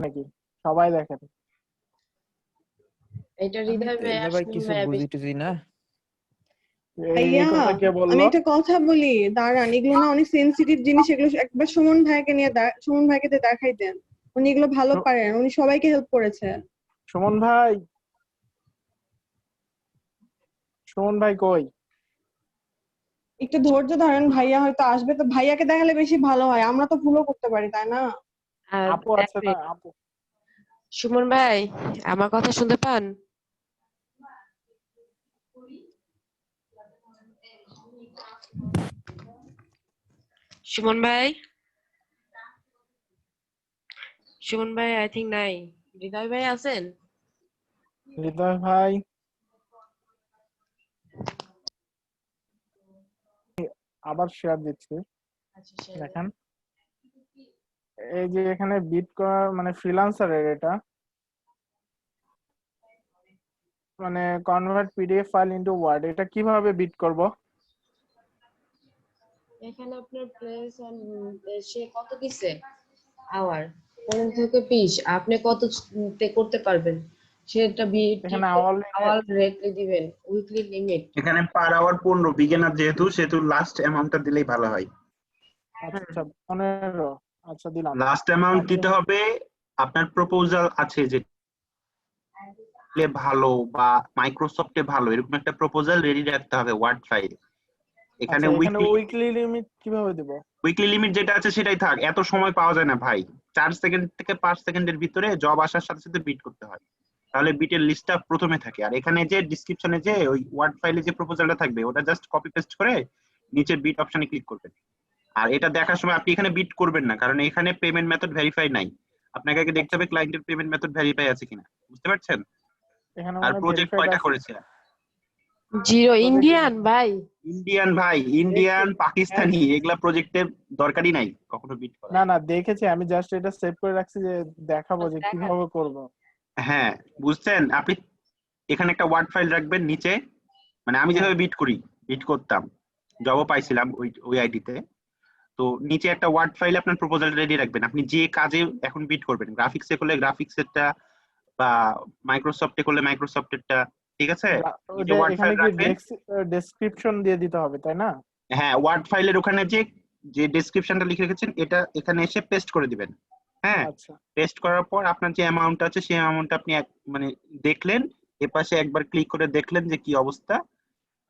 নাকি সবাই দেখেন। এটা আমি হৃদয় তো ভাই এগুলো ভাই আসলে কিছু ভাই বুঝি টুঝি না। এই কথা কে আমি বললো? একটা কথা বলি, দাঁড়ান, এগুলো না অনেক সেনসিটিভ জিনিস, এগুলো একবার সুমন ভাইকে নিয়ে সুমন ভাইকে দিয়ে দেখাই দেন, উনি এগুলো ভালো পারেন, উনি সবাইকে হেল্প করেছে। সুমন ভাই, সুমন ভাই কই? একটু ধৈর্য ধরেন, ভাইয়া হয়তো আসবে, তো ভাইয়াকে দেখালে বেশি ভালো হয়, আমরা তো ভুলও করতে পারি, তাই না? আপু আছে না? আপু সুমন ভাই আমার কথা শুনতে পান? সুমন ভাই, সুমন ভাই আই থিঙ্ক নাই। হৃদয় ভাই আছেন? হৃদয় ভাই আবার শেয়ার দিচ্ছি, দেখেন। এই যে এখানে বিট করার মানে ফ্রিল্যান্সারের এটা মানে convert PDF file into word, এটা কিভাবে বিট করব? এখানে আপনার প্লেস সে কত দিছে আওয়ার 15 থেকে 20, আপনি কত তে করতে পারবেন সেটা এখানে আওয়ারলি আওয়ার রেট দিবেন, উইকলি লিমিট। এখানে পার আওয়ার 15, বিগিনার যেহেতু সেহেতু লাস্ট অ্যামাউন্টটা দিলেই ভালো হয়। আচ্ছা 15, আচ্ছা দিলাম। লাস্ট অ্যামাউন্ট দিতে হবে। আপনার প্রপোজাল আছে যে ভালো বা মাইক্রোসফটে ভালো এরকম একটা প্রপোজাল রেডি রাখতে হবে ওয়ার্ড ফাইল। এখানে আচ্ছা এখানে উইকলি লিমিট কিভাবে দেব? উইকলি লিমিট যেটা আছে সেটাই থাক, এত সময় পাওয়া যায় না ভাই। 4 সেকেন্ড থেকে 5 সেকেন্ডের ভিতরে জব আসার সাথে সাথে বিট করতে হয়, তাহলে বিটের লিস্টটা প্রথমে থাকে। আর এখানে যে ডেসক্রিপশনে যে ওই ওয়ার্ড ফাইলে যে প্রপোজালটা থাকবে ওটা জাস্ট কপি পেস্ট করে নিচের বিট অপশনে ক্লিক করবেন। আর এটা দেখার সময় আপনি এখানে বিট করবেন না, কারণ এখানে পেমেন্ট মেথড ভেরিফাই নাই। আপনাকে আগে দেখতে হবে ক্লায়েন্টের পেমেন্ট মেথড ভেরিফাই আছে কিনা, বুঝতে পারছেন? এখানে আর মানে প্রজেক্ট ভেরিফাইড কয়টা আছে। করেছে? জিরো। ইন্ডিয়ান ভাই, ইন্ডিয়ান ভাই, ইন্ডিয়ান পাকিস্তানি এগুলা প্রজেক্টের দরকারই নাই কখনো বিট করা। না না দেখেছি আমি, জাস্ট এটা সেভ করে রাখছি যে দেখাবো যে কিভাবে করব। হ্যাঁ বুঝছেন, আপনি এখানে একটা ওয়ার্ড ফাইল রাখবেন নিচে, মানে আমি যেভাবে বিট করতাম, জবও পাইছিলাম ওই আইডিতে। তো নিচে একটা ওয়ার্ড ফাইলে আপনার প্রপোজাল রেডি রাখবেন, আপনি যে কাজে এখন বিট করবেন, গ্রাফিক্সে করলে গ্রাফিক্সেরটা বা মাইক্রোসফটে করলে মাইক্রোসফটেরটা, ঠিক আছে? নিচে ওটা ওয়ার্ড এখানে ফাইল কি রাখবেন। ডেসক্রিপশন দিয়ে দিতে হবে তাই না? হ্যাঁ, ওয়ার্ড ফাইলের ওখানে যে যে ডেসক্রিপশনটা লিখে রেখেছেন এটা এখানে এসে পেস্ট করে দিবেন। হ্যাঁ, আচ্ছা পেস্ট করার পর আপনার যে অ্যামাউন্ট আছে সেই অ্যামাউন্টটা আপনি মানে দেখলেন, এপাশে একবার ক্লিক করে দেখলেন যে কি অবস্থা,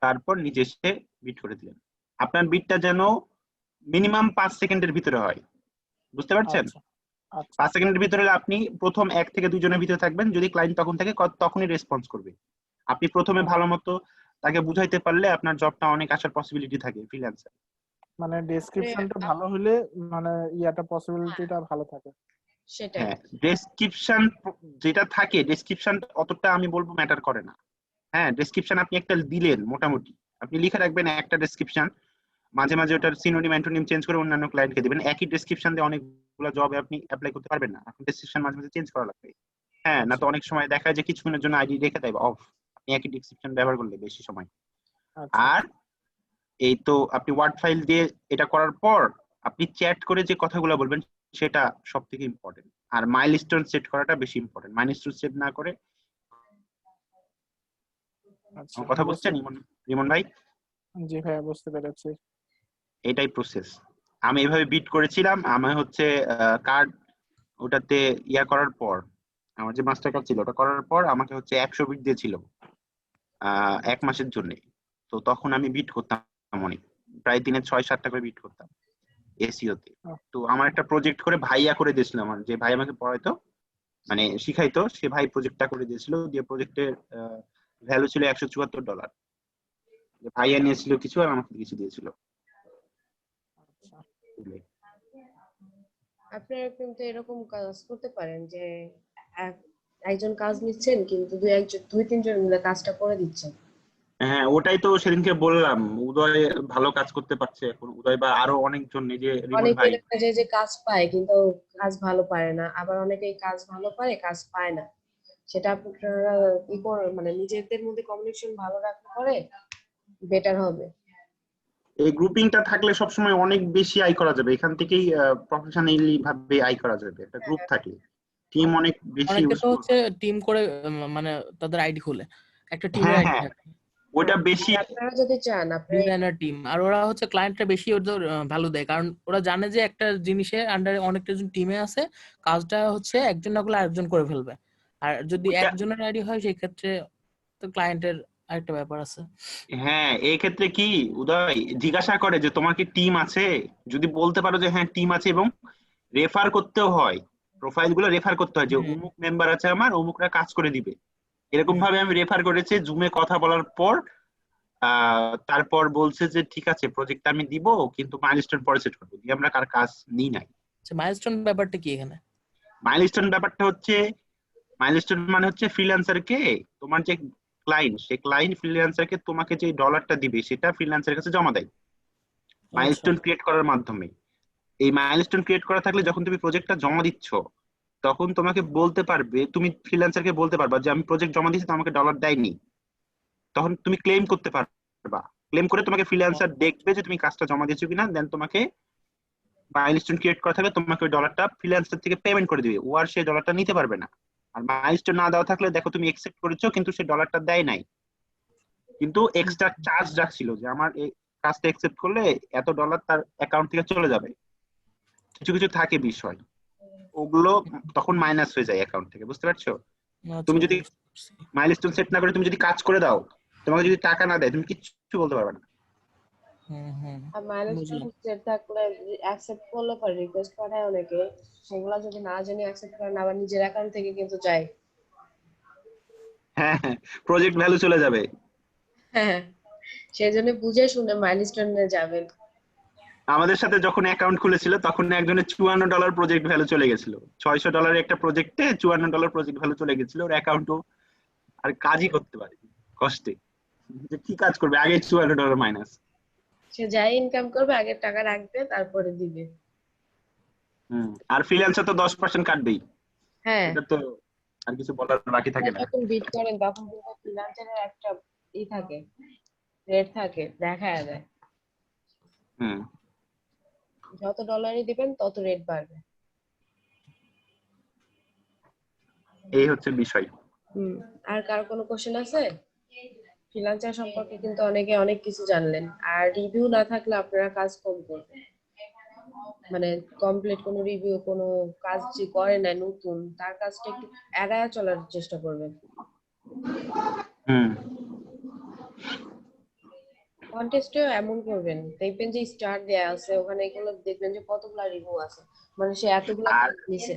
তারপর নিচে এসে বিট করে দিলেন। আপনার বিটটা যেন মিনিমাম 5 সেকেন্ডের ভিতরে হয়, বুঝতে পারছেন? আচ্ছা আচ্ছা 5 সেকেন্ডের ভিতরে আপনি প্রথম 1 থেকে 2 জনের ভিতরে থাকবেন, যদি ক্লায়েন্ট তখন থেকে তখনই রেসপন্স করবে। আপনি প্রথমে ভালো মতো তাকে বুঝাইতে পারলে আপনার জবটা অনেক আসার পসিবিলিটি থাকে ফ্রিল্যান্সার। মানে ডেসক্রিপশনটা ভালো হলে মানে ইয়াটা পসিবিলিটিটা ভালো থাকে। সেটাই। হ্যাঁ, ডেসক্রিপশন যেটা থাকে, ডেসক্রিপশন অতটা আমি বলবো ম্যাটার করে না। হ্যাঁ, ডেসক্রিপশন আপনি একটা দিলেন, মোটামুটি আপনি লিখে রাখবেন একটা ডেসক্রিপশন, মাঝে মাঝে ওটার সিনোনিম অ্যান্টোনিম চেঞ্জ করে অন্যান্য ক্লায়েন্টকে দিবেন। একই ডেসক্রিপশন দিয়ে অনেকগুলো জবে আপনি অ্যাপ্লাই করতে পারবেন না, এখন ডেসক্রিপশন মাঝে মাঝে চেঞ্জ করা লাগবে। হ্যাঁ, না তো অনেক সময় দেখা যায় কিছুক্ষণের জন্য আইডি রেখে দেয় অফ, আপনি একই ডেসক্রিপশন ব্যবহার করলে বেশি সময়। আচ্ছা আর এই তো আপনি ওয়ার্ড ফাইল দিয়ে এটা করার পর আপনি চ্যাট করে যে কথাগুলো বলবেন সেটা সব থেকে ইম্পর্টেন্ট। আর মাইলস্টোন সেট করাটা বেশি ইম্পর্টেন্ট, মাইলস্টোন সেট না করে। আচ্ছা আমার কথা বুঝছেন রিমন ভাই? জি ভাই বুঝতে পেরেছি। এটাই প্রসেস। আমি এভাবে বিট করেছিলাম। আমি হচ্ছে কার্ড ওটাতে ইয়া করার পর, আমার যে মাস্টার কার্ড ছিল ওটা করার পর আমাকে হচ্ছে 100 বিট দিয়েছিল 1 মাসের জন্য। তো তখন আমি বিট করতাম অনেক, প্রায় দিনে 6-7টা করে বিট করতাম এসইও তে। তো আমার একটা প্রজেক্ট করে ভাইয়া করে দিয়েছিল, আমার যে ভাই আমাকে পড়াইতো মানে শিখাইতো, সে ভাই প্রজেক্টটা করে দিয়েছিল, যে প্রজেক্টের ভ্যালু ছিল $174। ভাইয়া নিয়েছিল কিছু আর আমাকে কিছু দিয়েছিল। আপনারা কিন্তু এরকম কাজ করতে পারেন যে একজন কাজ নিচ্ছেন কিন্তু দুই তিনজন মিলে কাজটা করে দিচ্ছেন। হ্যাঁ, ওটাই তো সেদিনকে বললাম, উদয় ভালো কাজ করতে পারছে এখন, উদয় বা আরো অনেকজন, এই যে রিমন অনেকে ভাই। দেখা যায় যে কাজ পায় কিন্তু কাজ ভালো পারে না, আবার অনেকেই কাজ ভালো পারে কাজ পায় না। সেটা আপনারা কি করে মানে নিজেদের মধ্যে কমিউনিকেশন ভালো রাখতে পারে বেটার হবে। এই গ্রুপিংটা থাকলে সবসময় অনেক বেশি আয় করা যাবে, এখান থেকেই প্রফেশনালি ভাবে আয় করা যাবে, একটা গ্রুপ থাকলে। টিম অনেক বেশি অনেকে ইউজ তো হচ্ছে টিম করে মানে তাদের আইডি খুলে, একটা টিমের হ্যাঁ আইডি হ্যাঁ থাকে, ওটা বেশি। আর আপনারা যদি চান আপনি ডিজাইনার টিম। আর ওরা হচ্ছে ক্লায়েন্টরা বেশি ওদের ভ্যালু দেয়, কারণ ওরা জানে যে একটা জিনিসের আন্ডারে অনেকটা জন টিমে আছে, কাজটা হচ্ছে একজন না করলে আরেকজন করে ফেলবে। আর যদি ওটা একজনের আইডি হয় সেই ক্ষেত্রে তো ক্লায়েন্টের আরেকটা ব্যাপার আছে। হ্যাঁ, এই ক্ষেত্রে কি উদয় জিজ্ঞাসা করে যে তোমার কি টিম আছে, যদি বলতে পারো যে হ্যাঁ টিম আছে, এবং রেফার করতেও হয়, প্রোফাইল গুলো রেফার করতে হয় যে হুম, অমুক মেম্বার আছে আমার, অমুকরা কাজ করে দিবে। এরকম হুম। ভাবে আমি রেফার করেছি, জুমে কথা বলার পর তারপর বলছে যে ঠিক আছে প্রজেক্ট আমি দিব, কিন্তু মাইলস্টোন পরে সেট করবো, দিয়ে আমরা কার কাজ নিই নাই। আচ্ছা, মাইলস্টোন ব্যাপারটা কি এখানে? মাইলস্টোন ব্যাপারটা হচ্ছে, মাইলস্টোন মানে হচ্ছে ফ্রিল্যান্সারকে, তোমার যে ক্লায়েন্ট, সে ক্লায়েন্ট ফ্রিল্যান্সারকে তোমাকে যে ডলারটা দিবে সেটা ফ্রিল্যান্সারের কাছে জমা দেয় আচ্ছা, মাইলস্টোন ক্রিয়েট করার মাধ্যমে। এই মাইলস্টোন ক্রিয়েট করা থাকলে যখন তুমি প্রজেক্টটা জমা দিচ্ছ, তখন তোমাকে বলতে পারবে, তুমি ফ্রিল্যান্সারকে বলতে পারবা যে আমি প্রজেক্ট জমা দিয়েছি তো আমাকে ডলার দেয়নি, তখন তুমি ক্লেম করতে পারবা। ক্লেম করে তোমাকে ফ্রিল্যান্সার দেখবে যে তুমি কাজটা জমা দিয়েছো কিনা, দেন তোমাকে মাইলস্টোন ক্রিয়েট করা থাকলে তোমাকে ওই ডলারটা ফ্রিল্যান্সার থেকে পেমেন্ট করে দিবে, ও আর সেই ডলারটা নিতে পারবে না। আর মাইলস্টোন না দেওয়া থাকলে দেখো তুমি একসেপ্ট করেছো কিন্তু সেই ডলারটা দেয় নাই, কিন্তু এক্সট্রা চার্জ রাখছিল যে আমার এই কাজটা একসেপ্ট করলে এত ডলার তার অ্যাকাউন্ট থেকে চলে যাবে। কিছু কিছু থাকে বিষয়, ওগুলো তখন মাইনাস হয়ে যায় অ্যাকাউন্ট থেকে, বুঝতে পারছো? আচ্ছা, তুমি যদি বুঝতে পারছি। মাইলস্টোন সেট না করে তুমি যদি কাজ করে দাও, তোমাকে যদি টাকা না দেয় তুমি কিচ্ছু বলতে পারবে না। হুম, হুম, আর মাইলস্টোন বুঝলাম। সেট থাকলে অ্যাকসেপ্ট করলে পরে রিকোয়েস্ট পাঠায় অনেকে, সেগুলো যদি না জেনে অ্যাকসেপ্ট করেন আবার নিজের অ্যাকাউন্ট থেকে কিন্তু যায়। হ্যাঁ হ্যাঁ, প্রজেক্ট ভ্যালু চলে যাবে। হ্যাঁ, সেই জন্য বুঝে শুনে মাইলস্টোনে যাবেন। আমাদের সাথে যখন অ্যাকাউন্ট খুলেছিল তখন একজনের $54 প্রজেক্ট ভ্যালু চলে গেছিল, $600 একটা প্রজেক্টে $54 প্রজেক্ট ভ্যালু চলে গেছিল, ওর অ্যাকাউন্টও আর কাজই করতে পারে কষ্টে, যে কি কাজ করবে, আগে $54 মাইনাস। সে যাই ইনকাম করবে আগে টাকা রাখবে তারপরে দিবে। আর ফ্রিল্যান্সার তো 10% কাটবেই, হ্যাঁ, এটা তো আর কিছু বলার বাকি থাকে আপনারা না। যখন বিড করেন তখন কিন্তু ফ্রিল্যান্সারের একটা থাকে, রেট থাকে, দেখায় দেয় হুম, যত ডলারই দিবেন তত রেট বাড়বে। এই হচ্ছে বিষয়। হুম। আর কারো কোনো কোশ্চেন আছে? ফ্রিল্যান্সার সম্পর্কে কিন্তু অনেকে অনেক কিছু জানলেন, আর রিভিউ না থাকলে আপনারা কাজ কম করবেন। মানে কমপ্লিট কোনো রিভিউ, কোনো কাজ যে করে না নতুন, তার কাজটা একটু এড়ায় চলার চেষ্টা করবেন। হুম, কন্টেস্টেও এমন করবেন, দেখবেন যে স্টার দেয়া আছে ওখানে, এগুলো দেখবেন যে কতগুলা রিভিউ আছে, মানে সে এতগুলা আর কাজ নিছে।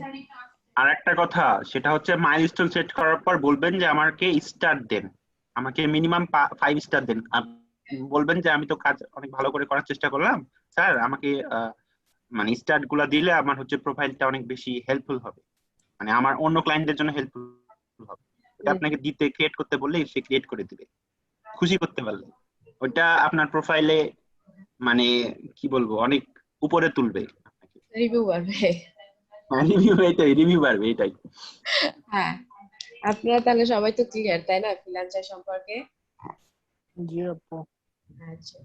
আর একটা কথা, সেটা হচ্ছে মাইলস্টোন সেট করার পর বলবেন যে আমাকে স্টার দেন, আমাকে মিনিমাম 5 স্টার দেন। বলবেন যে আমি তো কাজ অনেক ভালো করে করার চেষ্টা করলাম স্যার, আমাকে মানে স্টার গুলা দিলে আমার হচ্ছে প্রোফাইলটা অনেক বেশি হেল্পফুল হবে, মানে আমার অন্য ক্লায়েন্টদের জন্য হেল্পফুল হবে। ওটা আপনাকে দিতে, ক্রিয়েট করতে বললেই সে ক্রিয়েট করে দিবে, খুশি করতে পারলে ওটা আপনার প্রোফাইলে মানে কি বলবো অনেক উপরে তুলবে আপনাকে। রিভিউ বাড়বে। রিভিউ, এটাই রিভিউ বাড়বে, এটাই। হ্যাঁ, আপনারা তাহলে সবাই তো ক্লিয়ার তাই না ফ্রিল্যান্সার সম্পর্কে? জি আপু। আচ্ছা,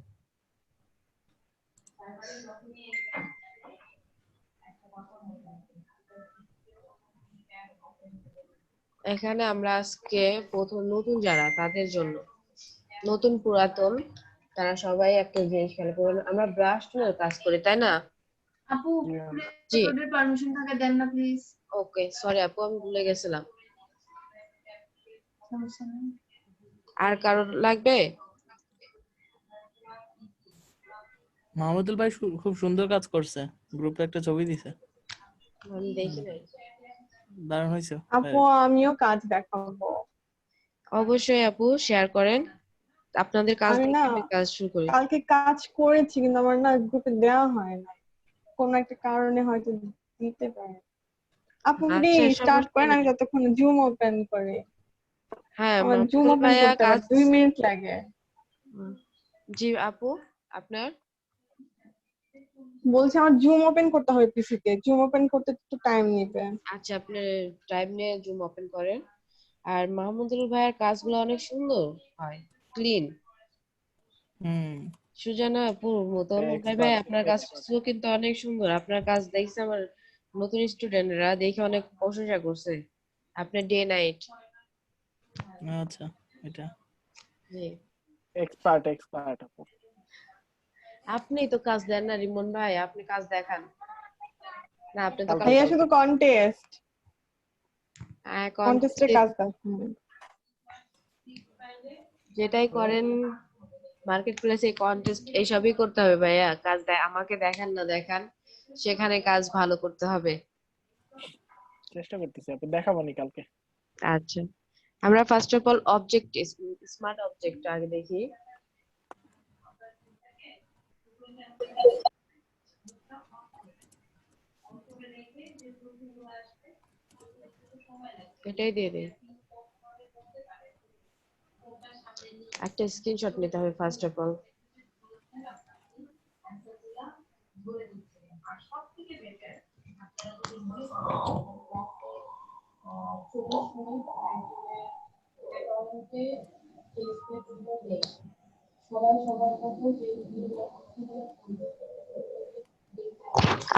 এখানে আমরা আজকে প্রথম নতুন যারা তাদের জন্য, নতুন পুরাতন তারা সবাই একটা জিনিস খেয়াল করবেন, আমরা ব্রাশ টুলের কাজ করি তাই না? আপু জি জি, রেকর্ডের পারমিশন থাকে দেন না প্লিজ। ওকে, সরি আপু আমি ভুলে গেছিলাম। সমস্যা নেই। আর কারোর লাগবে? মাহমুদুল ভাই খুব সুন্দর কাজ করছে, গ্রুপে একটা ছবি দিছে, আমি দেখি নাই। দারুণ হয়েছে। আপু আমিও কাজ দেখাবো। অবশ্যই আপু শেয়ার করেন, আপনাদের কাজ আমি দেখে না আমি কাজ শুরু করি। কালকে কাজ করেছি কিন্তু আমার না গ্রুপে দেওয়া হয় না, কোনো একটা কারণে হয়তো দিতে পারে। আপু আচ্ছা, স্টার্ট সমস্যা করেন, নেই। আমি যতক্ষণ জুম ওপেন করে। হ্যাঁ, আমার জুম মাহমুদুল ওপেন ভাইয়া করতে আবার কাজ। 2 মিনিট লাগে। জি আপু, আপনার? বলছি আমার জুম ওপেন করতে হবে পিসিতে, জুম ওপেন করতে একটু টাইম নেবে। আচ্ছা, আপনি টাইম নিয়ে জুম ওপেন করেন। আর মাহমুদুল ভাইয়ের কাজগুলো অনেক সুন্দর হয়, ক্লিন। হুম, সুজানা আপুর মতন ভাই, এক্সপার্ট ভাই আপনার কাজগুলো কিন্তু অনেক সুন্দর, আপনার কাজ দেখছি আমার নতুন স্টুডেন্টরা দেখে অনেক প্রশংসা করছে আপনার ডে নাইট। আচ্ছা, এটা জি, এক্সপার্ট এক্সপার্ট আপু। আপনি তো কাজ দেন না রিমন ভাই, আপনি কাজ দেখান না, আপনি তো কালকে কাজ ভাইয়া কালকে শুধু কন্টেস্ট কন্টেস্টের contest কাজ দেন। যেটাই করেন মার্কেট প্লেসে কন্টেস্ট এইসবই করতে হবে ভাইয়া, কাজ আমাকে দেখান না দেখান, সেখানে কাজ ভালো করতে হবে। চেষ্টা করতেছি আপু, দেখাবো নি কালকে। আচ্ছা, আমরা first of all object smart object আগে দেখি। এটাই দিয়ে দেই, একটা স্ক্রিনশট নিতে হবে ফার্স্ট অফ অল।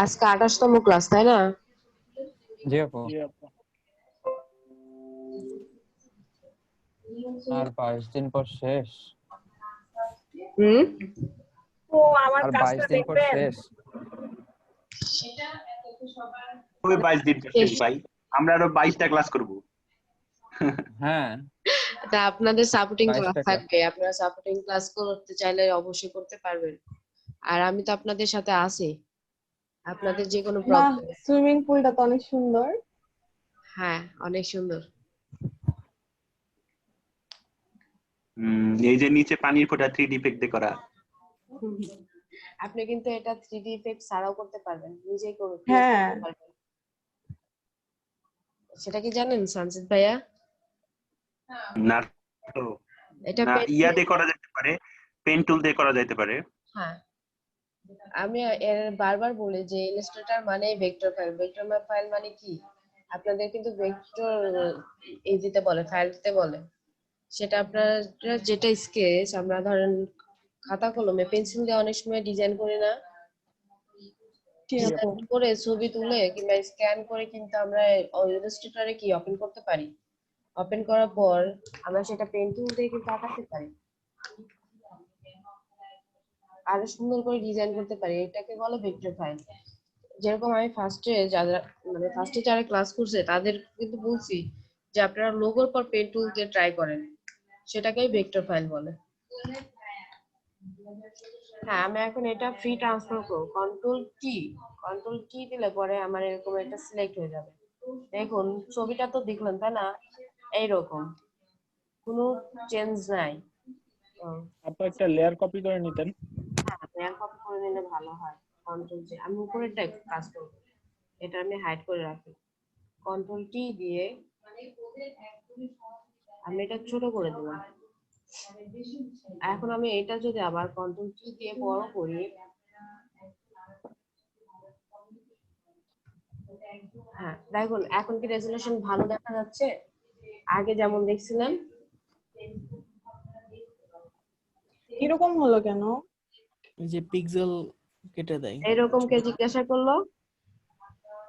আজকে 28তম ক্লাস তাই না? জি আপু, জি আপু। আর 22 দিন পর শেষ। হুম, আর 22 দিন পর শেষ। ওই 22 দিন পর শেষ ভাই, আমরা আরো 22টা ক্লাস করব। হ্যাঁ, তা আপনাদের সাপোর্টিং 22 ক্লাস টাকা। থাকবে, আপনারা সাপোর্টিং ক্লাস করতে চাইলে অবশ্যই করতে পারবেন। আর আমি তো আপনাদের সাথে আছি, আপনাদের যে কোনো বাহ, প্রবলেম। সুইমিং পুলটা তো অনেক সুন্দর। হ্যাঁ, অনেক সুন্দর। এই যে নিচে পানির ফোঁটা 3D ইফেক্ট দিয়ে করা। আপনি কিন্তু এটা 3D ইফেক্ট ছাড়াও করতে পারবেন, নিজেই করতে হ্যাঁ, পারবেন। সেটা কি জানেন সানজিদ ভাইয়া? না তো, এটা না ইয়া দিয়ে করা যেতে পারে, পেন টুল দিয়ে করা যেতে পারে। হ্যাঁ, আমি এর বারবার বলি যে ইলাস্ট্রেটর মানে ভেক্টর ফাইল। ভেক্টর ফাইল মানে কি, আপনাদের কিন্তু ভেক্টর এই দিতে বলে, ফাইল দিতে বলে। সেটা আপনারা যেটা স্কেচ, আমরা ধরেন খাতা কলমে পেন্সিল দিয়ে অনেক সময় ডিজাইন করি না, জি আপু। ডিজাইন করে ছবি তুলে কিংবা স্ক্যান করে কিন্তু আমরা ইলাস্ট্রেটরে কি ওপেন করতে পারি। ওপেন করার পর আমরা সেটা পেন্টিং দিয়ে কিন্তু আঁকাতে পারি, আরো সুন্দর করে ডিজাইন করতে পারি। এটাকে বলে ভেক্টর ফাইল। যেরকম আমি ফার্স্টে যারা মানে ফার্স্টে যারা ক্লাস করছে তাদের কিন্তু বলছি যে আপনারা লোগোর পর পেন টুল দিয়ে ট্রাই করেন, সেটাকেই ভেক্টর ফাইল বলে। হ্যাঁ, আমি এখন এটা ফ্রি ট্রান্সফার করব, কন্ট্রোল টি দিলে পরে আমার এরকম একটা সিলেক্ট হয়ে যাবে। দেখুন ছবিটা তো দেখলেন তাই না, এইরকম কোনো চেঞ্জ নাই। আপু একটা লেয়ার কপি করে নিতেন। হ্যাঁ, লেয়ার কপি করে নিলে ভালো হয়। কন্ট্রোল জে, আমি উপরেরটা কাজ করব, এটা আমি হাইড করে রাখি। কন্ট্রোল টি দিয়ে আমি এটা ছোট করে দিলাম। এখন আমি এটা যদি আবার কন্ট্রোল টি দিয়ে বড় করি, হ্যাঁ দেখুন এখন কি রেজোলিউশন ভালো দেখা যাচ্ছে, আগে যেমন দেখছিলেন। এরকম হলো কেন? এই যে পিক্সেল কেটে দেয়। এরকম কে জিজ্ঞাসা করলো?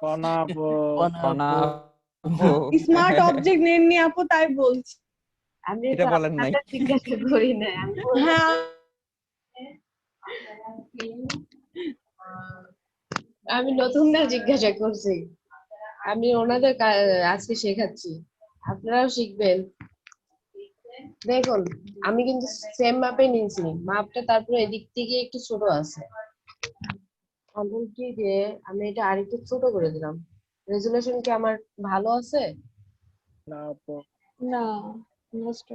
কনা আপু। কনা আপু। আপু, স্মার্ট অবজেক্ট নেননি আপু, তাই বলছি। আমি এটা তো বলেন নাই। আপনাদের জিজ্ঞাসা করি না, আমি হ্যাঁ, আমি নতুনদের জিজ্ঞাসা করছি, আমি ওনাদের আজকে শেখাচ্ছি, আপনারাও শিখবেন। দেখুন আমি কিন্তু সেম মাপে নিয়েছি, মাপটা তারপরে এদিক থেকে একটু ছোট আছে। কন্ট্রোল কি দিয়ে আমি এটা আরেকটু ছোট করে দিলাম। রেজোলিউশন কি আমার ভালো আছে? না আপু। না, নষ্ট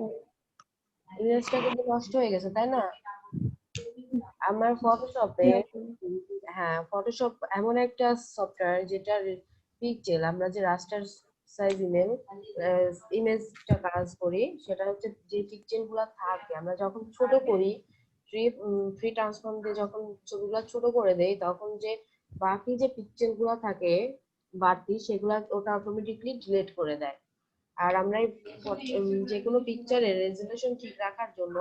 ইমেজটা কিন্তু নষ্ট হয়ে গেছে তাই না? আমার ফটোশপে, জি আপু। হ্যাঁ ফটোশপ এমন একটা সফটওয়্যার যেটার পিক্সেল, আমরা যে রাস্টার সাইজ ইমেজটা কাজ করি, সেটা হচ্ছে যে পিক্সেল গুলা থাকে আমরা যখন ছোট করি, ফ্রি ফ্রি ট্রান্সফর্ম দিয়ে যখন ছবিগুলো ছোট করে দেই, তখন যে বাকি যে পিক্সেল গুলা থাকে বাড়তি, সেগুলা ওটা অটোমেটিকলি ডিলিট করে দেয়। আর আমরা যে কোনো পিকচারের রেজোলিউশন ঠিক রাখার জন্য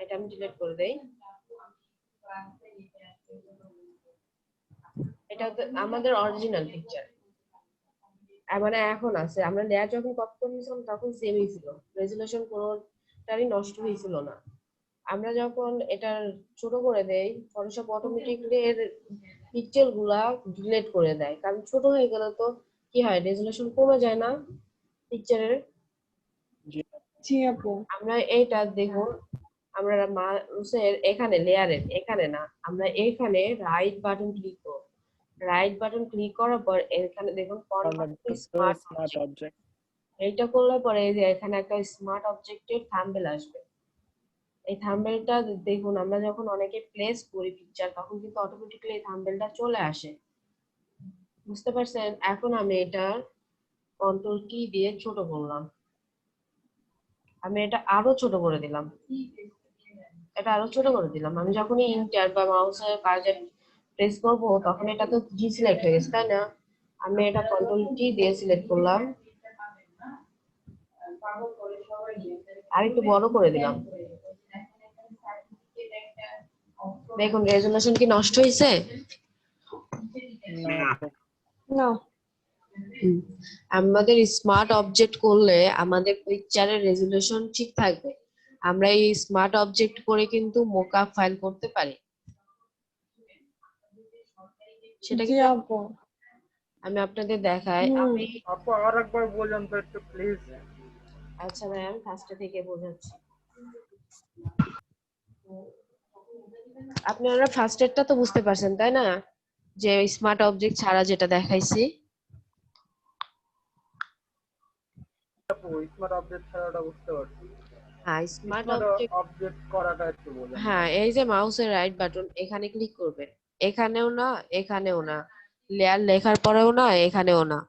এটা আমি ডিলিট করে দেই। এটা তো আমাদের অরিজিনাল পিকচার, মানে এখন আছে। আমরা লেয়ার যখন কপি করে নিয়েছিলাম তখন সেমই ছিল, রেজুলেশন কোনোটারই নষ্ট হয়েছিল না। আমরা যখন এটা ছোট করে দেই, ফটোশপ অটোমেটিকলি এর পিক্সেল গুলা ডিলিট করে দেয়, কারণ ছোট হয়ে গেলে তো কি হয়, রেজুলেশন কমে যায় না পিকচারের। জি আপু। আমরা এইটা দেখুন, আমরা মাউসের এখানে লেয়ারের এখানে না, আমরা এখানে রাইট বাটন ক্লিক করব। রাইট বাটন ক্লিক করার পর এখানে দেখুন convert to smart smart object. এইটা করলে পরে এই যে এখানে একটা স্মার্ট অবজেক্টের থাম্বনেল আসবে। এই থাম্বনেলটা দেখুন, আমরা যখন অনেকে প্লেস করি পিকচার তখন কিন্তু অটোমেটিক্যালি এই থাম্বনেলটা চলে আসে, বুঝতে পারছেন? এখন আমি এটা কন্ট্রোল কি দিয়ে ছোট করলাম, আমি এটা আরো ছোট করে দিলাম, এটা আরো ছোট করে দিলাম। আমি যখনই ইন্টার বা মাউসের কার্সার প্রেস করব তখন এটা তো জি সিলেক্ট হয়ে গেছে, তাই না? আমি এটা কন্ট্রোল টি দিয়ে সিলেক্ট করলাম, আর একটু বড় করে দিলাম। দেখুন রেজুলেশন কি নষ্ট হয়েছে? না। আমাদের স্মার্ট অবজেক্ট করলে আমাদের পিকচারের রেজুলেশন ঠিক থাকবে। আমরা এই স্মার্ট অবজেক্ট করে কিন্তু মোকআপ ফাইল করতে পারি, সেটা জি কিন্তু আপু। আমি আপনাদের দেখাই। হুম। আমি আপু আর একবার বলুন তো একটু প্লিজ। আচ্ছা ভাই, আমি ফার্স্টে থেকে বোঝাচ্ছি। আপনারা ফার্স্টেরটা তো বুঝতে পারছেন তাই না, যে স্মার্ট অবজেক্ট ছাড়া যেটা দেখাইছি। আপু স্মার্ট অবজেক্ট ছাড়াটা বুঝতে পারছি। হ্যাঁ স্মার্ট স্মার্ট অবজেক্ট, অবজেক্ট করাটা একটু বলেন। হ্যাঁ এই যে মাউসের রাইট বাটন এখানে ক্লিক করবেন, এখানেও না এখানেও না, লেয়ার লেখার পরেও না এখানেও না।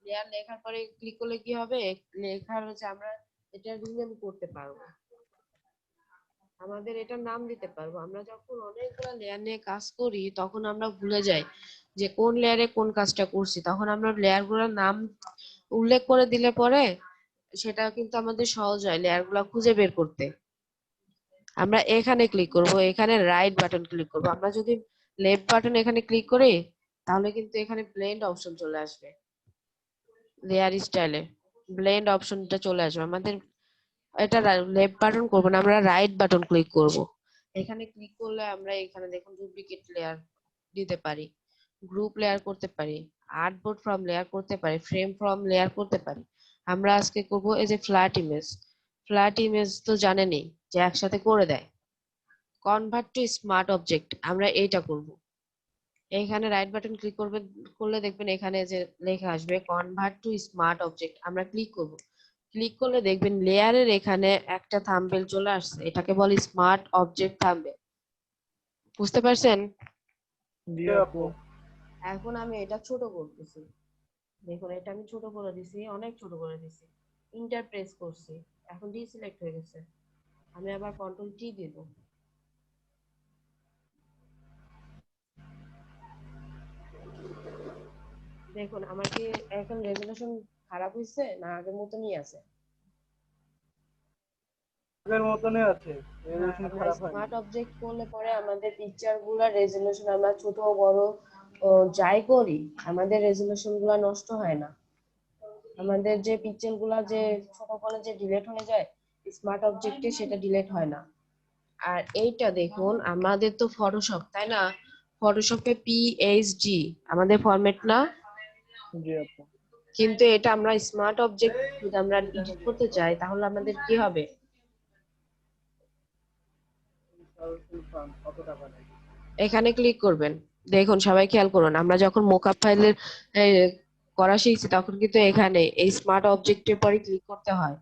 লেয়ার লেখার পরে ক্লিক করলে কি হবে, লেখার হচ্ছে আমরা এটা রিনেম করতে পারবো, আমাদের এটা নাম দিতে পারবো। আমরা যখন অনেকগুলো লেয়ার নিয়ে কাজ করি তখন আমরা ভুলে যাই যে কোন লেয়ারে কোন কাজটা করছি, তখন আমরা লেয়ার গুলোর নাম উল্লেখ করে দিলে পরে সেটা কিন্তু আমাদের সহজ হয় লেয়ার গুলা খুঁজে বের করতে। আমরা এখানে ক্লিক করব, এখানে রাইট বাটন ক্লিক করব। আমরা যদি লেফট বাটন এখানে ক্লিক করি তাহলে কিন্তু এখানে ব্লেন্ড অপশন চলে আসবে, লেয়ার স্টাইলে ব্লেন্ড অপশনটা চলে আসবে। আমাদের এটা লেফট বাটন করব না, আমরা রাইট বাটন ক্লিক করব। এখানে ক্লিক করলে আমরা এখানে দেখুন ডুপ্লিকেট লেয়ার দিতে পারি, গ্রুপ লেয়ার করতে পারি, আর্টবোর্ড ফ্রম লেয়ার করতে পারি, ফ্রেম ফ্রম লেয়ার করতে পারি। আমরা আজকে করব এই যে ফ্ল্যাট ইমেজ। ফ্ল্যাট ইমেজ তো জানেনই যে একসাথে করে দেয়। কনভার্ট টু স্মার্ট অবজেক্ট আমরা এইটা করব। এইখানে রাইট বাটন ক্লিক করলে দেখবেন এখানে যে লেখা আসবে কনভার্ট টু স্মার্ট অবজেক্ট, আমরা ক্লিক করব। ক্লিক করলে দেখবেন লেয়ারের এখানে একটা থাম্বনেল চলে আসছে, এটাকে বলে স্মার্ট অবজেক্ট থাম্বনেল, বুঝতে পারছেন? জি আপু। এখন আমি এটা ছোট করতেছি, দেখুন এটা আমি ছোট করে দিছি, অনেক ছোট করে দিছি, ইন্টার প্রেস করছি, এখন ডিসিলেক্ট হয়ে গেছে। আমি আবার কন্ট্রোল টি দিব। দেখুন আমার কি এখন রেজুলেশন খারাপ হয়েছে না আগের মতনই আছে? আগের মতনই আছে, রেজোলিউশন আমরা খারাপ হয়নি। স্মার্ট অবজেক্ট করলে পরে আমাদের পিকচার গুলা রেজুলেশন আমরা ছোট বড় যাই করি আমাদের রেজুলেশন গুলা নষ্ট হয় না। আমাদের যে পিকচার গুলা যে ছোট করে যে ডিলিট হয়ে যায় স্মার্ট অবজেক্টে সেটা ডিলিট হয় না। আর এইটা দেখুন আমাদের তো ফটোশপ তাই না, ফটোশপে পিএইচডি আমাদের ফরম্যাট না, জি আপু। কিন্তু এটা আমরা স্মার্ট অবজেক্ট যদি আমরা এডিট করতে চাই তাহলে আমাদের কি হবে, কত টাকা নেয়? এখানে ক্লিক করবেন। দেখুন সবাই খেয়াল করুন, আমরা যখন মোকআপ ফাইলের করা শিখছি তখন কিন্তু এখানে এই স্মার্ট অবজেক্টের পরে ক্লিক করতে হয়।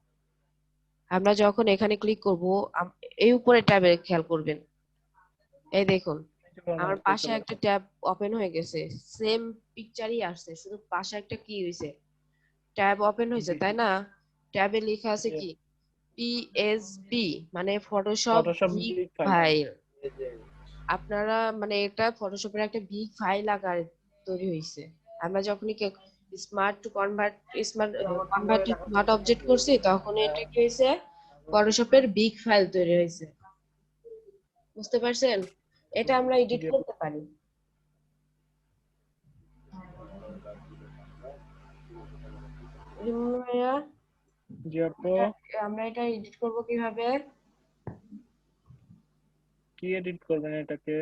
আমরা যখন এখানে ক্লিক করব এই উপরে ট্যাবে খেয়াল করবেন, এই দেখুন আমার পাশে একটা ট্যাব ওপেন হয়ে গেছে, সেম পিকচারই আসছে, শুধু পাশে একটা কি হয়েছে, ট্যাব ওপেন হয়েছে তাই না? ট্যাবে লেখা আছে কি পিএসবি মানে ফটোশপ বিগ ফাইল। আপনারা মানে এটা ফটোশপের একটা বিগ ফাইল আকারে তৈরি হয়েছে। আমরা যখনই smart to convert smart object করছি তখন এটা কি হয়েছে, ফটোশপের বিগ ফাইল তৈরি হয়েছে, বুঝতে পারছেন? এটা আমরা এডিট করতে পারি। রিমন ভাইয়া, জি আপু, আমরা এটা এডিট করব কিভাবে? কি এডিট করবেন এটাকে?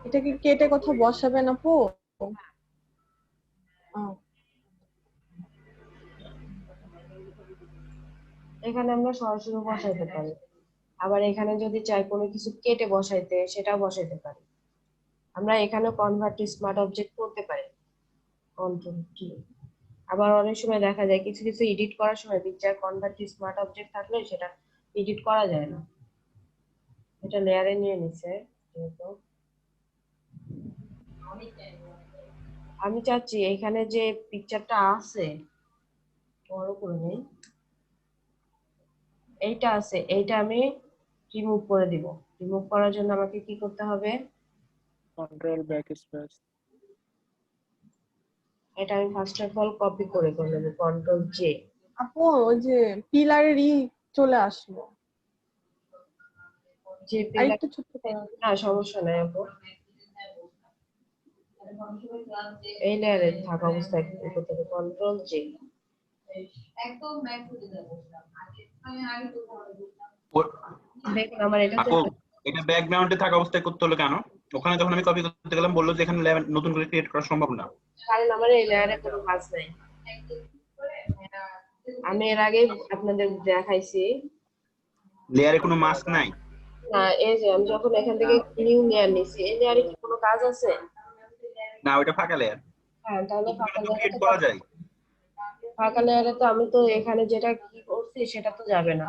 এটা কি কেটে কোথাও বসাবেন আপু? ও, এখানে আমরা সরাসরি বসাইতে পারি, আবার এখানে যদি চাই কোনো কিছু কেটে বসাইতে সেটাও বসাইতে পারি। আমরা এখানে কনভার্ট টু স্মার্ট অবজেক্ট করতে পারি, কন্ট্রোল কি। আবার অনেক সময় দেখা যায় কিছু কিছু এডিট করার সময় picture convert to smart object থাকলে সেটা এডিট করা যায় না। এটা লেয়ারে নিয়ে নিছে যেহেতু আমি চাচ্ছি এখানে যে পিকচারটা আছে বড় করে নেই, এইটা আছে এইটা আমি রিমুভ করে দিব। রিমুভ করার জন্য আমাকে কি করতে হবে? Control back space. এটা আমি ফার্স্ট অফ অল কপি করে নেব, কন্ট্রোল জে। আপু ওই যে পিলারেরই চলে আসলো, যে আর পিলার, একটু ছোট করে। না সমস্যা নাই আপু, এই লেয়ারে থাকা অবস্থায় করতে হবে কন্ট্রোল জে। দেখুন আমার এটা আপু এটা ব্যাকগ্রাউন্ডে থাকা অবস্থায় করতে হলো কেন? ওখানে যখন আমি কপি করতে গেলাম বললো যে এখানে নতুন করে ক্রিয়েট করা সম্ভব না। কারণ আমার এই লেয়ারে কোনো কাজ নাই। আমি এর আগে আপনাদের দেখাইছি। লেয়ারে কোনো মাস্ক নাই? না, এই যে আমি যখন এখান থেকে নিউ লেয়ার নিছি, এই লেয়ারে কি কোনো কাজ আছে? না, ওইটা ফাঁকা লেয়ার। হ্যাঁ, তাহলে ফাঁকা তো লেয়ারে ক্রিয়েট তো করা যায়। ফাঁকা লেয়ারে তো আমি তো এখানে যেটা কি করছি সেটা তো যাবে না।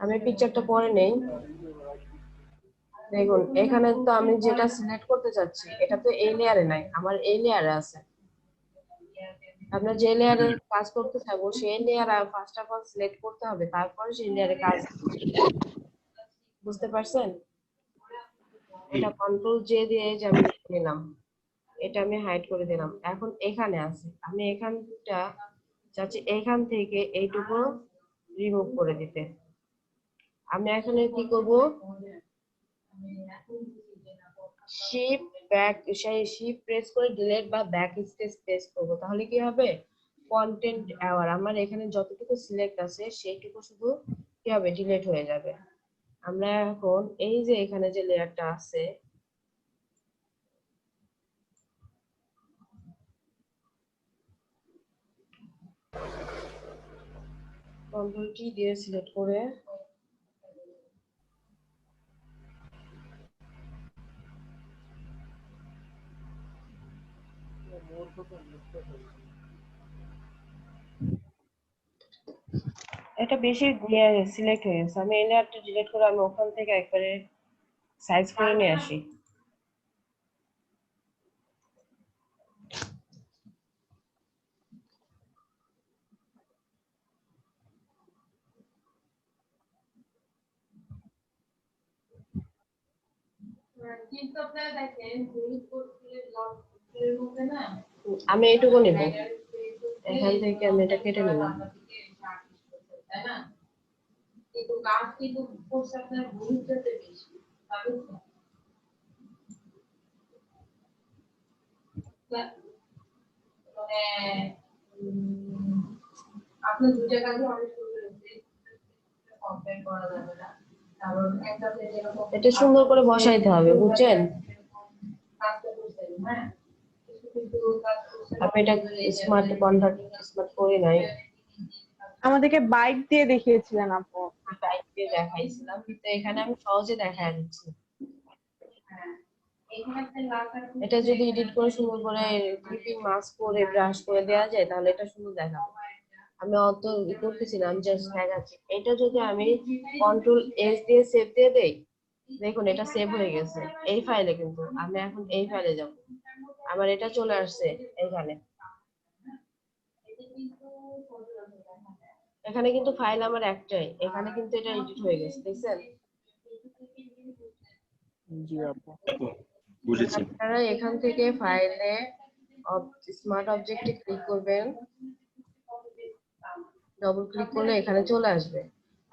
আমি পিকচারটা পরে নেই। দেখুন এখানে তো আমি যেটা সিলেক্ট করতে চাচ্ছি এটা তো এই লেয়ারে নাই, আমার এই লেয়ারে আছে। আপনার যে লেয়ারে কাজ করতে থাকবো সেই layer first of all select করতে হবে, তারপরে সেই লেয়ারে কাজ। বুঝতে পারছেন? এটা কন্ট্রোল জে দিয়ে যে আমি নিলাম, এটা আমি হাইড করে দিলাম। এখন এখানে আছে, আমি এখানটা চাচ্ছি এখান থেকে এইটুকু রিমুভ করে দিতে। আমি এখানে কি করব? শিফট ব্যাক, সেই শিফট প্রেস করে ডিলিট বা ব্যাক স্পেস প্রেস করব, তাহলে কি হবে? কন্টেন্ট এওয়ার আমার এখানে যতটুকু সিলেক্ট আছে সেইটুকু শুধু কি হবে? ডিলিট হয়ে যাবে। আমরা এখন এই যে এখানে যে লেয়ারটা আছে কন্ট্রোল টি দিয়ে সিলেক্ট করে এটা বেশি সিলেক্ট হয়ে গেছে, আমি এই লেয়ারটা ডিলিট করে আমি ওখান থেকে একবারে সাইজ করে নিয়ে আসি। আমি এইটুকু নিব, এখান থেকে আমি এটা কেটে নিলাম। আপনার দুইটা কাজে অনেক সুন্দর কম্পেয়ার করা যাবে না, কারণ একটা এটা সুন্দর করে বসাইতে হবে, বুঝছেন? আপনি এটা স্মার্ট কনভার্ট স্মার্ট করে নাই, আমাদেরকে বাইক দিয়ে দেখিয়েছিলেন আপু। টাইপ দিয়ে দেখাইছিলাম, কিন্তু এখানে আমি সহজে দেখাই দিচ্ছি। এটা যদি এডিট করে সুন্দর করে ক্লিপিং মাস্ক করে ব্রাশ করে দেওয়া যায় তাহলে এটা সুন্দর দেখাবে। আমি অত করতেছি না, আমি জাস্ট দেখাচ্ছি। এটা যদি আমি কন্ট্রোল এস দিয়ে সেভ দিয়ে দেই, দেখুন এটা সেভ হয়ে গেছে এই ফাইলে। কিন্তু আমি এখন এই ফাইলে যাব, আমার এটা চলে আসছে এখানে। এখানে কিন্তু ফাইল আমার একটাই, এখানে কিন্তু এটা এডিট হয়ে গেছে, দেখছেন? জি আপু, বুঝেছি। আপনারা এখান থেকে ফাইলে স্মার্ট অবজেক্টে ক্লিক করবেন, ডবল ক্লিক করলে এখানে চলে আসবে।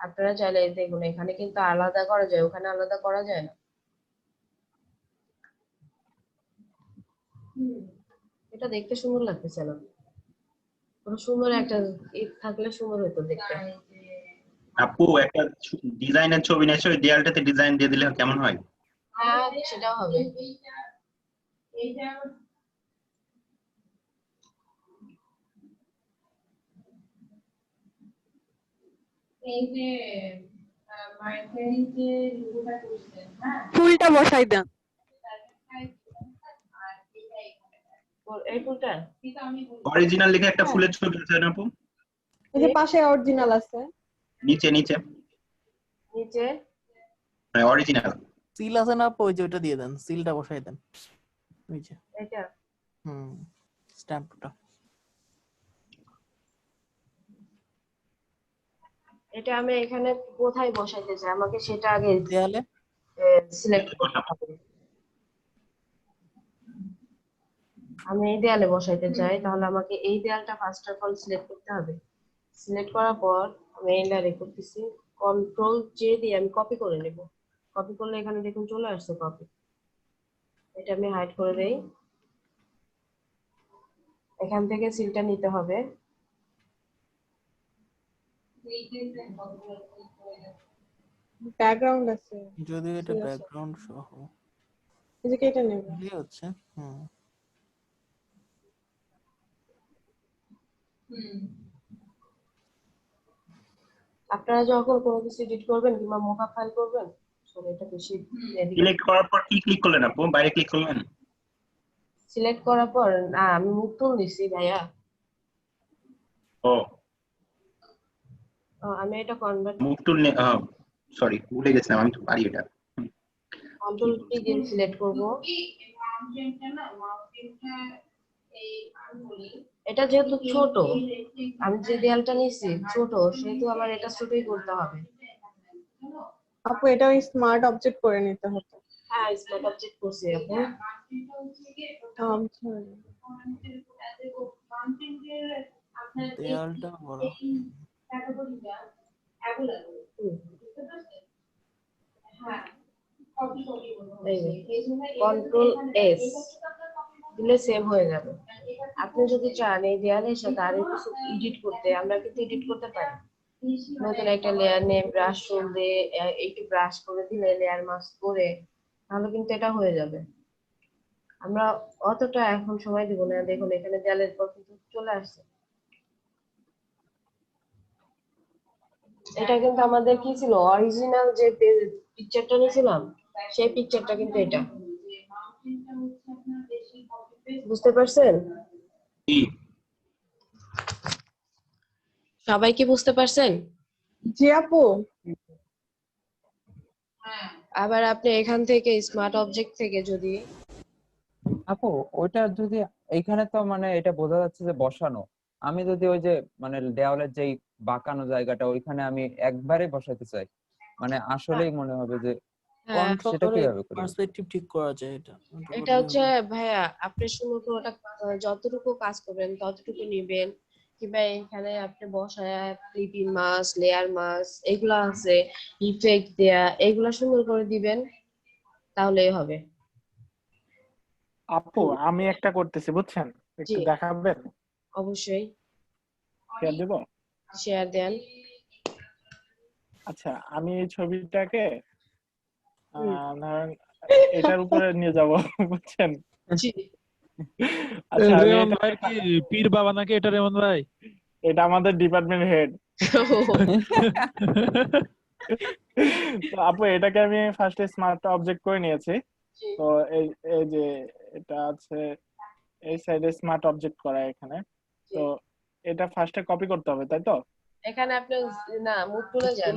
আপনারা চাইলে এই দেখুন এখানে কিন্তু আলাদা করা যায়, ওখানে আলাদা করা যায় না। এটা দেখতে সুন্দর লাগতেছে না, কোনো সুন্দর একটা থাকলে সুন্দর হতো দেখতে। আপু একটা ডিজাইনের ছবি নিয়ে এসে ওই দেয়ালটাতে ডিজাইন দিয়ে দিলে কেমন হয়? হ্যাঁ সেটাও হবে। ফুলটা বসাই দেন। এই ফুলটা অরিজিনাল লিখে একটা ফুলের ছবি আছে না আপু? এই যে পাশে অরিজিনাল আছে। নিচে নিচে নিচে মানে অরিজিনাল সিল আছে না আপু, ওই যে ওইটা দিয়ে দেন, সিলটা বসাই দেন নিচে। এটা স্ট্যাম্পটা। এটা আমি এখানে কোথায় বসাইতে চাই আমাকে সেটা আগে দেয়ালে সিলেক্ট করতে হবে। আমি এই দেয়ালে বসাইতে চাই, তাহলে আমাকে এই দেয়ালটা ফার্স্ট অফ অল সিলেক্ট করতে হবে। সিলেক্ট করার পর আমি এই লেয়ারে করতেছি, কন্ট্রোল জে দিয়ে আমি কপি করে নেব। কপি করলে এখানে দেখুন চলে আসছে কপি। এটা আমি হাইড করে দেই। এখান থেকে সিলটা নিতে হবে। ব্যাকগ্রাউন্ড আছে, যদি এটা ব্যাকগ্রাউন্ড সহ এই যে কেটে নেব। কি হচ্ছে? আপনারা যখন কোনো কিছু এডিট করবেন কিংবা মকআপ ফাইল করবেন, এটা বেশি সিলেক্ট করার পর কি ক্লিক করলেন আপু? বাইরে ক্লিক করলেন? সিলেক্ট করার পর না আমি মুখ তুল দিছি ভাইয়া। ও আমি এটা কনভার্ট মুভ টুল সরি ভুলে গেছিলাম, আমি তো পারি এটা। কন্ট্রোল টি দিয়ে সিলেক্ট করব। এটা যেহেতু ছোট, আমি যে দেয়ালটা নিয়েছি ছোট, সেহেতু আমার এটা ছোটই করতে হবে। আপু এটা ওই স্মার্ট অবজেক্ট করে নিতে হতো। হ্যাঁ স্মার্ট অবজেক্ট করছি আপু। দেয়ালটা বড়। কন্ট্রোল এস দিলে সেভ হয়ে যাবে। আপনি যদি চান এই দেয়ালের সাথে আরো কিছু এডিট করতে, আমরা কিন্তু এডিট করতে পারি। নতুন একটা লেয়ার নিয়ে ব্রাশ টুল দিয়ে একটু ব্রাশ করে দিলে, লেয়ার মাস্ক করে, তাহলে কিন্তু এটা হয়ে যাবে। আমরা অতটা এখন সময় দিব না। দেখুন এখানে দেয়ালের পর কিন্তু চলে আসছে। এটা কিন্তু আমাদের কি ছিল, অরিজিনাল যে পিকচারটা নিয়েছিলাম সেই পিকচারটা কিন্তু এটা। বুঝতে পারছেন? সবাই কি বুঝতে পারছেন? জি আপু। আবার আপনি এখান থেকে স্মার্ট অবজেক্ট থেকে যদি আপু ওইটা যদি এইখানে তো মানে এটা বোঝা যাচ্ছে যে বসানো, আমি যদি ওই যে মানে দেওয়ালের যেই বাঁকানো জায়গাটা ওইখানে আমি একবারে বসাতে চাই, মানে আসলেই মনে হবে যে সেটা কিভাবে করি? পার্সপেক্টিভ ঠিক করা যায় এটা। এটা হচ্ছে ভাইয়া আপনি সুন্দর করে ওটা যতটুকু কাজ করবেন ততটুকু নিবেন, কিংবা এখানে আপনি বসায় ক্লিপিং মাস্ক, লেয়ার মাস্ক এগুলো আছে, ইফেক্ট দেয়া, এগুলা সুন্দর করে দিবেন তাহলেই হবে। আপু আমি একটা করতেছি বুঝছেন, একটু জি। দেখাবেন? অবশ্যই শেয়ার দেব। শেয়ার দেন। আচ্ছা আমি এই ছবিটাকে ধরেন এটার উপরে নিয়ে যাব বুঝছেন। জি। আচ্ছা আমি রেমন এটা ভাই কি পীর বাবা নাকি এটা রেমন ভাই? এটা আমাদের ডিপার্টমেন্ট হেড। তো আপু এটাকে আমি ফার্স্টে স্মার্ট অবজেক্ট করে নিয়েছি। তো এই এই যে এটা আছে এই সাইডে স্মার্ট অবজেক্ট করা এখানে। তো এটা ফার্স্টে কপি করতে হবে তাই তো? এখানে আপনি না মুখ তুলে যান,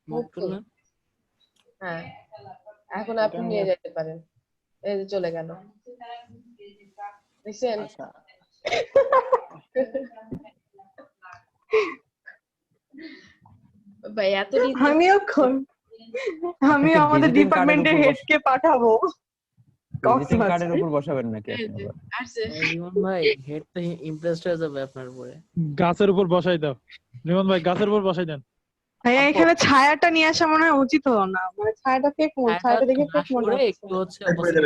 মুখ তুলে হ্যাঁ এখন আপনি নিয়ে যেতে পারেন। এই যে চলে গেল, দেখছেন? আচ্ছা ভাই এত আমি আমাদের ডিপার্টমেন্টের হেডকে পাঠাবো। ভিজিটিং কার্ডের উপর বসাবেন নাকি আপনি? রিমন ভাই হেড তো ইমপ্রেসড হয়ে যাবে আপনার উপরে। গাছের উপর বসাই দাও রেমন ভাই, গাছের উপর বসাই দেন। ভাইয়া আপু এখানে ছায়াটা নিয়ে আসা মনে হয় উচিত হলো না, মানে ছায়াটা ফেক ছায়াটা দেখে ফেক ব্রাশ মনে করে হচ্ছে। একটু হচ্ছে opposite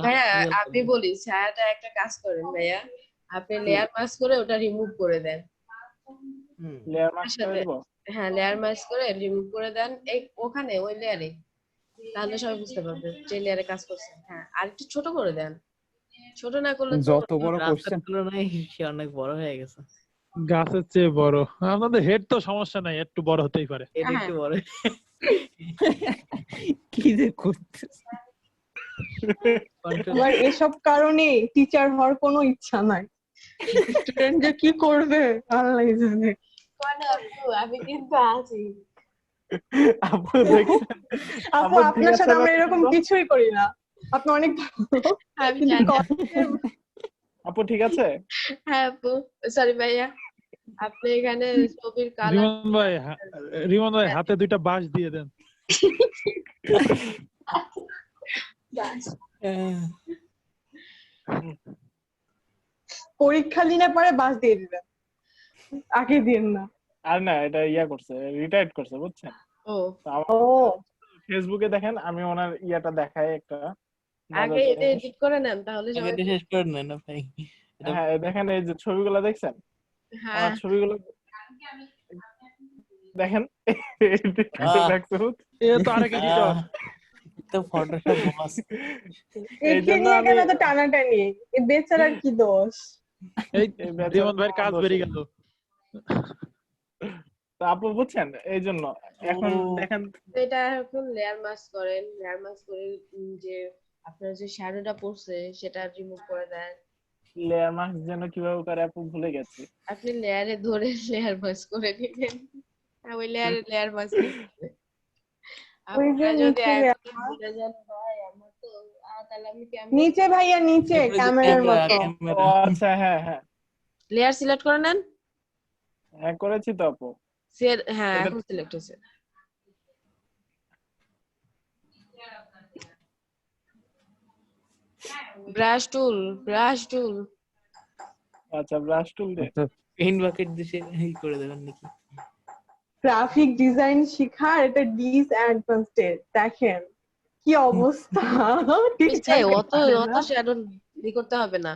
ভাইয়া real আপনি করবেন। বলি ছায়াটা একটা কাজ করেন ভাইয়া, আপনি লেয়ার মাস্ক করে ওটা রিমুভ করে দেন। লেয়ার ওটার মাস্ক করে সাথে দিব। হ্যাঁ লেয়ার মাস্ক করে রিমুভ করে দেন এই ওখানে ওই লেয়ারে, তাহলে সবাই বুঝতে পারবে যে লেয়ারে কাজ করছে। হ্যাঁ আর একটু ছোট করে দেন, ছোট না করলে তো যত বড় রাস্তার কোশ্চেন তুলনায় সে অনেক বড় হয়ে গেছে। গাছের চেয়ে বড়। আমাদের হেড তো সমস্যা নাই, একটু বড় হতেই পারে। এর হ্যাঁ একটু বড়। কি যে করতে Control আমার এসব কারণে টিচার হওয়ার কোনো ইচ্ছা নাই। স্টুডেন্ট যে কি করবে আল্লাহ জানে। মানে আপু আমি কিন্তু আছি। আপু দেখছেন? আপু আপু ঠিক আপনার আছে সাথে না আমরা এরকম কিন্তু? কিছুই করি না, আপনি অনেক ভালো, আমি কিন্তু জানি। কলেজের আপু ঠিক আছে? হ্যাঁ আপু সরি ভাইয়া, আপনি এখানে ছবির কালার রিমন ভাই হাতে 2টা বাঁশ দিয়ে দেন। পরীক্ষা দিনে পরে বাস দিয়ে দিবেন, আগে দিন না। আর না, এটা ইয়া করছে, রিটায়ার্ড করছে বুঝছেন? ও তো আমার ও ফেসবুকে দেখেন, আমি ওনার ইয়াটা দেখাই একটা আগে মজার এটা জিনিস। এডিট করে নেন তাহলে আগে সবাই এটা শেষ করে নেন না ভাই। এটা হ্যাঁ দেখেন, এই যে ছবিগুলো দেখছেন, হ্যাঁ ওনার ছবিগুলো দেখেন। edit করে আহ রাখছে এ তো আরেক এডিটর। আহ, তো ফটোশপ বস। এই একে জন্য নিয়ে আমি কেন তো টানাটানি, এ বেচারার কি দোষ? এই এই বেচারার রিমন ভাইয়ের কোনো কাজ দোষ বেরিয়ে নেই। গেল। তো আপু বুঝছেন, এই জন্য এখন ও দেখেন, এটা এখন লেয়ার মাস্ক করেন, লেয়ার মাস্ক করে যে আপনার যে শ্যাডোটা পড়ছে সেটা রিমুভ করে দেন। লেয়ার মাস্ক যেন কিভাবে করে আপু ভুলে গেছি। আপনি লেয়ারে ধরে লেয়ার মাস্ক করে দিবেন, আর ওই লেয়ারে লেয়ার মাস্ক ওই যে আপনারা যদি নিচে এখন ভুলে যান ভাই আমার তো তাহলে আমি কেমন নিচে ভাইয়া নিচে উপরে যে ক্যামেরার মতো। ও ক্যামেরা আচ্ছা, হ্যাঁ হ্যাঁ লেয়ার সিলেক্ট করে নেন। হ্যাঁ, করেছি তো আপু। হ্যাঁ এটা এখন সিলেক্ট হয়েছে। ব্রাশ টুল, ব্রাশ টুল। আচ্ছা, ব্রাশ টুল দিয়ে পেইন্ট বাকেট দিয়ে এই করে দেবেন নাকি? গ্রাফিক ডিজাইন শিখার এটা ডিসঅ্যাডভান্টেজ, দেখেন কি অবস্থা। বুঝছে টিচারকে অত পারে অত না। শ্যাডো করতে হবে না,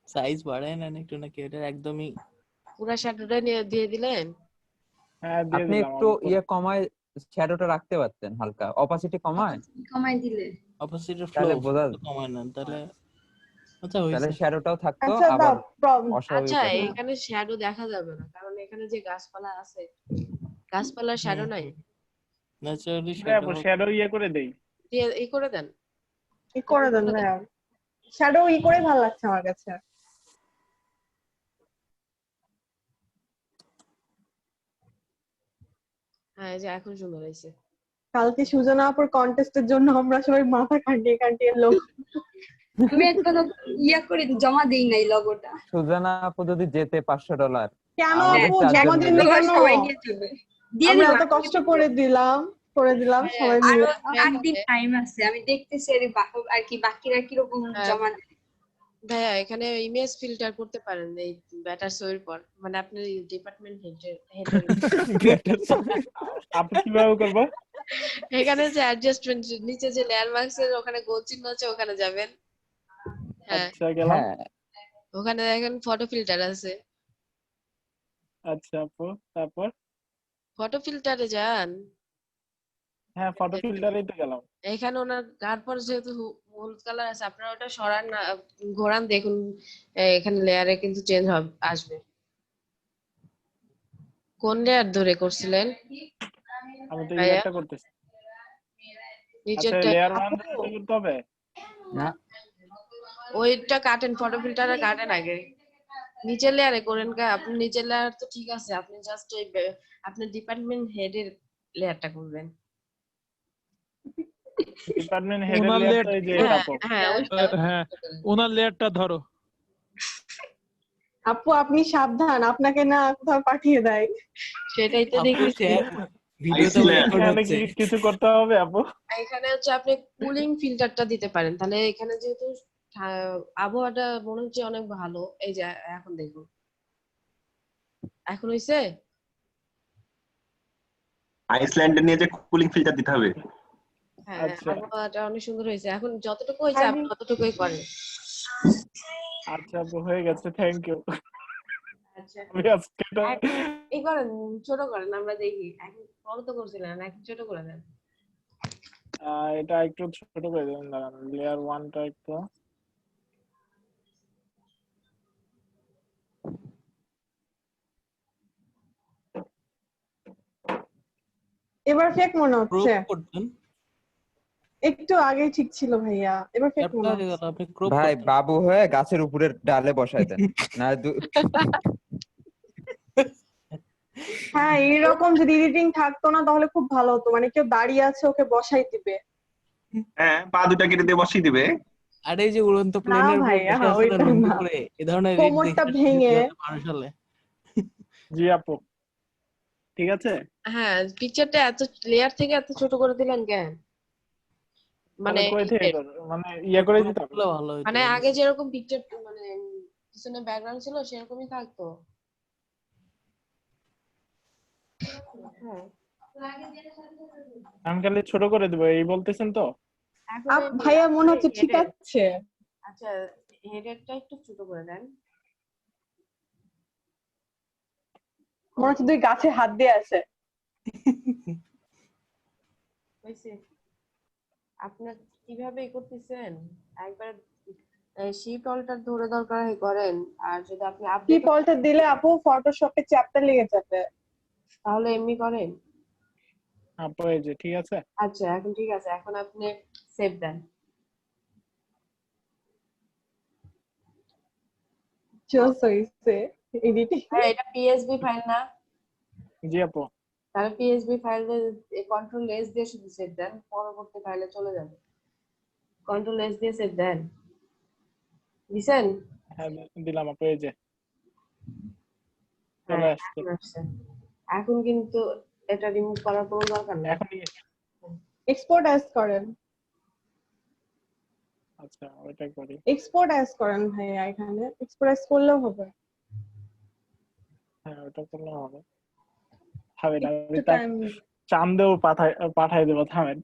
সাইজ বাড়ায় না একটু নাকি? এটা একদমই পুরা শ্যাডোটা নিয়ে দিয়ে দিলেন। হ্যাঁ দিয়ে আপনি দিলাম একটু আমি পুরো। ইয়ে কমায় শ্যাডোটা রাখতে পারতেন, হালকা অপাসিটি কমায়, কমাই দিলে অপোজিটের ফ্লো তাহলে বোঝা, কমায় না তাহলে। আচ্ছা তাহলে হইছে। শ্যাডোটাও থাকতো, আচ্ছা আবার অস্বাভাবিক আচ্ছা হতো না। এখানে শ্যাডো দেখা যাবে না কারণ এখানে যে গাছপালা আছে, গাছপালার শ্যাডো নাই। ন্যাচারালি আপু শ্যাডো ইয়ে করে দেই। দিয়ে এই করে দেন, ই করে দেন ভাইয়া, শ্যাডো ই করে ভালো লাগছে আমার কাছে। হ্যাঁ এই যে এখন সুন্দর হয়েছে। কালকে সুজনা আপুর কন্টেস্টের জন্য আমরা সবাই মাথা খাটিয়ে খাটিয়ে লোক, আমি এখনো ইয়া করে জমা দিই নাই লগোটা। সুজানা আপু যদি যেতে $500, কেন আমাদের আপু চারজন জমা মিলে দিননি কেন? সবাই নিয়ে যাবে, দিয়ে আমরা দিব এত কষ্ট করে দিলাম সবাই মিলে। আরো 8 দিন টাইম আছে, আমি দেখতেছি আর কি বাকিরা কিরকম জমা দেয়। ভাইয়া এখানে ইমেজ ফিল্টার করতে পারেন এই ব্যাটার সইর পর, মানে আপনি ডিপার্টমেন্ট হেড আপু কিভাবে করবো? এখানে যে অ্যাডজাস্টমেন্ট নিচে যে লেয়ার মার্কস এর ওখানে গোল চিহ্ন আছে ওখানে যাবেন। হ্যাঁ আচ্ছা গেলাম। হ্যাঁ ওখানে দেখেন ফটো ফিল্টার আছে, আচ্ছা আপু, তারপর? ফটো ফিল্টারে যান। হ্যাঁ, ফটো ফিল্টারেই তো গেলাম। এখানে ওনার তারপর যেহেতু হলুদ কালার আছে আপনারা ওটা সরান না, ঘোরান দেখুন এখানে লেয়ারে কিন্তু চেঞ্জ হবে আসবে। কোন লেয়ার ধরে করছিলেন আমি তো ভাইয়া? ইয়েটা করতেছি। আচ্ছা, নিচেরটা লেয়ার 1 ধরে তো করতে হবে। না, ওইটা কাটেন, ফটো ফিল্টারে কাটেন আগে, নিচের লেয়ারে করেন। আপনি নিচের লেয়ার তো ঠিক আছে, আপনি জাস্ট আপনার ডিপার্টমেন্ট হেডের লেয়ারটা করবেন। ডিপার্টমেন্ট হেডের ওনার লেয়ার লেট তো এই যে এটা হ্যাঁ আপু। হ্যাঁ হ্যাঁ ওনার লেয়ারটা ধরো। আপু আপনি সাবধান, আপনাকে না কোথাও পাঠিয়ে দেয়। সেটাই তো আপু দেখতেছি। ভিডিওতে রেকর্ড এখানে হচ্ছে। কি কিছু করতে হবে আপু? এখানে হচ্ছে আপনি কুলিং ফিল্টারটা দিতে পারেন, তাহলে এখানে যেহেতু আবহাওয়াটা মনে হচ্ছে অনেক ভালো। এই যে এখন দেখুন, এখন হইছে। আইসল্যান্ডে নিয়ে যে কুলিং ফিল্টার দিতে হবে। হ্যাঁ, আচ্ছা আবহাওয়াটা অনেক সুন্দর হয়েছে। এখন যতটুকু হয়েছে আপনি ততটুকুই করেন। আচ্ছা আপু, হয়ে গেছে, থ্যাংক ইউ। আচ্ছা, আমি আজকে এটা এই করেন, ছোট করেন, আমরা দেখি। এখন বড় তো করছিলেন, এখন ছোট করে দেন। এটা একটু ছোট করে দেবেন, দাঁড়ান, লেয়ার 1টা একটু। এবার ফেক মনে ক্রপ হচ্ছে, করতেন, একটু আগেই ঠিক ছিল ভাইয়া, এবার ফেক চ্যাপ্টার মনে হয়ে গেল, হচ্ছে। আপনি ক্রপ ভাই করতেন। বাবু হয়ে গাছের উপরের ডালে বসাই দেন না হ্যাঁ, এরকম যদি এডিটিং থাকতো না তাহলে খুব ভালো হতো, মানে কেউ দাঁড়িয়ে আছে ওকে বসাই দিবে। হ্যাঁ, পা দুটা কেটে দিয়ে বসিয়ে দিবে। আর এই যে উড়ন্ত না প্লেনের উপর ভাইয়া, বসে আছে না ওইটা লুঙ্গি না, পরে, এই ধরনের রেট কোমরটা দেখে ভেঙে। 2012 সালে। জি আপু, ঠিক আছে। হ্যাঁ, পিকচারটা এত লেয়ার থেকে এত ছোট করে দিলেন কেন? মানে তাহলে কই থেকে মানে ইয়া করে ক্রপ দিতাম। করলে ভালো হতো। মানে আগে যেরকম পিকচার মানে পিছনে ব্যাকগ্রাউন্ড ছিল সেরকমই থাকতো। হ্যাঁ, আমি খালি ছোট করে দিব এই বলতেছেন তো? এখন ভাইয়া মনে হচ্ছে ঠিক হেডের, আছে। আচ্ছা হেডেরটা একটু ছোট করে দেন। মনে হচ্ছে দুই গাছে হাত দিয়ে আছে। হয়েছে? আপনার কিভাবে করতেছেন? একবার শিফট অল্টার ধরে দরকার হয় করেন, আর যদি আপনি কি আপডেট পলটা দিলে আপু ফটোশপে চ্যাপ্টার লেগে যাবে। তাহলে এমনি করেন। আপু এই যে ঠিক আছে। আচ্ছা এখন ঠিক আছে, এখন আপনি সেভ দেন। জোস হইছে এডিটিং। হ্যাঁ, এটা পিএসবি ফাইল না? জি আপু। তাহলে পিএসবি ফাইলে কন্ট্রোল এস দিয়ে শুধু সেভ দেন, পরবর্তী ফাইলে চলে যাবে। কন্ট্রোল এস দিয়ে সেভ দেন। দিছেন? হ্যাঁ দিলাম আপু, এই যে চলে হ্যাঁ, আসছে। এখন আসছে। এখন কিন্তু এটা রিমুভ করার কোনো দরকার নেই। এখন এক্সপোর্ট অ্যাজ করেন, আচ্ছা ওইটাই করি। এক্সপোর্ট অ্যাজ করেন ভাইয়া, এখানে এক্সপোর্ট অ্যাজ করলেও হবে। হ্যাঁ ওটা করলে হবে। থামেন, আমি একটু তাক টাইম। চান্দেও পাঠাই দেবো, থামেন।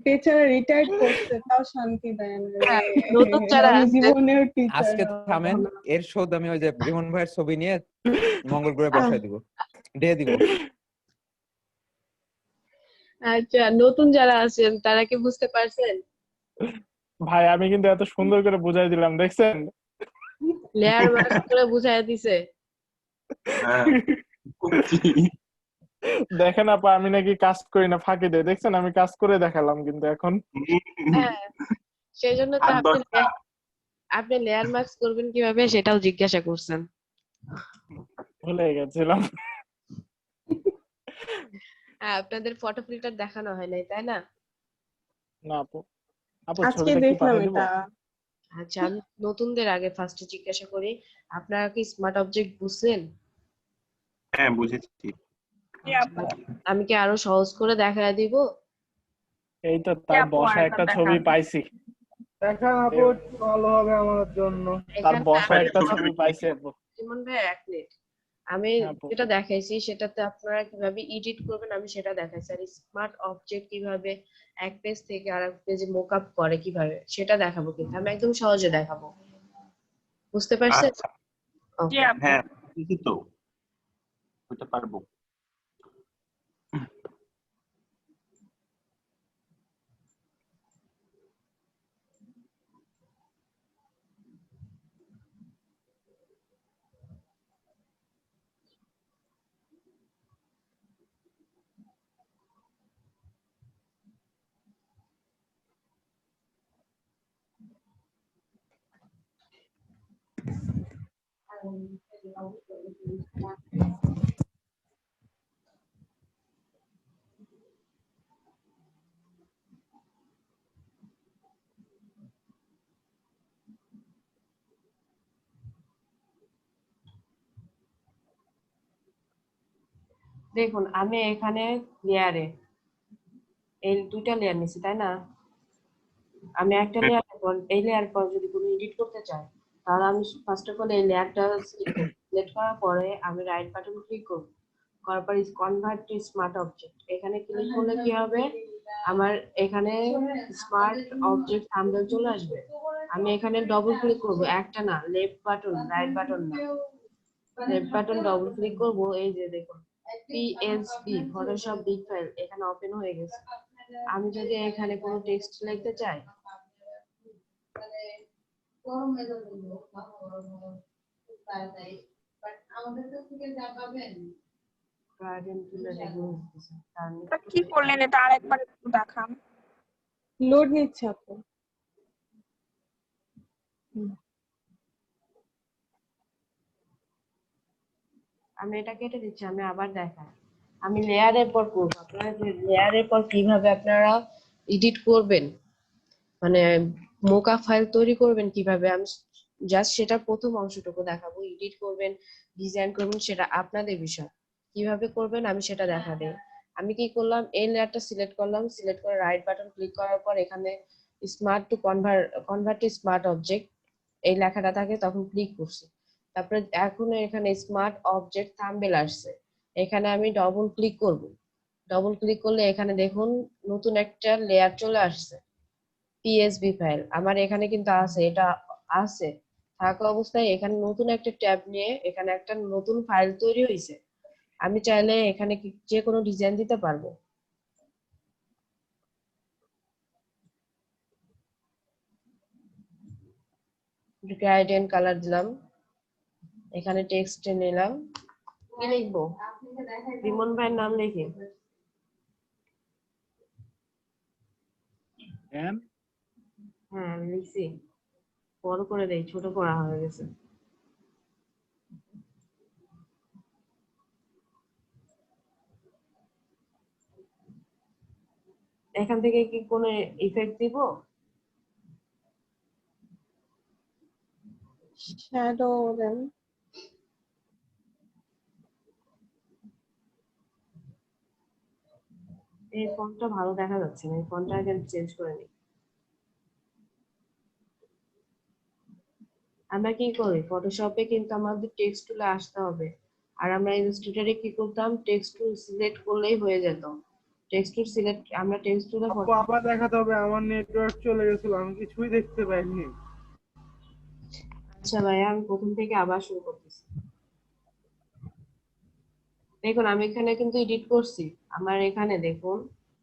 বেচারা রিটায়ার্ড করছে তাও শান্তি দেয় না রে। হ্যাঁ, নতুন যারা আমি আছে জীবনেও টিচার আজকে থামেন, হবো না। এর শোধ আমি ওই যে রিমন ভাইয়ের ছবি নিয়ে মঙ্গল গ্রহে বসাই দিব, দিয়ে দিব। আচ্ছা, নতুন যারা আছেন তারা কি বুঝতে পারছেন? ভাই আমি কিন্তু এত সুন্দর করে বুঝাই দিলাম, দেখছেন? লেয়ার মাস্ক করে বুঝাইয়া দিছে। হ্যাঁ, বুঝছি। দেখেন আপা, আমি নাকি কাজ করি না, ফাঁকি দেয়, দেখছেন? আমি কাজ করে দেখালাম কিন্তু এখন। হ্যাঁ, সেই জন্য তো আর 10টা আপনি লেয়ার মাস্ক করবেন কিভাবে সেটাও জিজ্ঞাসা করছেন। ভুলে গেছিলাম। হ্যাঁ, আপনাদের ফটো ফিল্টার দেখানো হয় নাই তাই না? না আপু, আপু আজকে ছবিটা কি দেখলাম পাঠিয়ে দিব? এটা। আচ্ছা, আমি নতুনদের আগে ফার্স্টে জিজ্ঞাসা করি, আপনারা কি স্মার্ট অবজেক্ট বুঝছেন? হ্যাঁ বুঝেছি। আচ্ছা, আমি কি আরো সহজ করে দেখায় দিব? এই তো তার বসা একটা ছবি পাইছি। দেখান আপু, একটু ভালো হবে আমার জন্য। তার এখানে বসা একটা ছবি পাইছি আপু। ইমন ভাই এক মিনিট, আমি হ্যাঁ আপু। যেটা দেখাইছি সেটাতে আপনারা কিভাবে এডিট করবেন আমি সেটা দেখাইছি, আর স্মার্ট অবজেক্ট কিভাবে এক পেজ থেকে আরেক পেজে মোকআপ করে কিভাবে সেটা দেখাবো, কিন্তু আমি একদম সহজে দেখাবো। বুঝতে পারছেন? আচ্ছা, ওকে। হ্যাঁ বুঝেছি তো, ওইটা পারবো। দেখুন আমি এখানে লেয়ারে এই দুইটা লেয়ার নিছি তাই না? আমি একটা লেয়ার পর এই লেয়ার পর যদি কোনো এডিট করতে চাই তাহলে আমি ফার্স্ট অফ অল এই লেয়ারটা সিলেক্ট করার পরে আমি রাইট বাটন ক্লিক করব, করার পর কনভার্ট টু স্মার্ট অবজেক্ট এখানে ক্লিক করলে কি হবে, আমার এখানে স্মার্ট অবজেক্ট থাম্বনেল চলে আসবে। আমি এখানে ডবল ক্লিক করব, একটা না, লেফট বাটন রাইট বাটন না, লেফট বাটন ডবল ক্লিক করব। এই যে দেখুন পিএসবি ফটোশপ বিগ ফাইল এখানে ওপেন হয়ে গেছে। আমি যদি এখানে কোনো টেক্সট লিখতে চাই, গার্ডেন টুলে রেগুলার দিতেছে, তার এটা কি করলেন, এটা আরেকবার একটু দেখান। লোড নিচ্ছে আপু। আমি এটা কেটে দিচ্ছি, আমি আবার দেখাই। আমি লেয়ারের পর করব, আপনারা লেয়ারের পর কিভাবে আপনারা এডিট করবেন, মানে মোকা ফাইল তৈরি করবেন কিভাবে, আমি জাস্ট সেটা প্রথম অংশটুকু দেখাবো। এডিট করবেন, ডিজাইন করবেন, সেটা আপনাদের বিষয়। কিভাবে করবেন আমি সেটা দেখা দেই। আমি কি করলাম, এই লেয়ারটা সিলেক্ট করলাম, সিলেক্ট করে রাইট বাটন ক্লিক করার পর এখানে smart to convert to smart object এই লেখাটা থাকে, তখন ক্লিক করছি। তারপরে এখন এখানে স্মার্ট অবজেক্ট থাম্বনেল আসছে, এখানে আমি ডবল ক্লিক করব। ডবল ক্লিক করলে এখানে দেখুন নতুন একটা লেয়ার চলে আসছে, পিএসবি ফাইল। আমার এখানে কিন্তু আছে, এটা আছে থাকা অবস্থায় এখানে নতুন একটা ট্যাব নিয়ে এখানে একটা নতুন ফাইল তৈরি হয়েছে। আমি চাইলে এখানে যে কোনো ডিজাইন দিতে পারবো। গ্রেডিয়েন্ট কালার দিলাম, এখানে টেক্সট নিলাম, কি লিখবো, রিমন ভাইয়ের নাম লিখি। হ্যাঁ লিখছি, বড় করে দেই, ছোট করা হয়ে গেছে। এখান থেকে কি কোনো ইফেক্ট দিব? শ্যাডো দেন। এই ফন্টটা ভালো দেখা যাচ্ছে না, এই ফন্টটা আগে চেঞ্জ করে নিই। আমরা কি করি, ফটোশপে কিন্তু আমাদের টেক্সট টুলে আসতে হবে, আর আমরা ইলাস্ট্রেটরে কি করতাম, টেক্সট টুল সিলেক্ট করলেই হয়ে যেত। টেক্সট টুল সিলেক্ট, আমরা টেক্সট টুলে আপু আবার দেখাতে হবে, আমার নেটওয়ার্ক চলে গেছিল, আমি কিছুই দেখতে পাইনি। আচ্ছা ভাইয়া, আমি প্রথম থেকে আবার শুরু করতেছি। দেখুন আমি এখানে কিন্তু এডিট করছি, আমার এখানে দেখুন,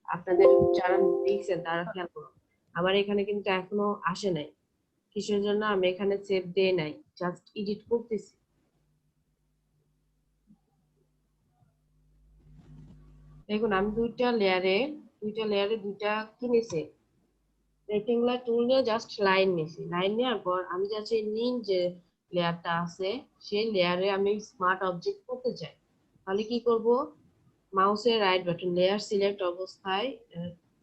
আপনাদের যারা দেখছেন তারা খেয়াল করুন, আমার এখানে কিন্তু এখনো আসে নাই। কিসের জন্য, আমি এখানে সেভ দিয়ে নাই, জাস্ট এডিট করতেছি। দেখুন আমি দুইটা লেয়ারে দুইটা কি নিছি, রেক্টেঙ্গুলার টুল নিয়ে জাস্ট লাইন নিছি। লাইন নেওয়ার পর আমি যাচ্ছি নিন যে লেয়ারটা আছে সেই লেয়ারে আমি স্মার্ট অবজেক্ট করতে চাই। তাহলে কি করব, মাউসের রাইট বাটন, লেয়ার সিলেক্ট অবস্থায়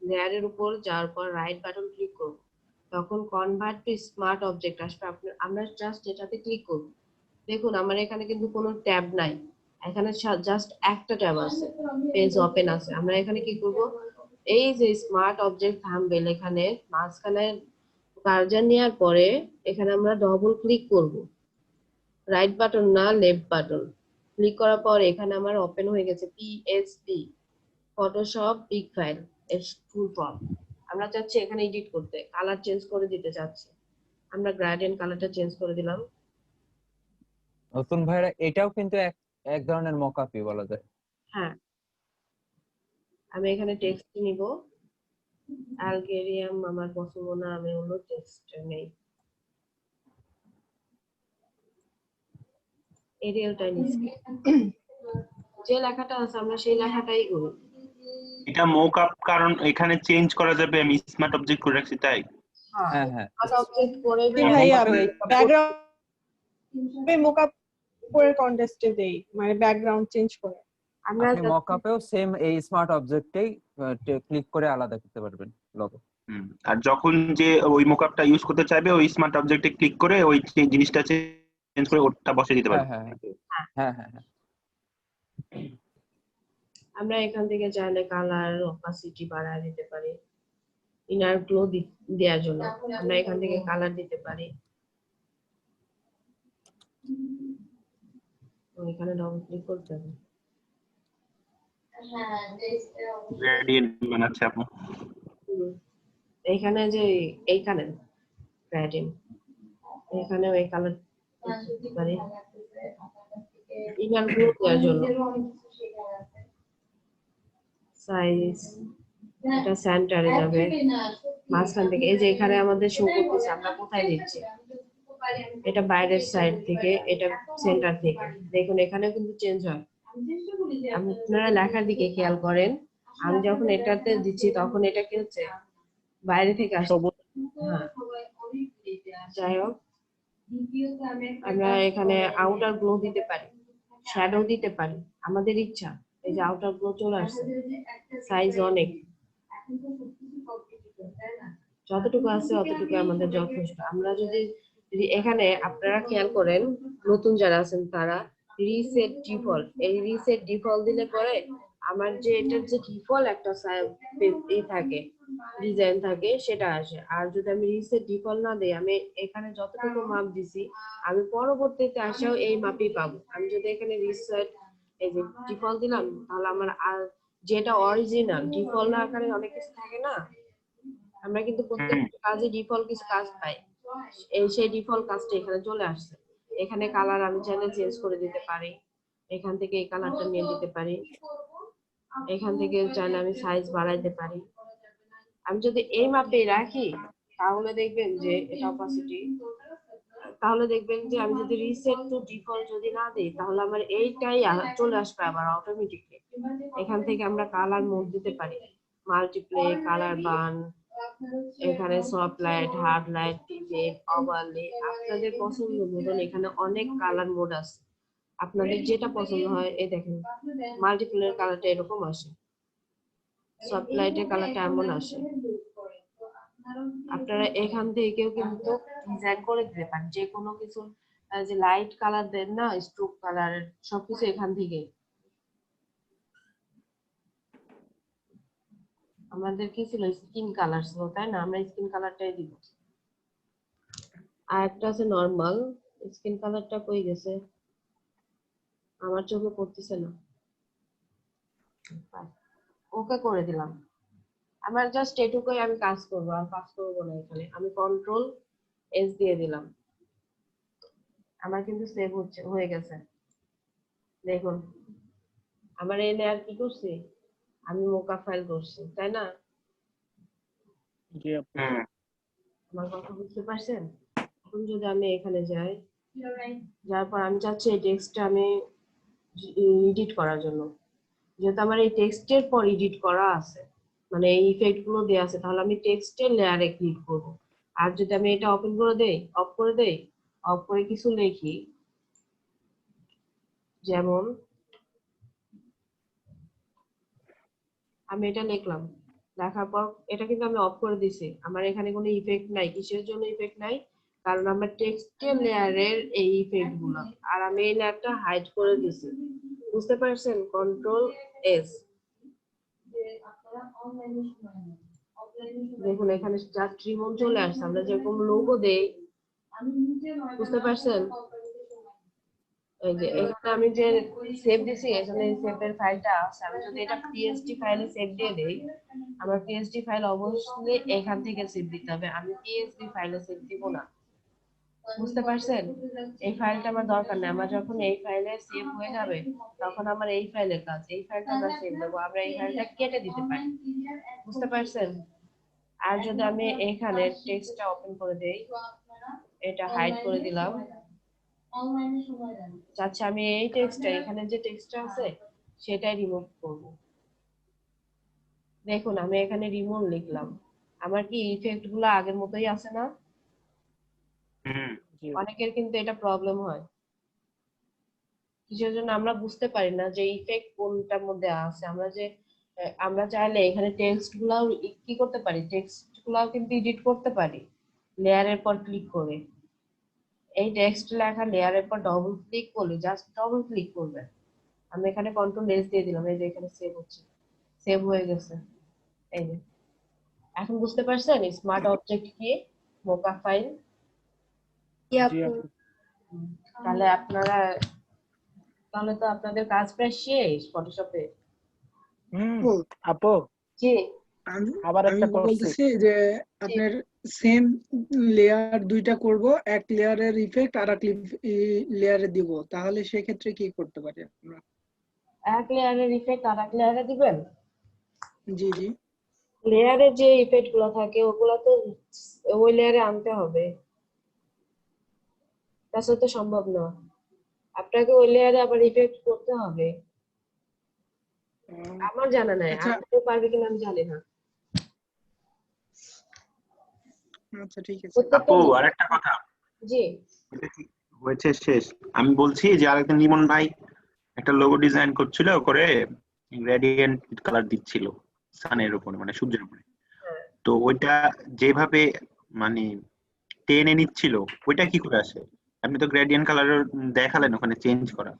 লেয়ারের উপর যাওয়ার পর রাইট বাটন ক্লিক করব, তখন কনভার্ট টু স্মার্ট অবজেক্ট আসবে। আমরা জাস্ট এটাতে ক্লিক করব। দেখুন আমার এখানে কিন্তু কোনো ট্যাব নাই, এখানে জাস্ট একটা ট্যাব আছে, পেজ ওপেন আছে। আমরা এখানে কি করব, এই যে স্মার্ট অবজেক্ট থাম্বনেল এখানে মাঝখানে কার্সার নেওয়ার পরে এখানে আমরা ডবল ক্লিক করব, রাইট বাটন না লেফট বাটন ক্লিক করার পর এখানে আমার ওপেন হয়ে গেছে পিএসবি ফটোশপ বিগ ফাইল এর ফুল ফর্ম। আমরা চাচ্ছি এখানে এডিট করতে, কালার চেঞ্জ করে দিতে চাচ্ছি, আমরা গ্রেডিয়েন্ট কালারটা চেঞ্জ করে দিলাম। নতুন ভাইরা এটাও কিন্তু এক এক ধরনের মকআপই বলা যায়। হ্যাঁ, আমি এখানে টেক্সট নিব, আলগেরিয়াম আমার পছন্দ না, আমি অন্য টেক্সট নেই, এরিয়ালটাই নিচ্ছি। যে লেখাটা আছে আমরা সেই লেখাটাই করি। এটা মকআপ, কারণ এখানে চেঞ্জ করা যাবে, আমি স্মার্ট অবজেক্ট করে রাখছি তাই। হ্যাঁ হ্যাঁ স্মার্ট অবজেক্ট করে ভাইয়া মকআপে ব্যাকগ্রাউন্ড মোকআপ করে কন্টেস্টে দেই, মানে ব্যাকগ্রাউন্ড চেঞ্জ করে। আমরা আপনি মকআপেও সেম এই স্মার্ট অবজেক্টেই ক্লিক করে আলাদা করতে পারবেন লোগো। আর যখন যে ওই মকআপটা ইউজ করতে চাইবে ওই স্মার্ট অবজেক্টে ক্লিক করে ওই জিনিসটা চেঞ্জ করে ওটা বসিয়ে দিতে পারবে। হ্যাঁ হ্যাঁ হ্যাঁ হ্যাঁ। আমরা এখান থেকে চাইলে কালার অপাসিটি বাড়ায় দিতে পারি, ইনার গ্লো দেওয়ার জন্য আমরা এখান থেকে কালার দিতে পারি। এখানে ডবল ক্লিক করতে হবে, গ্রেডিয়েন্ট বানাচ্ছে আপু। এইখানে যে এইখানে গ্রেডিয়েন্ট, এখানে এই কালার দিতে পারি ইনার গ্রুপ দেওয়ার জন্য। সাইজ এটা সেন্টারে যাবে মাঝখান থেকে। এই যে এখানে আমাদের শো করতেছে আমরা কোথায় দিচ্ছি, এটা বাইরের সাইড থেকে, এটা সেন্টার থেকে। দেখুন এখানে কিন্তু চেঞ্জ হয়। আপনারা লেখার দিকে খেয়াল করেন, আমি যখন এটাতে দিচ্ছি তখন এটা কি হচ্ছে, বাইরে থেকে আসছে। হ্যাঁ, যাই হোক আমরা এখানে আউটার গ্লো দিতে পারি, শ্যাডো দিতে পারি, আমাদের ইচ্ছা। এই যে আউটার গ্লো চলে আসছে, সাইজ অনেক, যতটুকু আছে অতটুকু আমাদের যথেষ্ট। আমরা যদি এখানে আপনারা খেয়াল করেন, নতুন যারা আছেন তারা রিসেট ডিফল্ট, এই রিসেট ডিফল্ট দিলে পরে আমার যে এটার যে ডিফল্ট একটা থাকে, ডিজাইন থাকে, সেটা আসে। আর যদি আমি রিসেট ডিফল্ট না দেই, আমি এখানে যতটুকু মাপ দিছি আমি পরবর্তীতে আসেও এই মাপই পাবো। আমি যদি এখানে রিসেট এই যে ডিফল্ট দিলাম, তাহলে আমার আর যেটা অরিজিনাল ডিফল্ট আকারে অনেক কিছু থাকে না, আমরা কিন্তু প্রত্যেকটা কাজে ডিফল্ট কিছু কাজ পাই, সেই ডিফল্ট কাজটা এখানে চলে আসছে। এখানে কালার আমি চাইলে চেঞ্জ করে দিতে পারি, এখান থেকে এই কালারটা নিয়ে দিতে পারি, এখান থেকে চাইলে আমি সাইজ বাড়াইতে পারি। আমি যদি এই মাপে রাখি তাহলে দেখবেন যে এটা অপাসিটি, তাহলে দেখবেন যে আমি যদি রিসেট টু ডিফল্ট যদি না দিই তাহলে আমার এইটাই চলে আসবে আবার অটোমেটিকলি। এখান থেকে আমরা কালার মোড দিতে পারি, মাল্টিপ্লে, কালার বান, এখানে soft light, hard light, detail, overlay, আপনাদের পছন্দ মতন এখানে অনেক কালার মোড আছে। আপনাদের যেটা পছন্দ হয়, এই দেখেন মাল্টিপ্লের কালারটা এরকম আসে, সফট লাইটের কালারটা এমন আসে। আপনারা এখান থেকেও কিন্তু ডিজাইন করে দিতে পারেন, যে কোনো কিছু যে লাইট কালার দেন না, স্ট্রোক কালার, সবকিছু এখান থেকে। আমাদের কি ছিল, স্কিন কালার ছিল তাই না, আমরা স্কিন কালারটাই দিব। আর একটা আছে নরমাল, স্কিন কালারটা কই গেছে, আমার চোখে পড়তেছে না, ওকে করে দিলাম। আমার জাস্ট এটুকুই আমি কাজ করবো, আর কাজ করবো না। এখানে আমি কন্ট্রোল এস দিয়ে দিলাম, আমার কিন্তু সেভ হয়ে গেছে। দেখুন আমার এই লেয়ার কি করছি, আমি মোকা ফাইল করছি তাই না। জি আপু। আমার কথা বুঝতে পারছেন? এখন যদি আমি এখানে যাই, যার পর আমি চাচ্ছি এই টেক্সটটা আমি এডিট করার জন্য, যেহেতু আমার এই টেক্সটের পর এডিট করা আছে, মানে এই ইফেক্ট গুলো দেওয়া আছে, তাহলে আমি টেক্সটের লেয়ারে ক্লিক করব। আর যদি আমি এটা ওপেন করে দেই, অফ করে দেই, অফ করে কিছু লিখি, যেমন আমি এটা লিখলাম, লেখার পর এটা কিন্তু আমি অফ করে দিছি, আমার এখানে কোনো ইফেক্ট নাই। কিসের জন্য ইফেক্ট নাই? কারণ আমার টেক্সটের লেয়ারের এই ইফেক্ট গুলো, আর আমি এই লেয়ারটা হাইড করে দিছি। বুঝতে পারছেন? Control S. দেখুন এখানে জাস্ট রিমন চলে আসছে, আমরা যেরকম লোগো দেই, বুঝতে পারছেন? এই যে এখানে আমি যে সেভ দিছি, এখানে সেভের ফাইলটা আছে, আমি যদি এটা পিএসডি ফাইলে সেভ দিয়ে দেই, আমার পিএসডি ফাইল অবশ্যই এখান থেকে সেভ দিতে হবে, আমি পিএসডি ফাইলে সেভ দিব না। বুঝতে পারছেন? এই ফাইলটা আমার দরকার নেই, আমার যখন এই ফাইলে সেভ হয়ে যাবে তখন আমার এই ফাইলের কাজ, এই ফাইলটা আমরা সেভ দেবো, আমরা এই ফাইলটা কেটে দিতে পারি। বুঝতে পারছেন? আর যদি আমি এখানে টেক্সটটা ওপেন করে দেই, এটা হাইড করে দিলাম, আচ্ছা আমি এই টেক্সটটা, এখানে যে টেক্সটটা আছে সেটাই রিমুভ করব। দেখুন আমি এখানে রিমুভ লিখলাম, আমার কি ইফেক্ট গুলো আগের মতোই আছে না? অনেকের কিন্তু এটা প্রবলেম হয়, কিসের জন্য আমরা বুঝতে পারি না যে ইফেক্ট কোনটার মধ্যে আছে। আমরা চাইলে এখানে টেক্সট গুলাও কি করতে পারি, টেক্সট গুলাও কিন্তু এডিট করতে পারি লেয়ারের পর ক্লিক করে। এই টেক্সট লেখা লেয়ারের পর ডবল ক্লিক করলে, জাস্ট ডবল ক্লিক করবেন, আমি এখানে কন্ট্রোল এস দিয়ে দিলাম, এই যে এখানে সেভ হচ্ছে, সেভ হয়ে গেছে। এই যে এখন বুঝতে পারছেন স্মার্ট অবজেক্ট কি, মোকা ফাইল। তাহলে তো আপনাদের কাজ প্রায় শেষ ফটোশপে। হুম আপু জি আমি আবার আমি একটা করছি। বলতেছি যে আপনার সেম লেয়ার দুইটা করব, এক লেয়ারের ইফেক্ট আর এক লেয়ারে দিব, তাহলে সেক্ষেত্রে কি করতে পারি আমরা? এক লেয়ারের ইফেক্ট আর এক লেয়ারে দিবেন? জি জি। লেয়ারের যে ইফেক্ট গুলো থাকে ওগুলো তো ওই লেয়ারে আনতে হবে, তাছাড়া তো সম্ভব না। আপনাকে ওই লেয়ারে আবার ইফেক্ট করতে হবে। আমার জানা নাই, আচ্ছা আপনাকে পারবে কিনা আমি জানি না। আচ্ছা ঠিক আছে। প্রত্যেকটা আপু আরেকটা কথা, জি এটা কি হয়েছে শেষ? আমি বলছি যে আরেকদিন লিমন ভাই একটা লোগো ডিজাইন করছিল, করে গ্রেডিয়েন্ট কালার দিচ্ছিল সানের উপরে, মানে সূর্যের উপরে। তো ওইটা যেভাবে মানে টেনে নিচ্ছিল, ওইটা কি করে আসে? আপনি তো গ্রেডিয়েন্ট কালার দেখালেন ওখানে চেঞ্জ করা,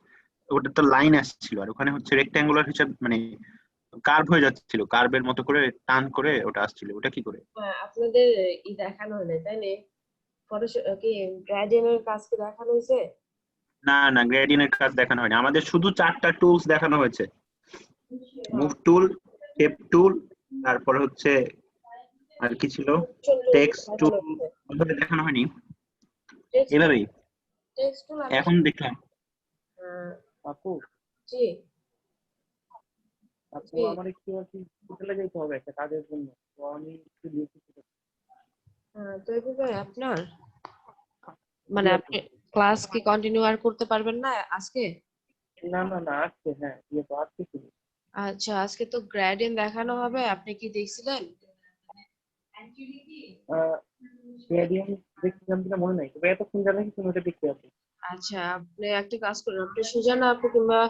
ওটা তো লাইন আসছিল, আর ওখানে হচ্ছে রেক্ট্যাঙ্গুলার হিসাব, মানে কার্ভ হয়ে যাচ্ছিল, কার্ভের মতো করে টান করে ওটা আসছিল, ওটা কি করে? আপনাদের দেখানো হয় না তাই না? কি গ্রেডিয়েন্টের কাজ কি দেখানো হয়েছে? না না, গ্রেডিয়েন্টের কাজ দেখানো হয়নি, আমাদের শুধু 4টা টুলস দেখানো হয়েছে। মুভ টুল, শেপ টুল, তারপর হচ্ছে আর কি ছিল, টেক্সট টুল। ওভাবে দেখানো হয়নি, এভাবেই টেক্সট টুল এখন দেখলাম। আপু জি আপু আমার একটু আর কি হোটেলে যেতে হবে একটা কাজের জন্য, তো আমি একটু ডিউটি করতে। তো এভাবে আপনার মানে আপনি ক্লাস কি কন্টিনিউ আর করতে পারবেন না আজকে? না না না আজকে, হ্যাঁ ইয়ে তো আজকে শুধু। আচ্ছা আজকে তো গ্রেডিয়েন্ট দেখানো হবে, আপনি কি দেখছিলেন? গ্রেডিয়েন্ট দেখছিলাম কিনা মনে নাই, তবে এতক্ষণ যা দেখি তুমি ওটা দেখতে পাচ্ছি। আচ্ছা আপনি একটা কাজ করুন, আপনি সুজানা আপু কিংবা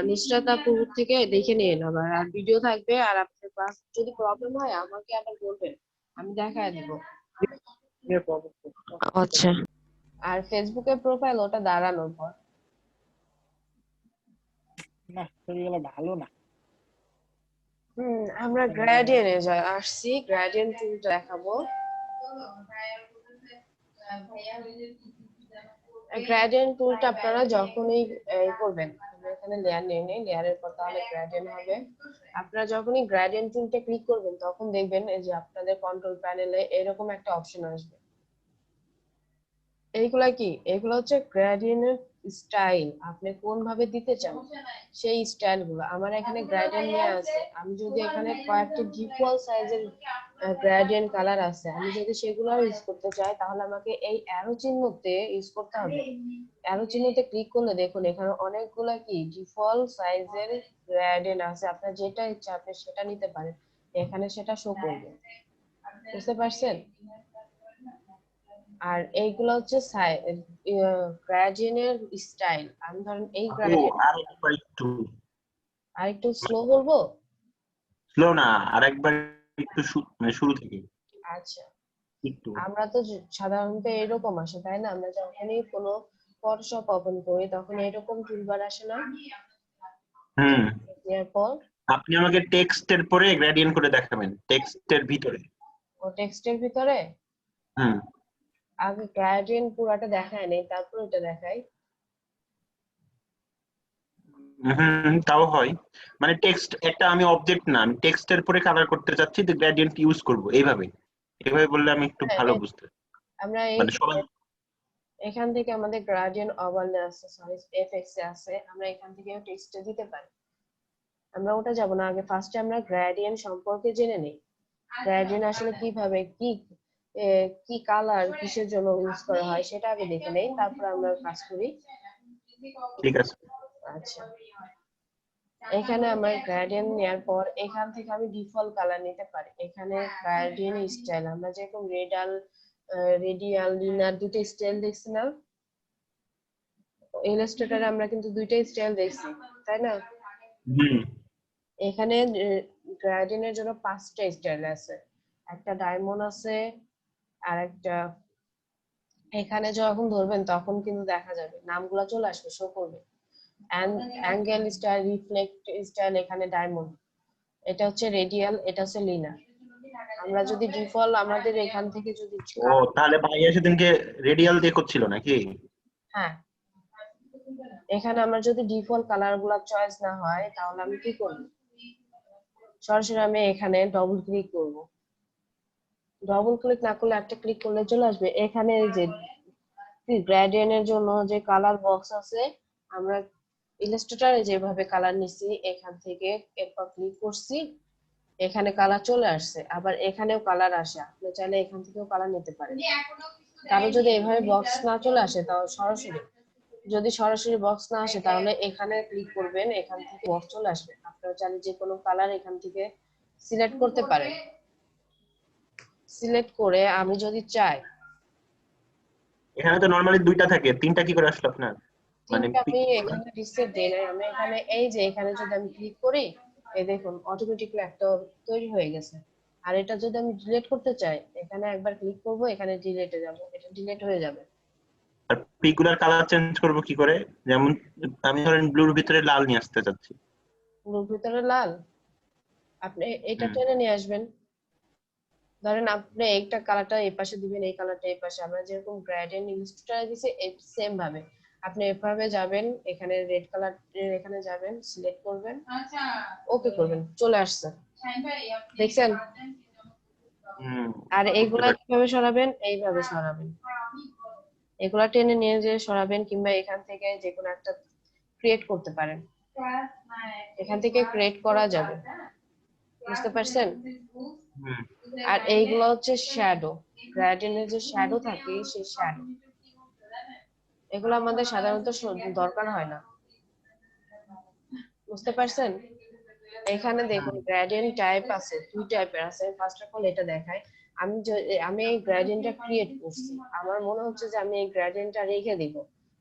নুসরাত আপুর থেকে দেখে নিন আবার, আর ভিডিও থাকবে। আর আপনার ক্লাস যদি প্রবলেম হয় আমাকে আবার বলবেন, আমি দেখায় দিব। আচ্ছা আর ফেসবুকে প্রোফাইল ওটা দাঁড়ানোর পর না সেগুলো ভালো না। আমরা গ্রেডিয়েন্টে আসছি, গ্রেডিয়েন্ট টুলটা দেখাবো। গ্রেডিয়েন্ট টুলটা আপনারা যখনই করবেন, এখানে লেয়ার নেই, লেয়ারের পর তাহলে গ্রেডিয়েন্ট হবে। আপনারা যখনই গ্রেডিয়েন্ট টুলটা ক্লিক করবেন তখন দেখবেন এই যে আপনাদের কন্ট্রোল প্যানেলে এরকম একটা অপশন আসবে। এইগুলা কি? এগুলো হচ্ছে গ্রেডিয়েন্টের স্টাইল, আপনি কোন ভাবে দিতে চান সেই স্টাইল গুলো। আমার এখানে গ্রেডিয়েন্ট নিয়ে আছে, আমি যদি এখানে কয়েকটা ডিফল্ট সাইজের গ্রেডিয়েন্ট কালার আছে, আমি যদি সেগুলো ইউজ করতে চাই তাহলে আমাকে এই অ্যারো চিহ্নতে ইউজ করতে হবে। অ্যারো চিহ্নতে ক্লিক করলে দেখুন এখানে অনেকগুলো কি ডিফল্ট সাইজের গ্রেডিয়েন্ট আছে, আপনার যেটা ইচ্ছা আপনি সেটা নিতে পারেন, এখানে সেটা শো করবে। বুঝতে পারছেন? আর এইগুলো হচ্ছে গ্রেডিয়েন্টের স্টাইল। আমি ধরেন এই গ্রেডিয়েন্ট আরেকবার একটু আরেকটু স্লো বলবো। স্লো না, আরেকবার একটু মানে শুরু থেকে আচ্ছা একটু। আমরা তো সাধারণত এরকম আসে তাই না, আমরা যখনই কোনো ফটোশপ ওপেন করি তখন এরকম টুলবার আসে না? হুম, এরপর আপনি আমাকে টেক্সটের পরে গ্রেডিয়েন্ট করে দেখাবেন, টেক্সটের ভিতরে। ও টেক্সটের ভিতরে হুম আগে গ্রেডিয়েন্ট পুরাটা দেখায় নেই, তারপর এটা দেখাই। হুম, তাও হয়, মানে টেক্সট একটা, আমি অবজেক্ট না, আমি টেক্সটের পরে কালার করতে চাচ্ছি, তো গ্রেডিয়েন্ট ইউজ করব এইভাবে। এভাবে বললে আমি একটু ভালো বুঝতে, আমরা এই মানে সবাই। এখান থেকে আমাদের গ্রেডিয়েন্ট ওভারলে আছে, সরি এফএক্স এ আছে, আমরা এখান থেকে টেক্সটে দিতে পারি। আমরা ওটা যাব না, আগে ফার্স্টে আমরা গ্রেডিয়েন্ট সম্পর্কে জেনে নেই। গ্রেডিয়েন্ট আসলে কিভাবে কি কালার কিসের জন্য ইউজ করা হয় সেটা আগে দেখে নেই, তারপর আমরা কাজ করি। ঠিক আছে। আচ্ছা এখানে আমার গ্রেডিয়েন্ট নেওয়ার পর এখান থেকে আমি ডিফল্ট কালার নিতে পারি। এখানে গ্রেডিয়েন্ট স্টাইল আমরা যেরকম রেডিয়াল লিনার দুটো স্টাইল দেখছি না, ইলাস্ট্রেটরে আমরা কিন্তু দুইটা স্টাইল দেখছি তাই না? হুম এখানে গ্রেডিয়েন্টের জন্য 5টা স্টাইল আছে, একটা ডায়মন্ড আছে, আর একটা এখানে যখন ধরবেন তখন কিন্তু দেখা যাবে নামগুলো চলে আসবে, শো করবে। অ্যাঙ্গেল স্টাইল, রিফ্লেক্ট স্টাইল, এখানে ডায়মন্ড, এটা হচ্ছে রেডিয়াল, এটা হচ্ছে লিনার। আমরা যদি ডিফল্ট আমাদের এখান থেকে যদি ও তাহলে ভাইয়া সেদিনকে রেডিয়াল দিয়ে করছিল নাকি? হ্যাঁ এখানে আমার যদি ডিফল্ট কালার গুলা চয়েস না হয় তাহলে আমি কি করব? সরাসরি আমি এখানে ডবল ক্লিক করব। ডবল ক্লিক না করলে একটা ক্লিক করলে চলে আসবে এখানে যে গ্রেডিয়েন্টের জন্য যে কালার বক্স আছে, আমরা ইলাস্ট্রেটরে যেভাবে কালার নিছি এখান থেকে এরপর ক্লিক করছি, এখানে কালার চলে আসছে। আবার এখানেও কালার আসে, আপনি চাইলে এখান থেকেও কালার নিতে পারেন। কারো যদি এভাবে বক্স না চলে আসে তাহলে সরাসরি বক্স না আসে তাহলে এখানে ক্লিক করবেন, এখান থেকে বক্স চলে আসবে। আপনারা চাইলে যে কোনো কালার এখান থেকে সিলেক্ট করতে পারেন। সিলেক্ট করে আমি যদি চাই, এখানে তো নরমালি 2টা থাকে, 3টা কি করে আসলো আপনার? মানে তিনটা আমি এখানে রিসেট দেই নাই, আমি এখানে এই যে এখানে যদি আমি ক্লিক করি, এই দেখুন অটোমেটিক্যালি একটা তৈরি হয়ে গেছে। আর এটা যদি আমি ডিলিট করতে চাই, এখানে একবার ক্লিক করব, এখানে ডিলিটে যাব, এটা ডিলিট হয়ে যাবে। আর পিগুলার কালার চেঞ্জ করব কি করে? যেমন আমি ধরেন ব্লুর ভিতরে লাল নিয়ে আসতে চাচ্ছি। ব্লুর ভিতরে লাল, আপনি এটা টেনে নিয়ে আসবেন। ধরেন আপনি একটা কালারটা এই পাশে দিবেন, এই কালারটা এই পাশে, আমরা যেরকম গ্রেডিয়েন্ট ইলাস্ট্রেটরে দিছি সেম ভাবে আপনি এভাবে যাবেন, এখানে রেড কালার এখানে যাবেন, সিলেক্ট করবেন, ওকে করবেন, চলে আসছে, দেখছেন? আর এইগুলা কিভাবে সরাবেন? এইভাবে সরাবেন, এগুলা টেনে নিয়ে যে সরাবেন, কিংবা এখান থেকে যে কোনো একটা ক্রিয়েট করতে পারেন, এখান থেকে ক্রিয়েট করা যাবে, বুঝতে পারছেন? আর এইগুলো হচ্ছে শ্যাডো, গ্রেডিয়েন্টের যে শ্যাডো থাকে সেই শ্যাডো, এগুলো আমাদের সাধারণত দরকার হয় না, বুঝতে পারছেন? এখানে দেখুন গ্রেডিয়েন্ট টাইপ আছে, 2 টাইপের আছে। ফার্স্ট অফ অল এটা দেখাই, আমি এই গ্রেডিয়েন্টটা ক্রিয়েট করছি, আমার মনে হচ্ছে যে আমি এই গ্রেডিয়েন্টটা রেখে দিব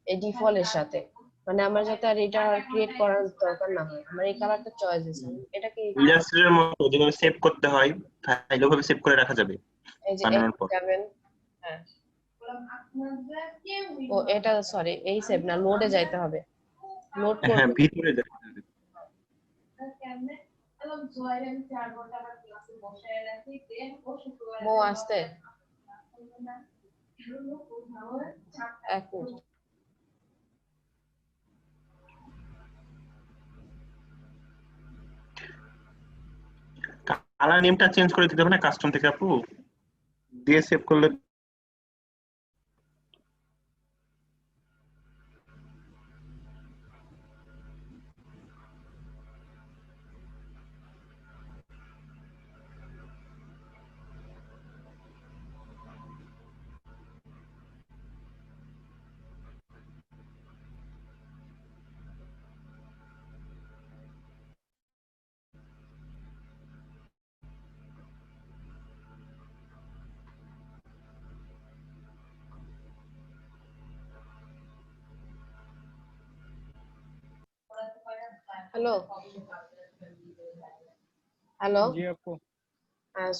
এই ডিফল্টের সাথে, মানে আমার যাতে আর এটা ক্রিয়েট করার দরকার না হয়। আমার এই কালারটা চয়েস আছে, এটা কি ইলাস্ট্রেটরের মতো যেভাবে সেভ করতে হয়, ফাইল ওভাবে সেভ করে রাখা যাবে এই যে বানানোর পর। যাবেন, হ্যাঁ, ও এটা সরি, এই সেভ না, লোডে যাইতে হবে, লোড হ্যাঁ, করবে, ভিতরে যাবে। মো আসতে এক মিনিট। কালার নেমটা চেঞ্জ করে দিতে হবে না কাস্টম থেকে আপু, দিয়ে সেভ করলে? হ্যালো হ্যালো, জি আপু,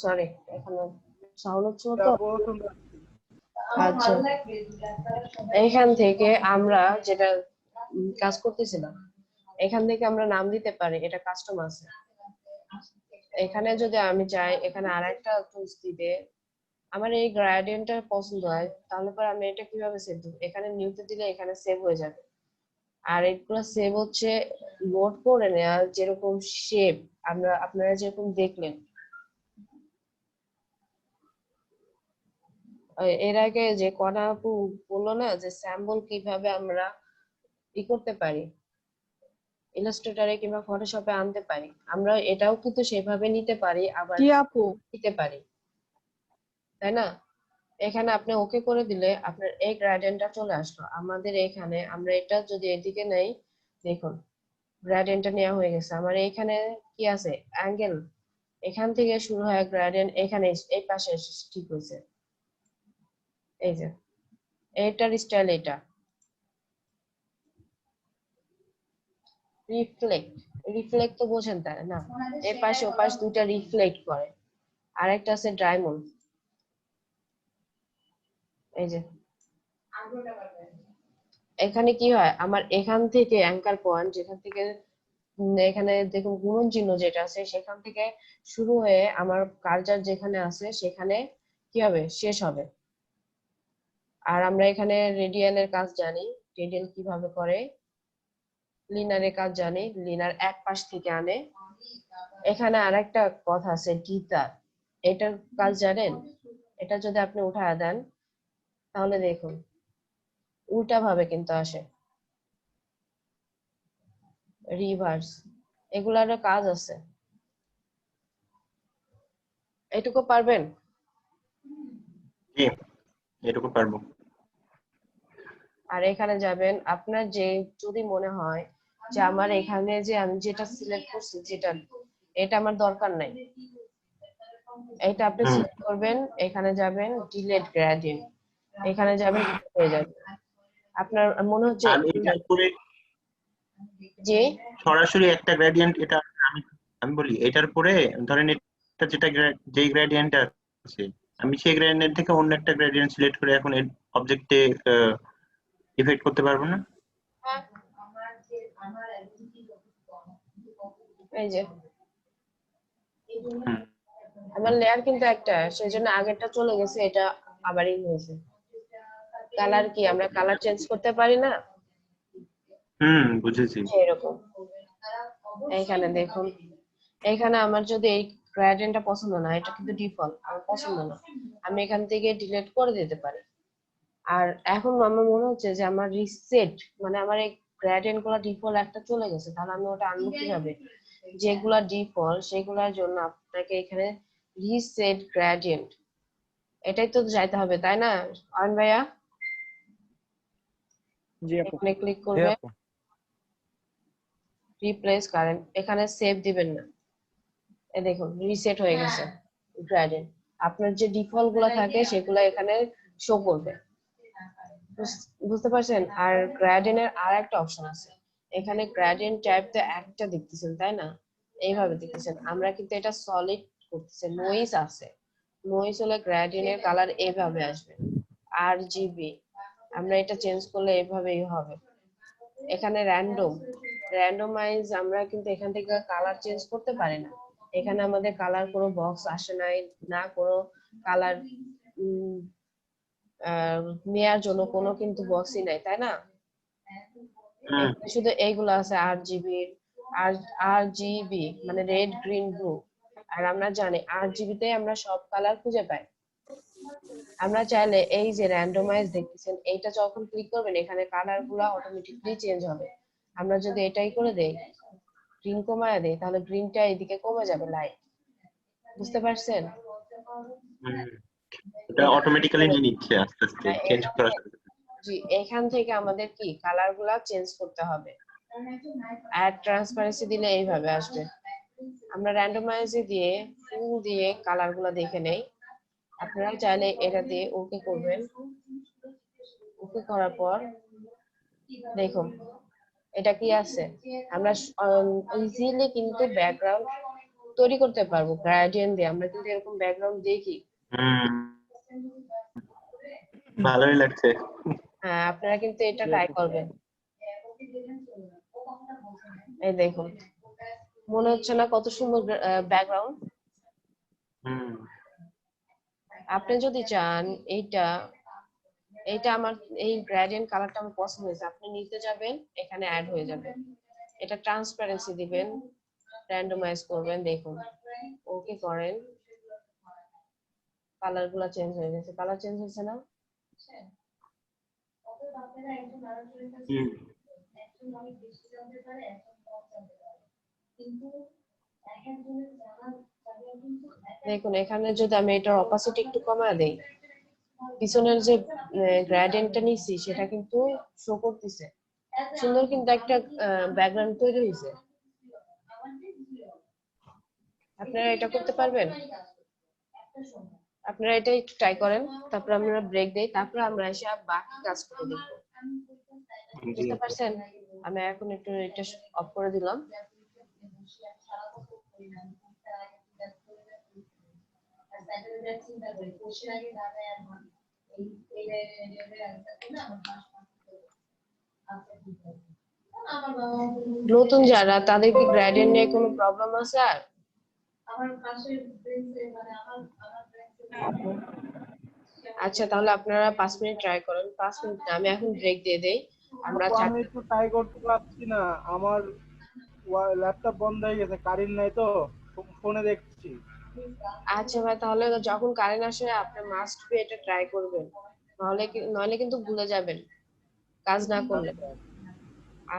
সরি এখানে সাউন্ড হচ্ছিল তো। আচ্ছা, এইখান থেকে আমরা যেটা কাজ করতেছিলাম, এখান থেকে আমরা নাম দিতে পারি, এটা কাস্টম আছে। এখানে যদি আমি চাই এখানে আরেকটা টুলস দিতে, আমার এই গ্রেডিয়েন্টটা পছন্দ হয়, তাহলে পরে আমি এটা কিভাবে সেভ দেব? এখানে নিউতে দিলে এখানে সেভ হয়ে যাবে। আর এগুলো সেভ হচ্ছে লোড করে নেওয়া, যেরকম শেপ আপনারা যেরকম দেখলেন এর আগে, যে কণা আপু বললো না যে স্যাম্পল কিভাবে আমরা করতে পারি, ইলাস্ট্রেটরে কিংবা ফটোশপে আনতে পারি, আমরা এটাও কিন্তু সেভাবে নিতে পারি, আবার নিতে পারি, তাই না? এখানে আপনি ওকে করে দিলে আপনার এই গ্রেডিয়েন্টটা চলে আসলো আমাদের এখানে। আমরা এটা যদি এদিকে নেই, দেখুন গ্রেডিয়েন্টটা নেওয়া হয়ে গেছে। আমার এখানে কি আছে? অ্যাঙ্গেল, এখান থেকে শুরু হয় গ্রেডিয়েন্ট, এখানে এই পাশে এসে ঠিক হয়েছে। এই যে এইটার স্টাইল, এটা রিফ্লেক্ট তো বোঝেন তাই না? এই পাশে ও পাশ দুইটা রিফ্লেক্ট করে। আরেকটা আছে ডায়মন্ড, এই যে এখানে কি হয়, আমার এখান থেকে অ্যাঙ্কার পয়েন্ট, যেখান থেকে এখানে দেখুন গুণন চিহ্ন যেটা আছে, সেখান থেকে শুরু হয়ে আমার কার্সার যেখানে আছে সেখানে কি হবে? শেষ হবে। আর আমরা এখানে রেডিয়ালের কাজ জানি, রেডিয়াল কিভাবে করে, লিনারের কাজ জানি, লিনার এক পাশ থেকে আনে, এখানে আরেকটা কথা আছে গীতা, এটার কাজ জানেন? এটা যদি আপনি উঠায় দেন তাহলে দেখুন উল্টা ভাবে কিন্তু আসে, রিভার্স, এগুলার কাজ আছে। এটুকু পারবেন? জি, এটুকু পারবো। আর এখানে যাবেন, আপনার যে যদি মনে হয় যে আমার এখানে যে আমি যেটা সিলেক্ট করছি যেটা এটা আমার দরকার নাই, এটা আপনি হুম। সিলেক্ট করবেন, এখানে যাবেন ডিলিট গ্রেডিয়েন্ট, এখানে যাবেন delete হয়ে যাবে। আপনার মনে হচ্ছে আর এটার পরে যে সরাসরি একটা গ্রেডিয়েন্ট, এটা আমি আমি বলি এটার পরে ধরেন এটা যেটা যেই গ্রেডিয়েন্ট আছে, আমি সেই গ্রেডিয়েন্ট থেকে অন্য একটা গ্রেডিয়েন্ট সিলেক্ট করে এখন অবজেক্টে ইফেক্ট করতে পারবো না? এই যে হুম। আমার লেয়ার কিন্তু একটা, সেই জন্য আগেরটা চলে গেছে, এটা আবারই হয়েছে। কালার কি আমরা কালার চেঞ্জ করতে পারি না? বুঝেছি। এরকম এইখানে দেখুন, এখানে আমার যদি এই গ্রেডিয়েন্টটা পছন্দ না, এটা কিন্তু ডিফল্ট, আমার পছন্দ না, আমি এখান থেকে ডিলিট করে দিতে পারি। আর এখন আমার মনে হচ্ছে যে আমার রিসেট মানে আমার এই গ্রেডিয়েন্ট গুলো ডিফল্ট একটা চলে গেছে, তাহলে আমি ওটা আনবো কিভাবে? যেগুলা ডিফল্ট সেগুলোর জন্য আপনাকে এখানে রিসেট গ্রেডিয়েন্ট, এটাই তো যাইতে হবে, তাই না অয়ন ভাইয়া? জি আপু। এখানে ক্লিক জি করবে, আপু। রিপ্লেস কারেন্ট, এখানে সেভ দিবেন না, এই দেখুন রিসেট হয়ে গেছে গ্রেডিয়েন্ট। আপনার যে ডিফল্ট গুলো থাকে সেগুলো এখানে শো করবে, বুঝতে পারছেন? আর গ্রেডিয়েন্টের আর একটা অপশন আছে, এখানে গ্রেডিয়েন্ট ট্যাবটা একটা দেখতেছেন তাই না, এইভাবে দেখতেছেন, আমরা কিন্তু এটা সলিড করতেছি, নয়েজ আছে, নয়েজ হলে গ্রেডিয়েন্টের কালার এইভাবে আসবে, RGB, আমরা এটা চেঞ্জ করলে এইভাবেই হবে। এখানে র্যান্ডমাইজ, আমরা কিন্তু এখান থেকে কালার চেঞ্জ করতে পারি না, এখানে আমাদের কালার কোনো বক্স আসে নাই, না কোনো কালার নেয়ার জন্য কোনো কিন্তু বক্সই নাই, তাই না? এখানে শুধু এইগুলো আছে RGB মানে রেড গ্রিন ব্লু, আর আমরা জানি RGB তে আমরা সব কালার খুঁজে পাই। আমরা চাইলে এই যে র্যান্ডমাইজ দেখতেছেন, এইটা যখন ক্লিক করবেন এখানে কালার গুলো অটোমেটিকলি চেঞ্জ হবে। আমরা যদি এটাই করে দেই, গ্রিন কমায় দেই, তাহলে গ্রিনটা এদিকে কমে যাবে লাইট, বুঝতে পারছেন? এটা অটোমেটিক্যালি নিয়ে নিচ্ছে আস্তে আস্তে চেঞ্জ করার সাথে সাথে। জি, এখান থেকে আমাদের কি কালার গুলা চেঞ্জ করতে হবে। অ্যাড ট্রান্সপারেন্সি দিলে এইভাবে আসবে, আমরা র্যান্ডমাইজে দিয়ে ফুল দিয়ে কালার গুলা দেখে নেই। আপনারা চাইলে এটা দিয়ে ওকে করবেন, ওকে করার পর দেখুন এটা কি আছে, আমরা ইজিলি কিন্তু ব্যাকগ্রাউন্ড তৈরি করতে পারবো গ্রেডিয়েন্ট দিয়ে, আমরা কিন্তু এরকম ব্যাকগ্রাউন্ড দেখি। ভালোই লাগছে। হ্যাঁ, আপনারা কিন্তু এটা ট্রাই করবেন। এই দেখুন, মনে হচ্ছে না কত সুন্দর ব্যাকগ্রাউন্ড? আপনি যদি চান এইটা আমার এই গ্রেডিয়েন্ট কালারটা আমার পছন্দ হয়েছে, আপনি নিতে যাবেন, এখানে অ্যাড হয়ে যাবে, এটা ট্রান্সপারেন্সি দিবেন, র্যান্ডমাইজ করবেন, দেখুন ওকে করেন, কালার গুলা চেঞ্জ হয়ে গেছে, কালার চেঞ্জ হয়েছে না? দেখুন এখানে যদি আমি এটার অপাসিটি একটু কমায় দেই, পিছনের যে গ্রেডিয়েন্টটা নিছি সেটা কিন্তু শো করতেছে, সুন্দর কিন্তু একটা ব্যাকগ্রাউন্ড তৈরি হয়েছে। আপনারা এটা করতে পারবেন? আপনারা এটা একটু ট্রাই করেন, তারপর আমরা ব্রেক দেই, তারপর আমরা এসে বাকি কাজ করে দেখব। বুঝতে পারছেন? আমি এখন একটু এটা অফ করে দিলাম। নতুন যারা, তাদের কি গ্রেডিয়েন্ট নিয়ে কোনো প্রবলেম আছে? আর আচ্ছা, তাহলে আপনারা 5 মিনিট ট্রাই করেন, 5 মিনিট না, আমি এখন ব্রেক দিয়ে দেই। আমরা আমি একটু ট্রাই করতে পারছি না, আমার ল্যাপটপ বন্ধ হয়ে গেছে, কারেন্ট নাই তো, ফোনে দেখছি। আচ্ছা ভাই, তাহলে যখন কারেন্ট আসে আপনি মাস্ট বি এটা ট্রাই করবেন, নইলে কিন্তু ভুলে যাবেন কাজ না করলে।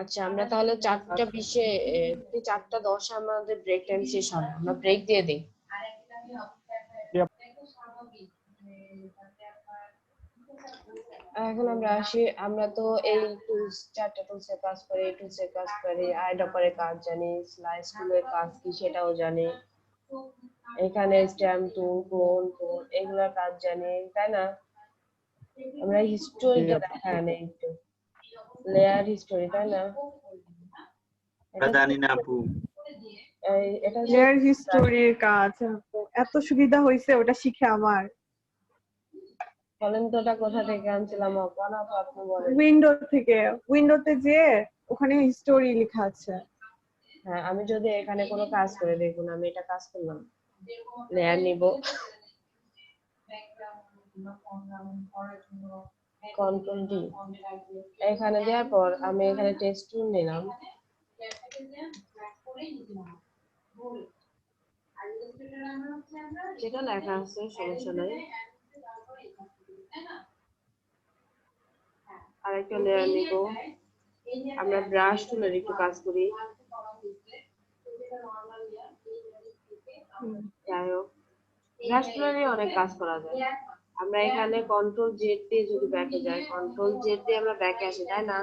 আচ্ছা, আমরা তাহলে 4:20-এ 4:10 আমাদের ব্রেক টাইম শেষ হবে, আমরা ব্রেক দিয়ে দিই। এখন আমরা আসি, আমরা তো এই টুলস 4টা টুলসের কাজ করি, এই টুলসের কাজ করি, আইডপারের কাজ জানি, স্লাইস টুলের কাজ কি সেটাও জানি, এখানে স্ট্যাম্প টুল, ক্লোন টুল এগুলোর কাজ জানি, তাই না? আমরা হিস্টোরিটা দেখা নেই একটু, লেয়ার হিস্টোরি, তাই না? জানি না আপু। এটা লেয়ার হিস্টোরির কাজ এত সুবিধা হয়েছে ওটা শিখে আমার। বলেন তো ওটা কোথা থেকে আনছিলাম আপনি বলেন। উইন্ডোতে যে ওখানে হিস্টোরি লেখা আছে। হ্যাঁ, আমি যদি এখানে কোনো কাজ করে, দেখুন আমি এটা কাজ করলাম, লেয়ার নিব, কন্ট্রোল ডি, এখানে দেওয়ার পর আমি এখানে টেক্সট টুল নিলাম, যেটা লেখা আছে সমস্যা নাই, আরেকটা লেয়ার নিব, আমরা ব্রাশ টুলের একটু কাজ করি, যাই হোক ব্রাশ টুলেরই অনেক কাজ করা যায়। আমরা এখানে কন্ট্রোল জেড দিয়ে যদি ব্যাকে যাই, কন্ট্রোল জেড দিয়ে আমরা ব্যাকে আসি, তাই না?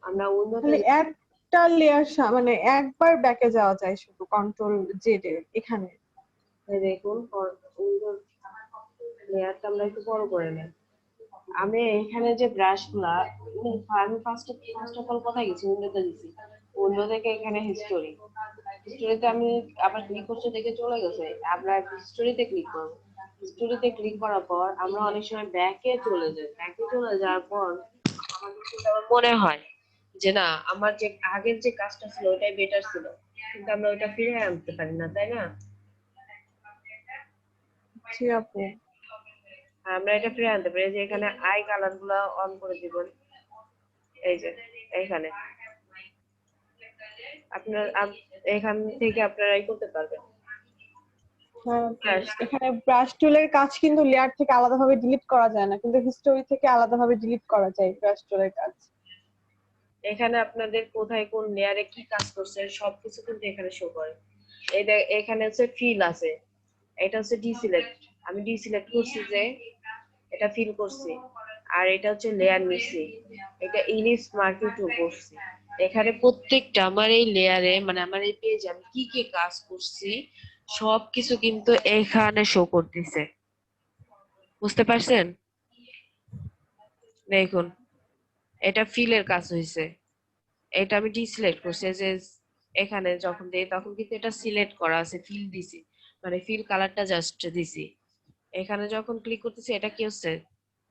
আমরা তাহলে একটা লেয়ার মানে একবার ব্যাকে যাওয়া যায় শুধু কন্ট্রোল জেড এর এখানে। দেখুন উইন্ডোর লেয়ারটা আমরা একটু বড় করে নেই। আমি এখানে যে ব্রাশ গুলা, আমি ফার্স্ট অফ অল কোথায় গেছি, উইন্ডোতে গেছি, উইন্ডো থেকে এখানে হিস্টোরিতে আমি আবার ক্লিক করতে দেখে চলে গেছে, আমরা হিস্টোরিতে ক্লিক করব, হিস্টোরিতে ক্লিক করার পর আমরা অনেক সময় ব্যাকে চলে যাই, ব্যাকে চলে যাওয়ার পর আমাদের কিন্তু আমার মনে হয় যে না, আমার যে আগের যে কাজটা ছিল ওটাই বেটার ছিল, কিন্তু আমরা ওটা ফিরে আনতে পারি না, তাই না? জি আপু, আমরা এটা ফিরে আনতে পারি, যে এখানে আই কালার গুলা অন করে দিবেন, এই যে এখানে আপনার এখান থেকে আপনারা করতে পারবেন। এখানে ব্রাশ টুলের কাজ কিন্তু লেয়ার থেকে আলাদাভাবে ডিলিট করা যায় না, কিন্তু হিস্টোরি থেকে আলাদাভাবে ডিলিট করা যায় ব্রাশ টুলের কাজ। এখানে আপনাদের কোথায় কোন লেয়ারে কি কাজ করছে সবকিছু কিন্তু এখানে শো করে। এখানে হচ্ছে ফিল আছে, এটা হচ্ছে ডিসিলেক্ট, আমি ডিসিলেক্ট করছি যে এটা ফিল করছি, আর এটা হচ্ছে লেয়ার নিছি, এটা ইলিপস মার্কিং টুল করছি। এখানে প্রত্যেকটা আমার এই লেয়ারে, মানে আমার এই পেজে আমি কি কি কাজ করছি সবকিছু কিন্তু এখানে শো করতেছে, বুঝতে পারছেন? দেখুন এটা ফিলের কাজ হয়েছে, এটা আমি ডিসিলেক্ট করছি, যে এখানে যখন দেই তখন কিন্তু এটা সিলেক্ট করা আছে, ফিল দিছি, মানে ফিল কালারটা জাস্ট দিছি, এখানে যখন ক্লিক করতেছি এটা কি হচ্ছে,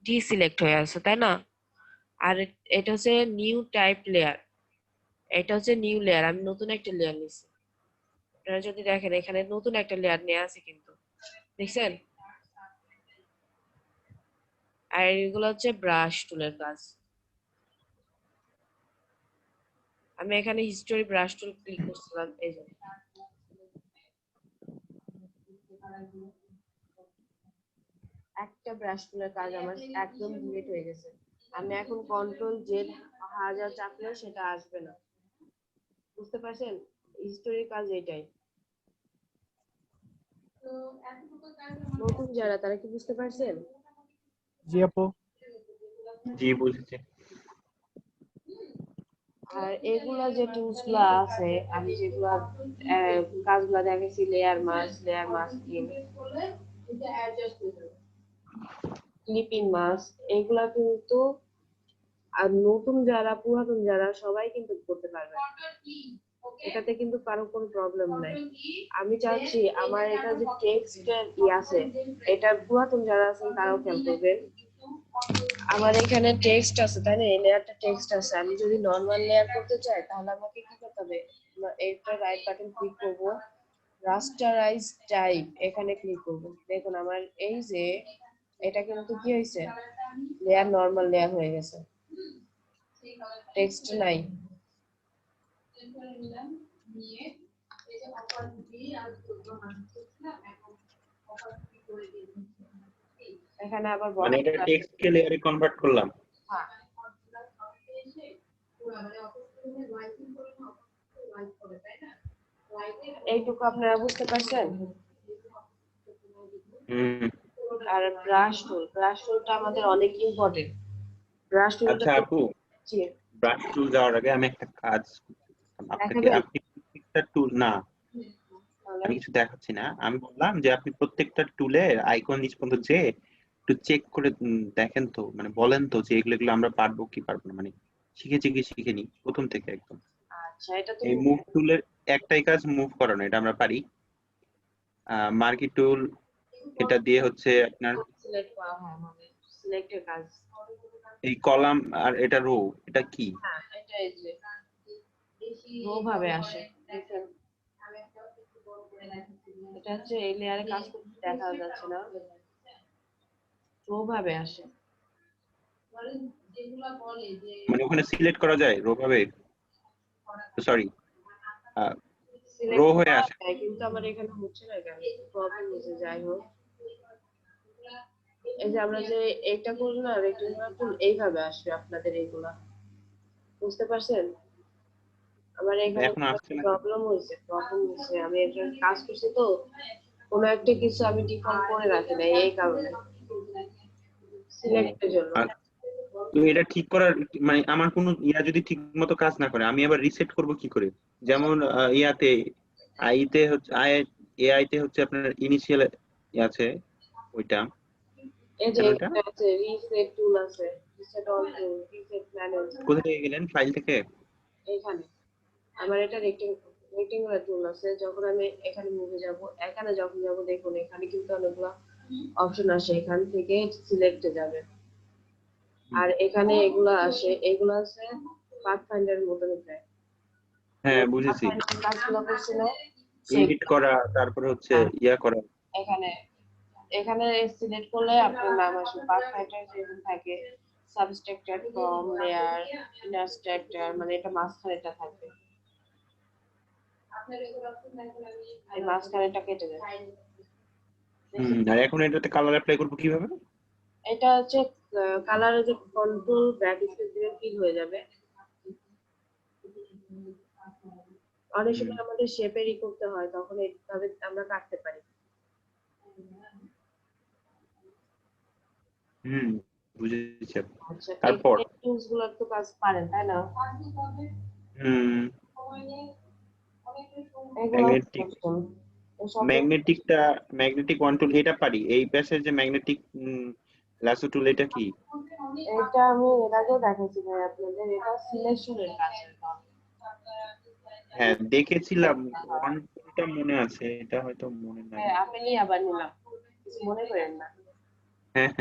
ডিসিলেক্ট হয়ে আছে, তাই না? আর এটা হচ্ছে নিউ টাইপ লেয়ার, এটা হচ্ছে নিউ লেয়ার, আমি নতুন একটা লেয়ার নিছি, আপনারা যদি দেখেন এখানে নতুন একটা লেয়ার নেওয়া আছে কিন্তু, দেখছেন? আর এগুলো হচ্ছে ব্রাশ টুলের কাজ। আমি এখানে হিস্টোরি ব্রাশ টুল ক্লিক করছিলাম, এই যে একটা ব্রাশ টুলের কাজ আমার একদম ডিলিট হয়ে গেছে, আমি এখন কন্ট্রোল জেড 1000 চাপলে সেটা আসবে না, বুঝতে পারছেন? হিস্টোরির কাজ এটাই। নতুন যারা তারা কি বুঝতে পারছেন? জি আপু। জি বুঝেছি। আর এগুলা যে টুলস গুলা আছে, আমি যেগুলা কাজগুলা দেখেছি, লেয়ার মাস্ক ক্লিপিং মাস্ক, এগুলা কিন্তু আর নতুন যারা পুরাতন যারা সবাই কিন্তু করতে পারবে, এটাতে কিন্তু কারো কোনো প্রবলেম নাই। আমি চাচ্ছি আমার এটা যে টেক্সটের আছে, এটা পুরাতন যারা আছেন তারাও খেয়াল করবেন, আমার এখানে টেক্সট আছে, তাই না? এই লেয়ারটা টেক্সট আছে, আমি যদি নরমাল লেয়ার করতে চাই তাহলে আমাকে কি করতে হবে, এইটা রাইট বাটন ক্লিক করব, রাস্টারাইজ টাইপ এখানে ক্লিক করব, দেখুন আমার এই যে এটা কিন্তু কি হয়েছে, লেয়ার নরমাল লেয়ার হয়ে গেছে, টেক্সট নাই। এখানে আবার মানে এটা টেক্সট কে লেয়ারে কনভার্ট করলাম। হ্যাঁ এইটুকু আপনারা বুঝতে পারছেন? আর ব্রাশ টুলটা আমাদের অনেক ইম্পর্টেন্ট। ব্রাশ টুলটা আচ্ছা আপু, জি ব্রাশ টুল যাওয়ার আগে আমি একটা কাজ আপনাকে, দেখাবেন? আপনি প্রত্যেকটা টুল না, আমি কিছু দেখাচ্ছি না, আমি বললাম যে আপনি প্রত্যেকটা টুলের আইকন নিচ পর্যন্ত যে একটু চেক করে দেখেন তো, মানে বলেন তো যে এগুলো এগুলো আমরা পারবো কি পারবো না, মানে শিখেছি কি শিখিনি প্রথম থেকে একদম। আচ্ছা এটা তো এই মুভ টুলের একটাই কাজ মুভ করানো, এটা আমরা পারি। মার্কি টুল, এটা দিয়ে হচ্ছে আপনার সিলেক্ট করা হয় মানে সিলেক্টের কাজ। এই কলাম, আর এটা রো, এটা কি? হ্যাঁ এটা এই যে রো ভাবে আসে দেখেন, এটা হচ্ছে এই লেয়ারে কাজ করতে দেখা যাচ্ছে না, রো ভাবে আসে। মানে ওখানে সিলেক্ট করা যায় রো ভাবে, সরি রো সিলেক্ট হয়ে করা আসে। যায় কিন্তু আমার এখানে হচ্ছে না কেন, প্রবলেম হচ্ছে। যাই হোক, এই যে আমরা যে এটা করলাম না রেক্টেঙ্গুলার টুল, এইভাবে আসবে আপনাদের এইগুলা, বুঝতে পারছেন? আমার এখানে এখন আসছে না। প্রবলেম হয়েছে। আমি এটা কাজ করছি তো, কোনো একটা কিছু আমি ডিফল্ট করে রাখি না এই কারণে, সিলেক্টের জন্য। আর তো এটা ঠিক করার মানে আমার কোনো ইয়া যদি ঠিক মতো কাজ না করে আমি আবার রিসেট করব কি করে? যেমন ইয়াতে আইতে হচ্ছে এআই তে হচ্ছে আপনার ইনিশিয়াল আছে ওইটা, এই যে কেন ওইটা এখানে আছে রিসেট টুল আছে, রিসেট অল টুল, রিসেট ম্যানুয়াল। কোথা থেকে গেলেন? ফাইল থেকে? এইখানে আমার এটা রেক্টেঙ্গুলার টুল আছে। যখন আমি এখানে মুভে যাব, এখানে যখন যাব দেখুন এখানে কিন্তু অনেকগুলো অপশন আসে, এখান থেকে সিলেক্টে যাবে। আর এখানে এগুলা আসে, এগুলো আছে পাথ ফাইন্ডারের মতন প্রায়। হ্যাঁ বুঝেছি, কাজগুলো করছি না এডিট করা, তারপরে হচ্ছে ইয়া করা। এখানে এখানে সিলেক্ট করলে আপনার নাম আসবে, পাথ ফাইন্ডার যেরকম থাকে সাবস্ট্রাক্টর, ফর্ম, লেয়ার, ইনার স্ট্রাকচার, মানে এটা মাঝখানেটা থাকবে, এই মাঝখানেটা কেটে যাবে। আর এখন এটাতে কালার অ্যাপ্লাই করব কিভাবে? এটা হচ্ছে কালারে যে কন্ট্রোল ব্যাক স্পেস দিলে ফিল হয়ে যাবে। অনেক সময় আমাদের শেপেরই করতে হয়, তখন এইভাবে আমরা কাটতে পারি। বুঝেছি। আচ্ছা তারপর এই টুলস গুলো তো কাজ পারেন তাই না? এগুলো ম্যাগনেটিক, ম্যাগনেটিক ওয়ান টুল এটা পারি। এই পাশে যে ম্যাগনেটিক লাসো টুল এটা কি? এটা আমি এর আগেও দেখাইছি ভাই আপনাদের, এটা সিলেকশনের কাজ। হ্যাঁ দেখেছিলাম, ওয়ান টুলটা মনে আছে, এটা হয়তো মনে নাই। হ্যাঁ আপনি আবার নিলাম, কিছু মনে করেন না। হ্যাঁ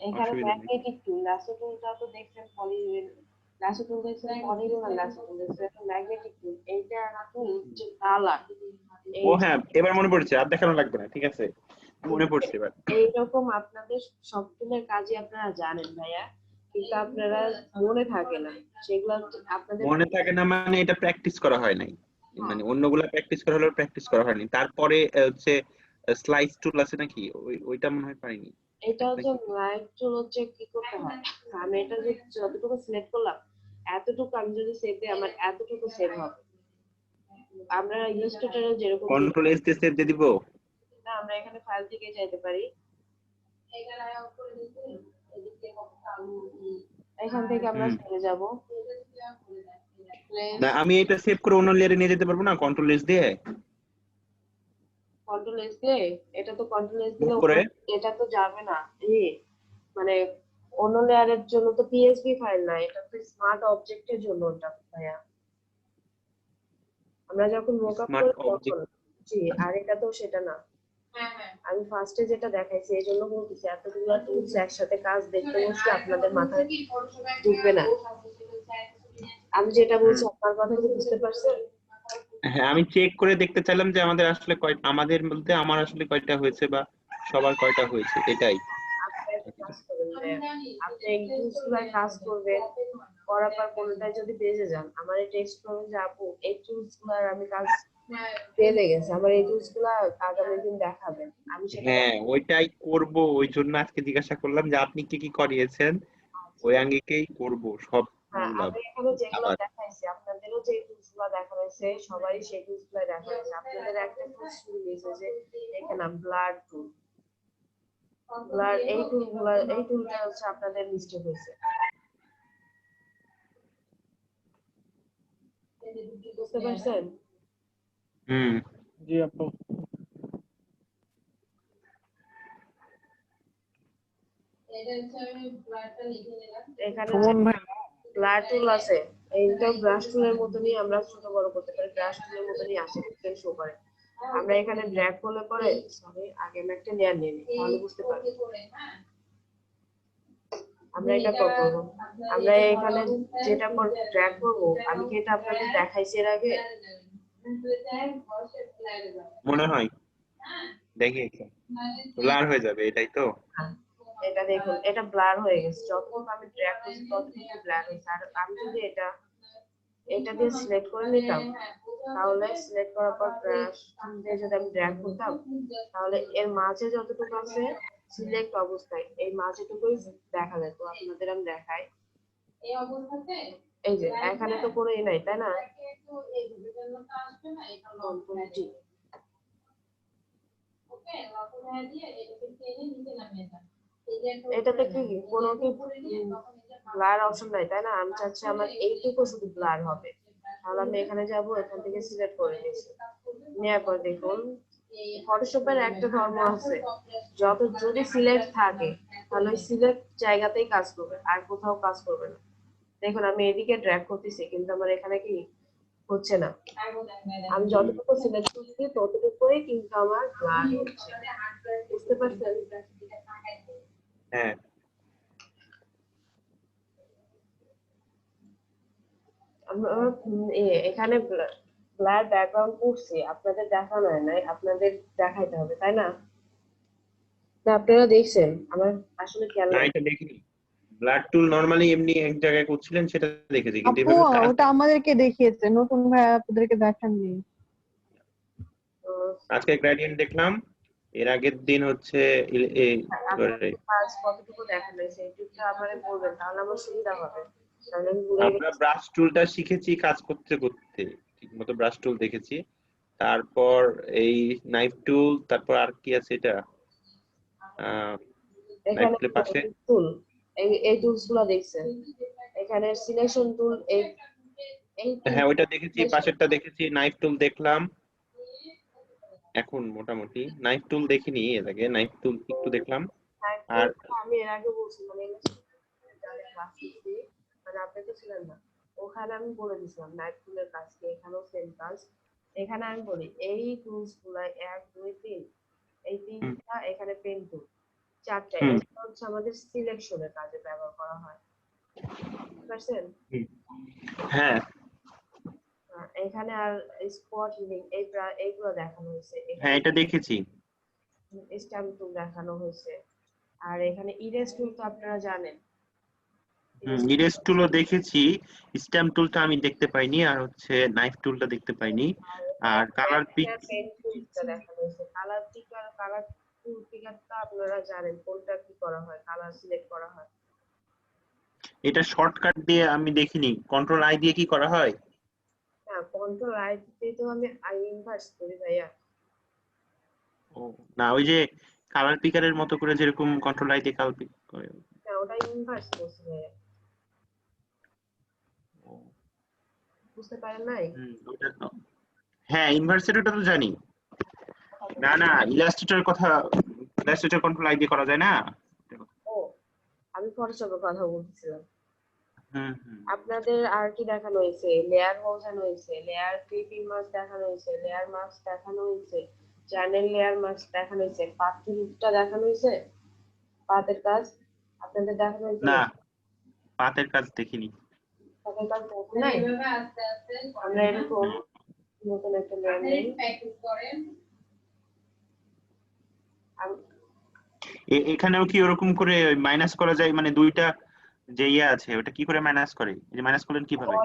এখানে ম্যাগনেটিক টুল, লাসো টুলটা তো দেখছেন লাসো টুল দেখছেন, পলিগনাল লাসো টুল দেখছেন, ম্যাগনেটিক টুল এইটা টুল যে কালার। ও হ্যাঁ এবার মনে পড়ছে, আর দেখানো লাগবে না, ঠিক আছে মনে পড়ছে এবার। এইরকম আপনাদের সব টুলের কাজই আপনারা জানেন ভাইয়া, কিন্তু আপনারা মনে থাকে না সেগুলো, আপনাদের মনে থাকে না মানে এটা প্র্যাকটিস করা হয় নাই, মানে অন্যগুলা প্র্যাকটিস করা হলো, প্র্যাকটিস করা হয়নি। তারপরে হচ্ছে স্লাইস টুল আছে নাকি, ওইটা মনে হয় পাইনি। এটা হচ্ছে লাইট টুল হচ্ছে কি করতে হয়, আমি এটা যে যতটুকু সিলেক্ট করলাম এতটুকু আমি যদি সেভ দিই আমার এতটুকু সেভ হবে। আমরা ইলাস্ট্রেটরে যেরকম কন্ট্রোল এস দিয়ে সেভ দিয়ে দিব না, আমরা এখানে ফাইল থেকে যাইতে পারি, এখান থেকে আমরা চলে যাব। না আমি এটা সেভ করে অন্য লেয়ারে নিয়ে যেতে পারবো না কন্ট্রোল এস দিয়ে? কন্ট্রোল এস দিয়ে এটা তো কন্ট্রোল এস দিলে করে এটা তো যাবে না, মানে অন্য লেয়ারের জন্য তো পিএসবি ফাইল না, এটা তো স্মার্ট অবজেক্টের জন্য ওটা ভাইয়া। আমরা যখন মোকআপ করি তখন জি, আর এটা তো সেটা না। আমি ফার্স্টে যেটা দেখাইছি এই জন্য বলতেছি এতগুলো টুলস একসাথে কাজ দেখতে বসলে আপনাদের মাথায় ঢুকবে না। আমি যেটা বলছি আপনার কথা কি বুঝতে পারছেন? হ্যাঁ আমি চেক করে দেখতে চাইলাম যে আমাদের আসলে আমাদের মধ্যে আমার আসলে কয়টা হয়েছে বা সবার কয়টা হয়েছে, এটাই। আপনি এই টুলসগুলো কাজ করবেন, করার পর কোনটায় যদি বেজে যান আমার এই টেক্সট করবেন যে আপু এই টুলসগুলো আমি কাজ পেয়ে গেছে। আমার এই টুলস গুলা আগামী দিন দেখাবেন, আমি সেটা হ্যাঁ ওইটাই করব, ওই জন্য আজকে জিজ্ঞাসা করলাম যে আপনি কি কি করিয়েছেন, ওই আঙ্গিকেই করব সব হ্যাঁ গুলা আমি এখানে যেগুলো আবার। দেখাইছি আপনাদেরও যে টুলস গুলো দেখা হয়েছে সবাই সেই টুলস গুলো দেখা হয়েছে। আপনাদের একটা টুলস দিয়েছে যে এখানে ব্লাড টুল, ব্লাড এই টুলগুলা, এই টুলটা হচ্ছে আপনাদের মিস্টেক হয়েছে, বুঝতে পারছেন? হুম। জি আপু। এখানে সুমন ভাই ব্লাড টুল আছে, এইটা ব্রাশ টুলের মতনই আমরা ছোট বড় করতে পারি, ব্রাশ টুলের মতনই আসে, শো করে। আমরা এখানে ড্র্যাগ করলে পরে, সরি আগে আমি একটা লেয়ার নিয়ে নিই তাহলে বুঝতে পারবো। আমরা এটা করবো, আমরা এখানে যেটা ড্র্যাগ করবো, আমি কি এটা আপনাদের দেখাইছি এর আগে? মনে হয় দেখি ব্লার হয়ে যাবে, এটাই তো। এটা দেখুন, এটা ব্লার হয়ে গেছে, যতক্ষণ আমি ড্র্যাগ করছি ততক্ষণ ব্লার হয়েছে। আর আমি যদি এটা দিয়ে সিলেক্ট করে নিতাম, তাহলে সিলেক্ট করার পর ব্রাশ দিয়ে যদি আমি ড্র্যাগ করতাম, তাহলে এর মাঝে যতটুকু আছে সিলেক্ট অবস্থায় এই মাঝেটুকুই দেখা যেত। আপনাদের আমি দেখাই, এই যে এখানে তো কোনোই নাই, তাই না? Control T। এটাতে কি কোনো কি ব্লার অপশন নাই, তাই না? আমি চাচ্ছি আমার এইটুকু শুধু ব্লার হবে, তাহলে আমি এখানে যাব, এখান থেকে সিলেক্ট করে নিয়েছি, নেওয়ার পর দেখুন ফটোশপের একটা ধর্ম আছে, যদি সিলেক্ট থাকে তাহলে ওই সিলেক্ট জায়গাতেই কাজ করবে, আর কোথাও কাজ করবে না। দেখুন আমি এদিকে ড্র্যাগ করতেছি কিন্তু আমার এখানে কি হচ্ছে না, আমি যতটুকু সিলেক্ট করছি ততটুকুই কিন্তু আমার ব্লার হচ্ছে, বুঝতে পারছেন? হ্যাঁ এখানে ব্লার ব্যাকগ্রাউন্ড করছি, আপনাদের দেখানো হয় নাই, আপনাদের দেখাইতে হবে, তাই না? না আপনারা দেখছেন, আমার আসলে খেয়াল না নাই। এটা দেখিনি। ব্লাড টুল নরমালি এমনি এক জায়গায় করছিলেন সেটা দেখেছি, কিন্তু আপু এভাবে কাজ ওটা আমাদেরকে দেখিয়েছে, নতুন ভাই আপনাদেরকে দেখাননি। আজকে গ্রেডিয়েন্ট দেখলাম, এর আগের দিন হচ্ছে আপনাদের কাজ কতটুকু দেখানো হয়েছে এইটুকু আমারে বলবেন, তাহলে আমার সুবিধা হবে, তাহলে আমি ভুলে আমরা ব্রাশ টুলটা শিখেছি কাজ করতে করতে, ঠিকমতো ব্রাশ টুল দেখেছি, তারপর এই নাইফ টুল, তারপর আর কি আছে এটা নাইফ এখানে টুলের পাশে টুল, এই টুলস গুলো দেখছেন, এখানে সিলেকশন টুল, এই হ্যাঁ ওইটা দেখেছি, পাশেরটা দেখেছি, নাইফ টুল দেখলাম। এখন মোটামুটি নাইফ টুল দেখিনি, এর আগে নাইফ টুল একটু দেখলাম। আর আমি এর আগে বলছি মানে আপনি তো ছিলেন না ওখানে, আমি বলে দিছিলাম নাইফ টুলের কাজ কি, এখানেও সেম কাজ। এখানে আমি বলি এই টুলস গুলা 1 2 3, এই তিনটা এখানে পেন টুল, চারটা, এটা হচ্ছে আমাদের সিলেকশনের কাজে ব্যবহার করা হয়, বুঝতে পারছেন? হ্যাঁ এখানে আর স্পট লিঙ্ক এইগুলো দেখানো হয়েছে, হ্যাঁ এটা দেখেছি। স্ট্যাম্প টুল দেখানো হয়েছে, আর এখানে ইরেজ টুল তো আপনারা জানেন। ইরেজ টুলও দেখেছি, স্ট্যাম্প টুলটা আমি দেখতে পাইনি, আর হচ্ছে নাইফ টুলটা দেখতে পাইনি। আর কালার পিক পেন টুলটা দেখানো হয়েছে, কালার পিকার, কালার টুল পিকারটা আপনারা জানেন কোনটা কি করা হয়, কালার সিলেক্ট করা হয়। এটা শর্টকাট দিয়ে আমি দেখিনি, কন্ট্রোল আই দিয়ে কি করা হয়? না কন্ট্রোল আই দিয়ে তো আমি আই ইনভার্স করি ভাইয়া। ও না, ওই যে কালার পিকারের মতো করে যেরকম কন্ট্রোল আই দিয়ে কালার পিক করে, না ওটা ইনভার্স করছি ভাইয়া, বুঝতে পারেন নাই? ওটা তো হ্যাঁ ইনভার্সের ওটা তো জানি। না না ইলাস্ট্রেটরের কথা, ইলাস্ট্রেটর কন্ট্রোল আই দিয়ে করা যায় না। ও আমি ফটোশপের কথা বলছিলাম। হুম আপনাদের আর কি দেখানো হয়েছে, লেয়ার বোঝানো হয়েছে, লেয়ার ক্লিপিং মাস্ক দেখানো হয়েছে, লেয়ার মাস্ক দেখানো হয়েছে, চ্যানেল লেয়ার মাস্ক দেখানো হয়েছে, পাথ টুলটা দেখানো হয়েছে, পাথের কাজ আপনাদের দেখানো হয়েছে না পাতের কাজ দেখিনি। পাথের কাজ দেখেন নাই? আমরা এরকম নতুন একটা লেয়ার নেই, এখানেও কি ওরকম করে মাইনাস করা যায়, মানে দুইটা যে আছে ওটা কি করে মাইনাস করে? এই যে মাইনাস করলেন কিভাবে?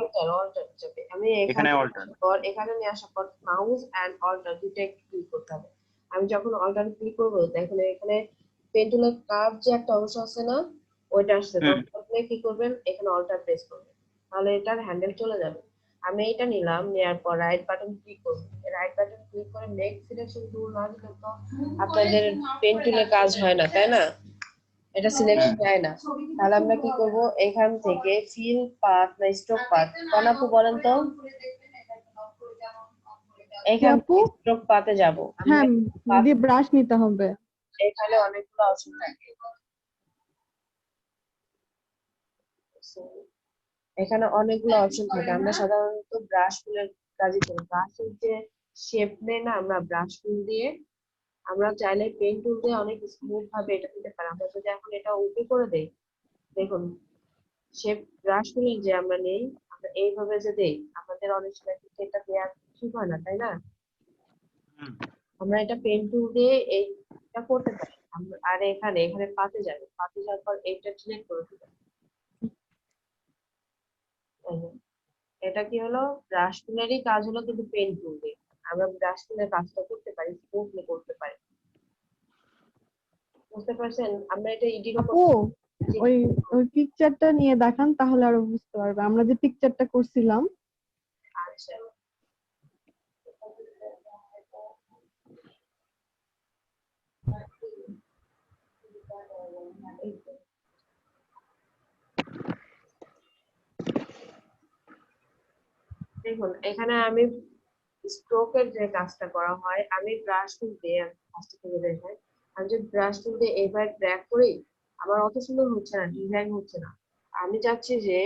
অল্টার যাবে। আমি এখানে এখানে অল্টার। এখানে নিয়ে আসার পর মাউস এন্ড অল্টার দুটো ক্লিক করতে হবে। আমি যখন অল্টার ক্লিক করবো দেখুন এখানে পেন টুলের কার্ভ যে একটা অংশ আছে না, ওইটা আসছে। তখন আপনি কি করবেন, এখানে অল্টার প্রেস করবেন, তাহলে এটার হ্যান্ডেল চলে যাবে। আমি এটা নিলাম, নেওয়ার পর রাইট বাটন ক্লিক করব। রাইট বাটন ক্লিক করে মেক সিলেকশন টুল না দিলে তো আপনাদের পেন টুলের কাজ হয় না, তাই না? এটা সিলেকশন যায় না। তাহলে আমরা কি করব, এখান থেকে ফিল পাথ না স্ট্রোক পাথ, কোনাপু বলেন তো, এখান আপু? থেকে স্ট্রোক পাথে যাব। হ্যাঁ, দিয়ে ব্রাশ নিতে হবে। এখানে অনেকগুলো অপশন থাকে, এখানে অনেকগুলো অপশন থাকে। আমরা সাধারণত ব্রাশ টুলের কাজই করি। ব্রাশের যে শেপ নেই না, আমরা ব্রাশ টুল দিয়ে, আমরা চাইলে পেন টুল দিয়ে অনেক স্মুথ ভাবে এটা দিতে পারি। আমরা যদি এখন এটা ওকে করে দেই, দেখুন শেপ ব্রাশ টুলের যে আমরা নেই, আমরা এইভাবে যে দেই, আমাদের অনেক সময় কিন্তু এটা দেওয়া ঠিক হয় না, তাই না? আমরা এটা পেন টুল দিয়ে এইটা করতে পারি। আর এখানে এখানে পাতে যাবে, পাতে যাওয়ার পর এইটা সিলেক্ট করে দিবেন। এটা কি হলো, ব্রাশ টুলেরই কাজ হলো, কিন্তু পেন টুল দিয়ে আমরা ব্রাশ টুলের কাজটা করতে পারি, স্মুথলি করতে পারি। বুঝতে পারছেন? আমরা এটা এডিটও আপু, ওই ওই পিকচারটা নিয়ে দেখান, তাহলে আরো বুঝতে পারবে। আমরা যে পিকচারটা করছিলাম। আচ্ছা, দেখুন এখানে আমি স্ট্রোকের যে কাজটা করা হয়, আমি ব্রাশ টুল দিয়ে কাজটা করে দেখাই। আমি যদি ব্রাশ টুল দিয়ে এবার ড্র্যাগ করি, আমার অত সুন্দর হচ্ছে না, ডিজাইন হচ্ছে না। আমি চাচ্ছি যে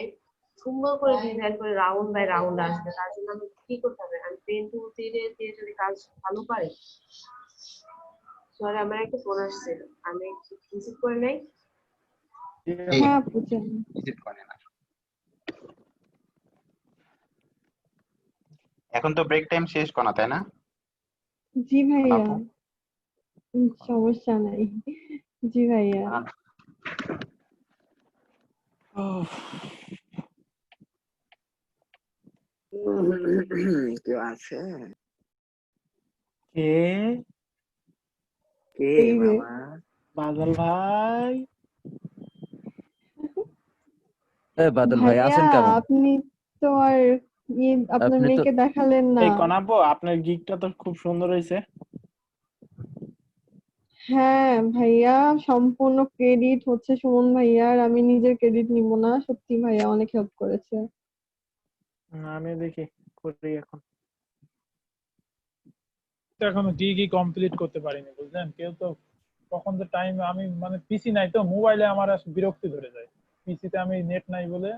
সুন্দর করে ডিজাইন করে রাউন্ড বাই রাউন্ড আসবে। তার জন্য আমি কি করতে হবে, আমি পেন টুল দিয়ে যদি কাজ ভালো পারি। সরি, আমার একটা ফোন আসছে, আমি রিসিভ করে নেই। হ্যাঁ আপু, জানি। এখন তো ব্রেক টাইম শেষ করা, তাই না? জি ভাইয়া, আপু? সমস্যা নাই। জি ভাইয়া। কেউ আছে? কে? কে এই রে, মামা? বাদল ভাই। বাদল ভাই ভাইয়া আছেন কেমন? আপনি তো আর আপনার আপনি তো মেয়েকে দেখালেন না। এই কনাপো, আপনার গিগটা তো খুব সুন্দর হয়েছে। হ্যাঁ ভাইয়া, সম্পূর্ণ ক্রেডিট হচ্ছে সুমন ভাইয়ার, আমি নিজের ক্রেডিট নিব না। সত্যি ভাইয়া অনেক হেল্প করেছে। আমি দেখি করি এখন। এখনো কি কমপ্লিট করতে পারিনি, বুঝলেন? কেউ তো কখন যে টাইম, আমি মানে পিসি নাই তো, মোবাইলে আমার বিরক্তি ধরে যায়। পিসিতে আমি নেট নাই বলে।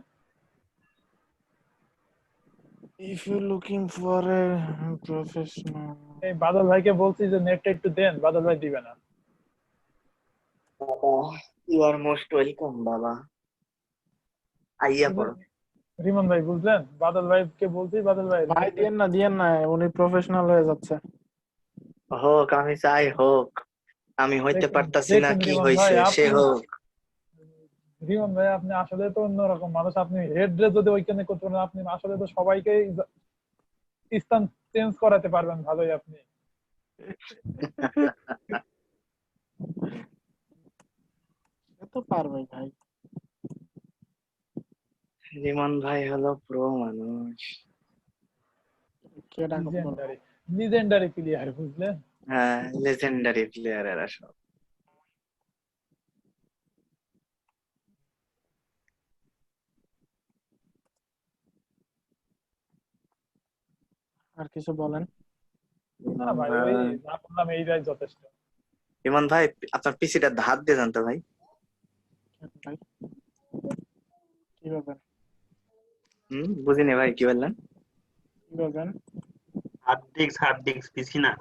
If you're looking for a professional, এই বাদল ভাইকে বলছি যে নেটটা একটু দেন, বাদল ভাই দিবে না। বাবা, ইউ আর মোস্ট ওয়েলকাম বাবা, আইয়া পড়ো। রিমন ভাই বুঝলেন, বাদল ভাইকে বলছি, বাদল ভাই ভাই দিয়েন না, উনি প্রফেশনাল হয়ে যাচ্ছে। হোক, আমি চাই হোক, আমি হইতে পারতাছি না, কি রিমন ভাই হইছে সে হোক। রিমন ভাই আপনি আসলে তো অন্যরকম মানুষ। আপনি হেড যদি ওইখানে করতে পারেন, আপনি আসলে তো সবাইকে স্থান চেঞ্জ করাতে পারবেন ভালোই আপনি। তো পারবে ভাই। রিমন ভাই হলো প্রো মানুষ। লিজেন্ডারি প্লেয়ার, বুঝলেন? হ্যাঁ, লেজেন্ডারি প্লেয়ার এরা সব। আর কিছু বলেন। না ভাই, ওই যা বললাম এইটাই যথেষ্ট। রিমন ভাই, আপনার পিসিটা ধার দিয়ে যান তো ভাই। কি বলবেন? বুঝিনি ভাই, কি বললেন? কি বলবেন? হার্ড ডিস্ক পিসি না?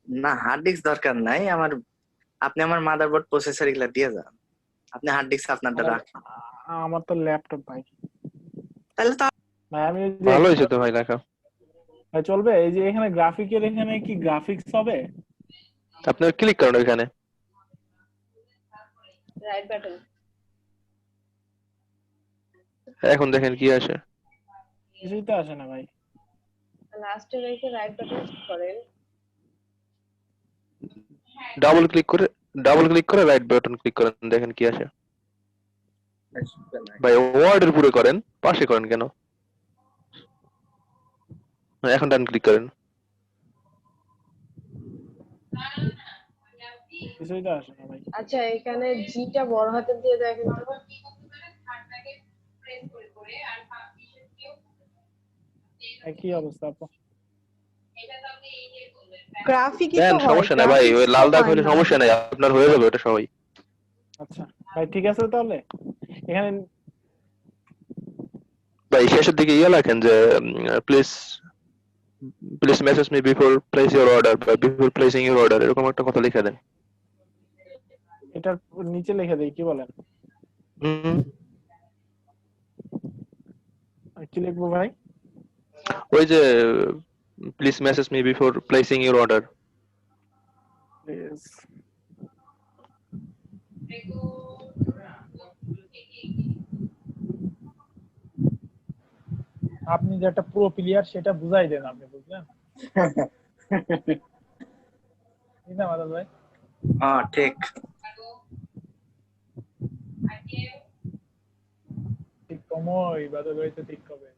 না, হার্ড ডিস্ক দরকার নাই আমার। আপনি আমার মাদারবোর্ড প্রসেসর এগুলা দিয়ে যান, আপনি হার্ড ডিস্ক আপনারটা রাখেন। আমার তো ল্যাপটপ ভাই। তাহলে তো ভাই আমি ভালো হয়েছে তো ভাই লেখা। ভাই চলবে? এই যে এখানে গ্রাফিকের, এখানে কি গ্রাফিক্স হবে? আপনি ক্লিক করুন ওখানে। Right button. এখন দেখেন কি আসে। কিছুই তো আসে না ভাই। লাস্টে রেখে রাইট বাটন করেন। ডাবল ক্লিক করে রাইট বাটন ক্লিক করেন, দেখেন কি আসে। ভাই ওয়ার্ডের পুরো করেন, পাশে করেন কেন? এখন ডান ক্লিক করেন। কিছুই তো আসে না ভাই। আচ্ছা এখানে জিটা বড় হাতের দিয়ে দেখেন তো। কি অবস্থা আপু? গ্রাফিকই দেন, তো হয়, সমস্যা নাই ভাই, ওই গ্রাফিক্স তো লাল দাগ হয় হলে না। সমস্যা নাই, আপনার হয়ে যাবে ওটা সবাই। আচ্ছা ভাই ঠিক আছে তাহলে এখানে ভাই শেষের দিকে ইয়ে লেখেন যে please please message me before place your order বা বিফোর প্লেসিং ইউর অর্ডার, এরকম একটা কথা লিখে দেন। এটার নিচে লিখে দেই, কি বলেন? হুম, আর কি লিখবো ভাই? ওই যে please message me before placing your order. Please. আপনি যে একটা প্রো প্লেয়ার সেটা বুঝাই দেন আপনি, বুঝলেন? ঠিক না মাদার ভাই? হ্যাঁ ঠিক। ঠিক কমই বাদল ভাই তো ঠিক কবে।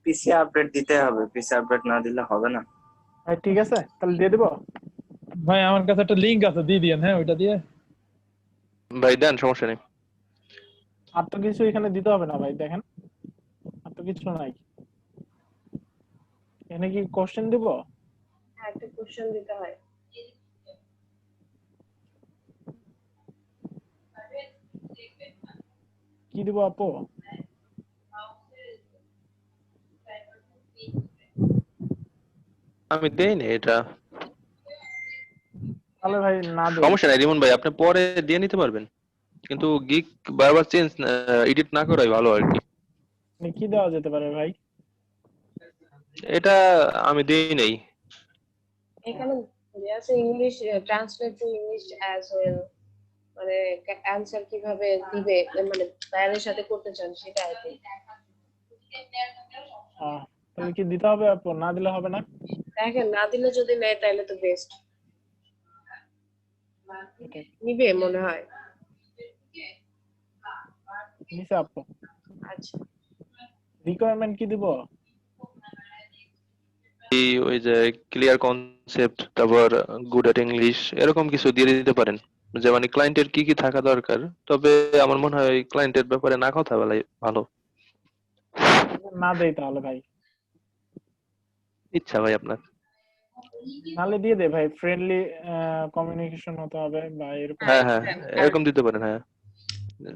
পিসি আপডেট দিতে হবে, পিসি আপডেট না দিলে হবে না। ভাই ঠিক আছে তাহলে দিয়ে দেবো। ভাই আমার কাছে একটা লিংক আছে, দিয়ে দিয়েন। হ্যাঁ ওইটা দিয়ে ভাই দেন, সমস্যা নেই। আর তো কিছু এখানে দিতে হবে না ভাই, দেখেন আর তো কিছু নাই। এখানে কি কোশ্চেন দিব? হ্যাঁ একটা কোশ্চেন দিতে হয়। কি দিব আপু? আমি দেইনি এটা। তাহলে ভাই না দেই। সমস্যা নাই রিমন ভাই, আপনি পরে দিয়ে নিতে পারবেন, কিন্তু গিক বারবার চেঞ্জ এডিট না করাই ভালো আর কি। কি দেওয়া যেতে পারে ভাই? এটা আমি দেই নাই। এখানে দেয়া আছে English translate to English as well, মানে অ্যানসার কিভাবে দিবে, মানে প্যারের সাথে করতে চান সেটা আর কি। তাহলে কি দিতে হবে আপু? না দিলে হবে না? দেখেন না দিলে যদি নেয় তাহলে তো বেস্ট নিবে মনে হয়। নিচে আপু আচ্ছা রিকোয়ারমেন্ট কি দিব? ওই যে ক্লিয়ার কনসেপ্ট, তারপর গুড এট ইংলিশ, এরকম কিছু দিয়ে দিতে পারেন, যে মানে ক্লায়েন্টের কি কি থাকা দরকার। তবে আমার মনে হয় ক্লায়েন্টের ব্যাপারে না কথা বলাই ভালো। না দেই তাহলে ভাই। ইচ্ছা ভাই আপনার। নালে দিয়ে দে ভাই, ফ্রেন্ডলি কমিউনিকেশন হতে হবে বা এরকম। হ্যাঁ হ্যাঁ এরকম দিতে পারেন। হ্যাঁ,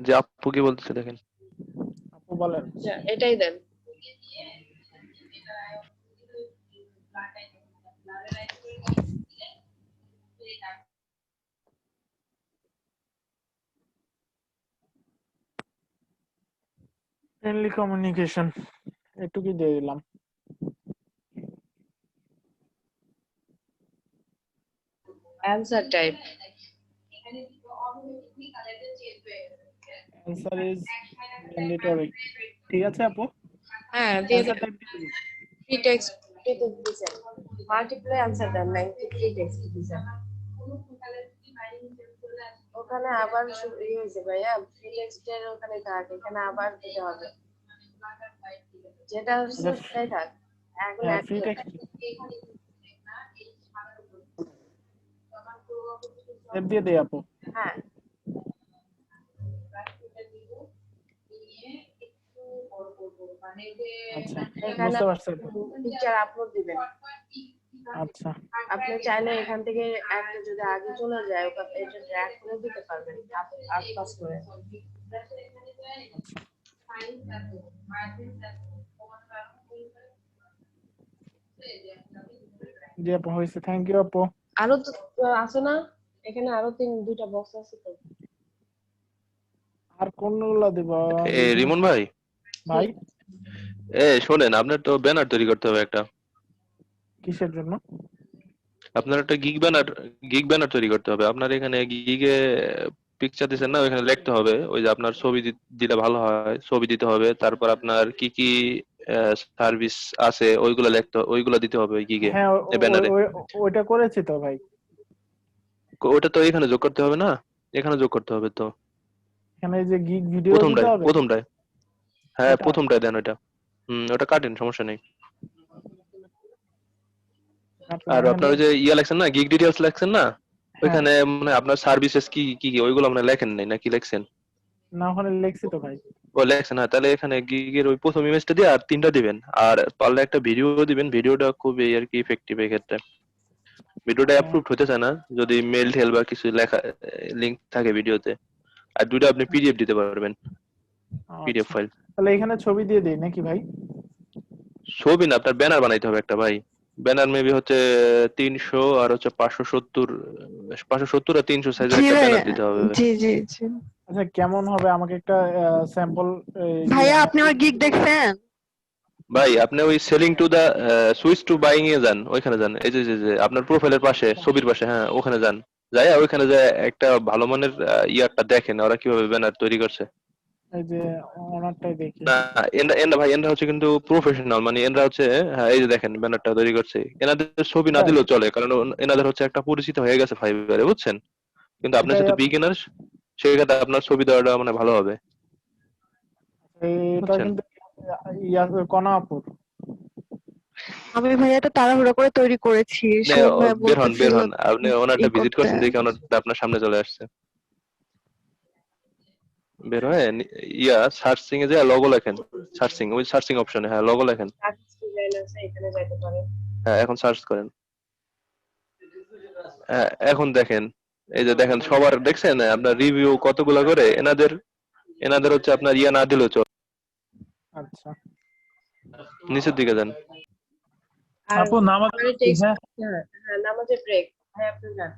যে আপু কি বলতেছে দেখেন। আপু বলেন। এটাই দেন। ফ্রেন্ডলি কমিউনিকেশন এটুকুই দিয়ে দিলাম। Answer type answer is mandatory. ঠিক আছে আপু? হ্যাঁ দিয়ে অ্যানসার দেন। টাইপ ফ্রি টেক্সট দিবেন, মাল্টিপ্লাই অ্যানসার দেন না, ফ্রি টেক্সট দিবেন। ওখানে আবার ইয়ে হয়েছে ভাইয়া, ফ্রি টেক্সটের ওখানে থাক, এখানে আবার দিতে হবে, যেটা হচ্ছে সেটাই থাক। এখন ফ্রি টেক্সট সেভ দিয়ে দেই আপু। হ্যাঁ আচ্ছা এখানে বুঝতে পারছি আপু। পিকচার আপলোড দিবেন। আচ্ছা আপনি চাইলে এখান থেকে একটা যদি আগে চলে যায় এটা ড্র্যাগ করে দিতে পারবেন আপ পাস করে। জি আপু হয়েছে, থ্যাংক ইউ আপু। আরো তো আছে না এখানে, আরো দুইটা বক্স আছে তো। আর কোনগুলো দিব? রিমন ভাই ভাই শোনেন, আপনার তো ব্যানার তৈরি করতে হবে একটা। কিসের জন্য? আপনার একটা গিগ ব্যানার তৈরি করতে হবে। আপনার এখানে গিগে পিকচার দিচ্ছেন না, ওইখানে লিখতে হবে ওই যে আপনার ছবি দিলে ভালো হয়, ছবি দিতে হবে, তারপর আপনার কি কি সার্ভিস আছে ওইগুলো ওইগুলো দিতে হবে ওই গিগে, হ্যাঁ এই ব্যানারে। ওইটা করেছি তো ভাই। ওটা তো এখানে যোগ করতে হবে না, এখানে যোগ করতে হবে তো। এখানে এই যে গিগ ভিডিও দিতে হবে। প্রথমটায় হ্যাঁ ওটা? প্রথমটায় দেন ওইটা। ওটা কাটেন, সমস্যা নেই। আর আপনার ওই যে ইয়া লেখছেন না, গিগ ডিটেইলস লেখছেন না, ওইখানে মানে আপনার সার্ভিসেস কি কি কি ওইগুলো মানে লেখেন নাই নাকি লেখছেন? না ওখানে লিখছি তো ভাই। ও লেখছেন, হ্যাঁ তাহলে এখানে গিগের ওই প্রথম ইমেজটা দিয়ে আর 3টা দিবেন, আর পারলে একটা ভিডিও দিবেন। ভিডিওটা খুবই আর কি ইফেক্টিভ এই ক্ষেত্রে। ভিডিওটা অ্যাপ্রুভড হতে চায় না যদি মেল টেল বা কিছু লেখা লিংক থাকে ভিডিওতে। আর 2টা আপনি পিডিএফ দিতে পারবেন, পিডিএফ ফাইল। তাহলে এখানে ছবি দিয়ে দেই নাকি ভাই? ছবি না, আপনার ব্যানার বানাইতে হবে একটা ভাই। ব্যানার মেবি হচ্ছে 300 আর হচ্ছে 570 আর 300 সাইজের জি একটা ভাইয়া, ব্যানার দিতে হবে। জি জি জি। আচ্ছা কেমন হবে আমাকে একটা স্যাম্পল। ভাইয়া আপনি আমার গিগ দেখছেন? ভাই আপনি ওই selling to the switch to buying এ যান, ওইখানে যান, এই যে যে যে আপনার প্রোফাইলের পাশে ছবির পাশে, হ্যাঁ ওখানে যান। যাই ওইখানে যে একটা ভালো মানের ইয়ারটা দেখেন ওরা কিভাবে ব্যানার তৈরি করছে। এই যে ওনারটাই দেখি। না এন্ডা ভাই, এন্ডা হচ্ছে কিন্তু প্রফেশনাল, মানে এন্ডা হচ্ছে হ্যাঁ এই যে দেখেন ব্যানারটা তৈরি করছে। এনাদের ছবি না দিলেও চলে, কারণ এনাদের হচ্ছে একটা পরিচিত হয়ে গেছে ফাইবারে, বুঝছেন। কিন্তু আপনি যেহেতু বিগিনার, সেই ক্ষেত্রে আপনার ছবি দেওয়াটা মানে ভালো হবে। এটা কিন্তু কনাপুর। আমি ভাইয়া তো তাড়াহুড়ো করে তৈরি করেছি। সুমন ভাইয়া বের হন বলতেছিল আপনি ওনারটা ভিজিট করছেন দেখে ওনারটা আপনার সামনে চলে আসছে। বের হয়ে ইয়া সার্চিং এ যে লগো লেখেন, সার্চিং ওই সার্চিং অপশনে হ্যাঁ লগো লেখেন। এখানে যাইতে পারেন। হ্যাঁ এখন সার্চ করেন। হ্যাঁ এখন দেখেন, এই যে দেখেন সবার দেখছেন আপনার রিভিউ কতগুলা করে, এনাদের হচ্ছে আপনার ইয়া না দিলেও চলে। আচ্ছা নিচের দিকে যান। আপু নামাজ হ্যাঁ নামাজের ব্রেক ভাই আপনি যান।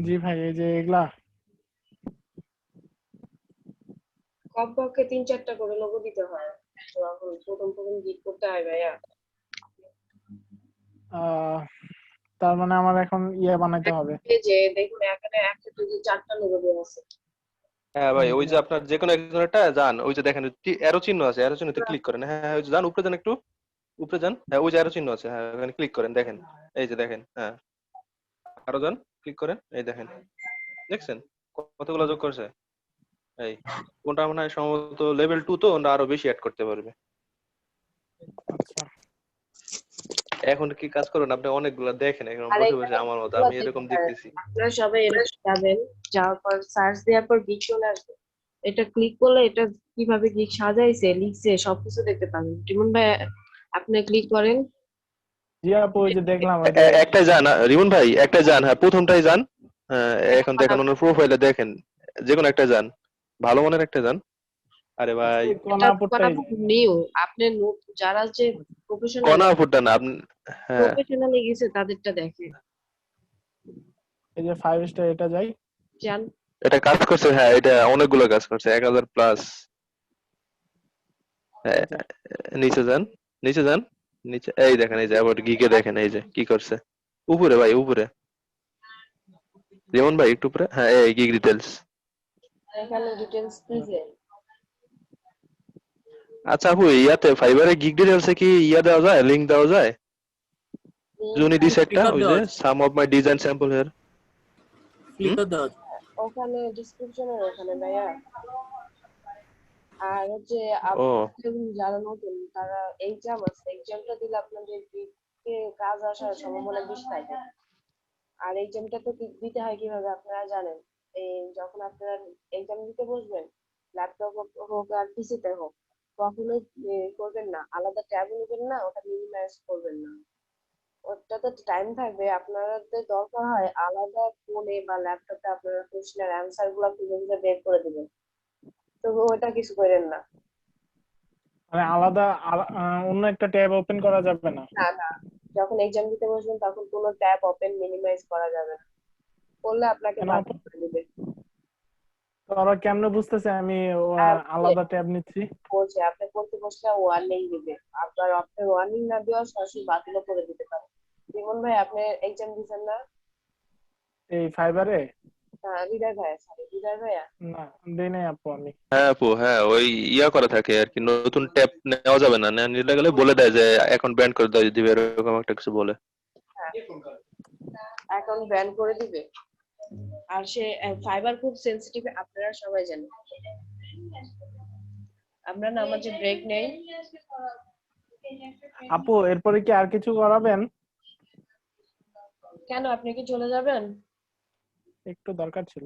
জি ভাই এই যে এগুলা কমপক্ষে 3-4টা করে লোগো দিতে হয়। তো এখন প্রথম গিগ করতে হয় ভাইয়া। তার মানে আমার এখন ইয়ে বানাইতে হবে। এই যে দেখুন এখানে 1-2-4টা লোগো দেওয়া আছে। হ্যাঁ ভাই ওই যে আপনার যে কোনো একজনেরটা যান, ওই যে দেখেন অ্যারো চিহ্ন আছে, অ্যারো চিহ্নতে ক্লিক করেন। হ্যাঁ ওই যে যান উপরে যান, একটু উপরে যান। হ্যাঁ ওই যে অ্যারো চিহ্ন আছে, হ্যাঁ ওখানে ক্লিক করেন, দেখেন এই যে দেখেন। হ্যাঁ আরো যান, ক্লিক করেন, এই দেখেন দেখছেন কতগুলো যোগ করছে। এই কোনটা মনে হয় সম্ভবত লেভেল 2, তো ওরা আরো বেশি অ্যাড করতে পারবে। আচ্ছা এখন কি কাজ করুন, আপনি অনেকগুলো দেখেন এখন আর বসে বসে আমার মতো, আমি এরকম দেখতেছি। আপনারা সবাই এটা যাবেন, যাওয়ার পর সার্চ দেওয়ার পর গিগ চলে আসবে। এটা ক্লিক করলে এটা কিভাবে গিগ সাজাইছে লিখছে সবকিছু দেখতে পাবেন। টিমন ভাই আপনি ক্লিক করেন। জি আপু ওই যে দেখলাম একটা যান রিমন ভাই, একটা যান, হ্যাঁ প্রথমটাই যান। হ্যাঁ এখন দেখেন ওনার প্রোফাইলে দেখেন, যে কোনো একটা যান, ভালো মানের একটা যান। আরে ভাই নিউ আপনি যারা যে প্রফেশনাল কনাপুরটা না আপনি, হ্যাঁ প্রফেশনালি গেছে তাদেরটা দেখেন। এই যে 5 স্টার এটা যাই জান এটা কাজ করছে, হ্যাঁ এটা অনেকগুলো কাজ করছে, 1000 প্লাস। নিচে যান, নিচে যান, নিচে এই দেখেন, এই যে আবার গিগে দেখেন এই যে কি করছে। উপরে ভাই উপরে, যেমন ভাই একটু উপরে, হ্যাঁ এই গিগ ডিটেইলস। এখানে ডিটেইলস দিছে। আচ্ছা আপু ইয়াতে ফাইবারে গিগ ডিটেইলসে কি ইয়া দেওয়া যায়, লিংক দেওয়া যায়? জুনি দিস একটা ওই যে some of my design sample here, Flickr দাও ওখানে ডেসক্রিপশনের ওখানে ভাইয়া। আর হচ্ছে যারা নতুন তারা এক্সাম আছে, এক্সামটা দিলে আপনাদের গিগে কাজ আসার সম্ভাবনা বেশি থাকে। আর এক্সামটা তো দিতে হয় কিভাবে আপনারা জানেন। এই যখন আপনারা এক্সাম দিতে বসবেন, ল্যাপটপ হোক আর পিসিতে হোক, কখনোই করবেন না আলাদা ট্যাব নেবেন না, ওটা মিনিমাইজ করবেন না। ওটাতে টাইম থাকবে, আপনাদের দরকার হয় আলাদা ফোনে বা ল্যাপটপে আপনারা কোশ্চেনের অ্যান্সার গুলো খুঁজে খুঁজে বের করে দিবেন। তো ওটা কিছু করেন না। মানে আলাদা অন্য একটা ট্যাব ওপেন করা যাবে না? না না, যখন এক্সাম দিতে বসবেন তখন কোনো ট্যাব ওপেন মিনিমাইজ করা যাবে না, করলে আপনাকে বাদ করে দিবে। তো ওরা কেমনে বুঝতেছে আমি আলাদা ট্যাব নিচ্ছি? বলছে আপনি পড়তে বসলে ওয়ার্নিং দিবে, আপনার আপনি ওয়ার্নিং না দেওয়া সরাসরি বাতিল করে দিতে পারে। জীবন ভাই আপনি এক্সাম দিবেন না এই ফাইবারে? হৃদয় ভাইয়া, সরি হৃদয় ভাইয়া। না দেই নাই আপু আমি। হ্যাঁ আপু, হ্যাঁ ওই ইয়া করা থাকে আর কি, নতুন ট্যাব নেওয়া যাবে না, নিতে গেলে বলে দেয় যে অ্যাকাউন্ট ব্যান করে দেয় দিবে, এরকম একটা কিছু বলে। অ্যাকাউন্ট ব্যান করে দিবে। আর সে ফাইবার খুব সেনসিটিভ, আপনারা সবাই জানেন। আমরা নামাজে ব্রেক নেই। আপু এরপরে কি আর কিছু করাবেন? কেন, আপনি কি চলে যাবেন? একটু দরকার ছিল।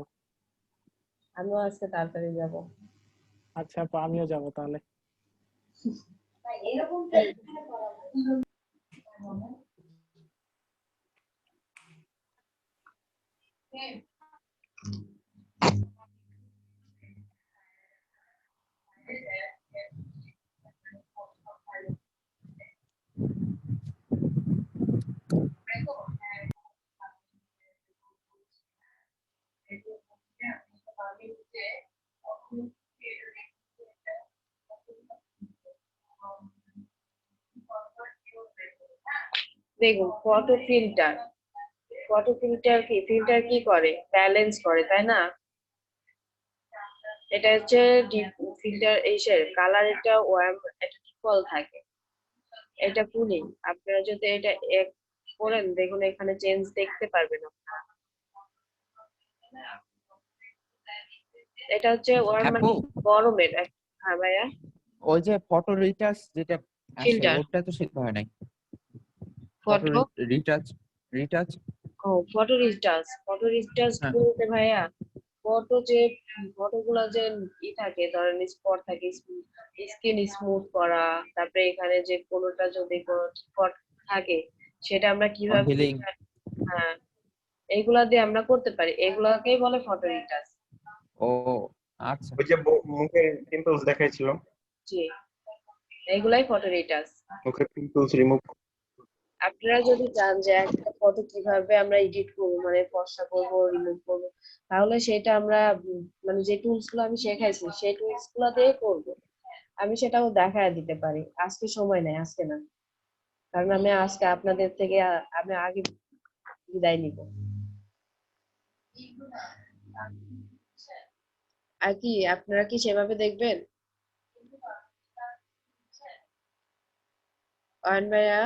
আমিও আজকে তাড়াতাড়ি যাব। আচ্ছা আপু আমিও যাব তাহলে। দেখুন ফটো ফিল্টার, ফটো ফিল্টার কি, ফিল্টার কি করে, ব্যালেন্স করে, তাই না? এটা হচ্ছে ফিল্টার এসের কালার, এটা ওয়ার্ম, এটা ডিফল্ট থাকে, এটা কুলিং। আপনারা যদি এটা এক করেন দেখুন এখানে চেঞ্জ দেখতে পারবেন আপনারা। এটা হচ্ছে ওয়ার্ম মানে আপু গরমের। হ্যাঁ ভাইয়া। ওই যে ফটো রিটাচ যেটা আসে ফিল্টার, ওটা তো শেখা হয় নাই। Photo photo retouch, retouch photo retouch, photo retouch হ্যাঁ বলতে ভাইয়া ফটো যে ফটোগুলো যে থাকে, ধরেন স্পট থাকে, স্কিন স্মুথ করা, তারপরে এখানে যে কোনোটা যদি কোনো স্পট থাকে সেটা আমরা কিভাবে হিলিং। হ্যাঁ এইগুলা দিয়ে আমরা করতে পারি, এগুলাকেই বলে ফটো রিটাচ। ও আচ্ছা। ওই যে মুখে পিম্পলস দেখাইছিল, জি এইগুলাই ফটো রিটাচ। মুখে পিম্পলস রিমুভ। আপনারা যদি চান যে একটা ফটো কিভাবে আমরা এডিট করবো, মানে ফর্সা করবো, রিমুভ করবো, তাহলে সেটা আমরা মানে যে টুলস গুলো আমি শেখাইছি সেই টুলস গুলো দিয়ে করবো। আমি সেটাও দেখায় দিতে পারি, আজকে সময় নেই, আজকে না, কারণ আমি আজকে আপনাদের থেকে আমি আগে বিদায় নিব। আর কি আপনারা কি সেভাবে দেখবেন? অয়ন ভাইয়া,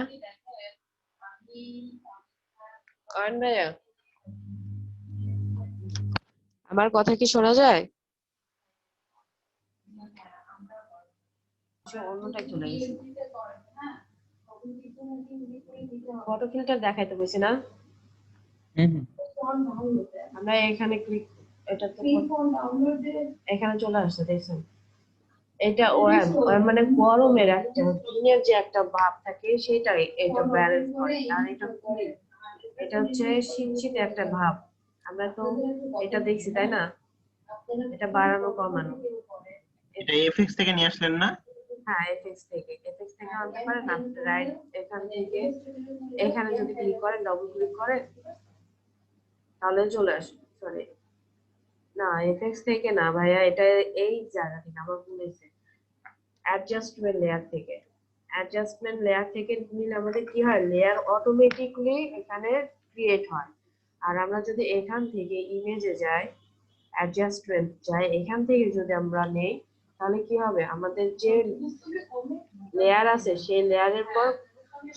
অয়ন ভাইয়া, আমার কথা কি শোনা যায়? অন্যটাই চলে গেছে। ফটো ফিল্টার দেখাইতে বলছি না, আমরা এখানে ক্লিক, এটা তো এখানে চলে আসছে দেখছেন, এটা ওয়ার্ম, ওয়ার্ম মানে গরমের একটা দিনের যে একটা ভাব থাকে সেটাই এটা ব্যালেন্স করে। আর এটা কুলিং, এটা হচ্ছে শীত একটা ভাব, আমরা তো এটা দেখছি তাই না, এটা বাড়ানো কমানো। এটা এফএক্স থেকে নিয়ে আসলেন না? হ্যাঁ এফএক্স থেকে, এফএক্স থেকে আনতে পারেন আপনি, রাইট এখান থেকে এখানে যদি ক্লিক করেন, ডবল ক্লিক করেন তাহলে চলে আসবে। সরি না এফএক্স থেকে না ভাইয়া, এটা এই জায়গা থেকে আমার ভুল হয়েছে, অ্যাডজাস্টমেন্ট লেয়ার থেকে। অ্যাডজাস্টমেন্ট লেয়ার থেকে নিলে আমাদের কি হয়, লেয়ার অটোমেটিকলি এখানে ক্রিয়েট হয়। আর আমরা যদি এখান থেকে ইমেজে যাই, অ্যাডজাস্টমেন্ট যাই, এখান থেকে যদি আমরা নেই তাহলে কি হবে, আমাদের যে লেয়ার আছে সেই লেয়ারের পর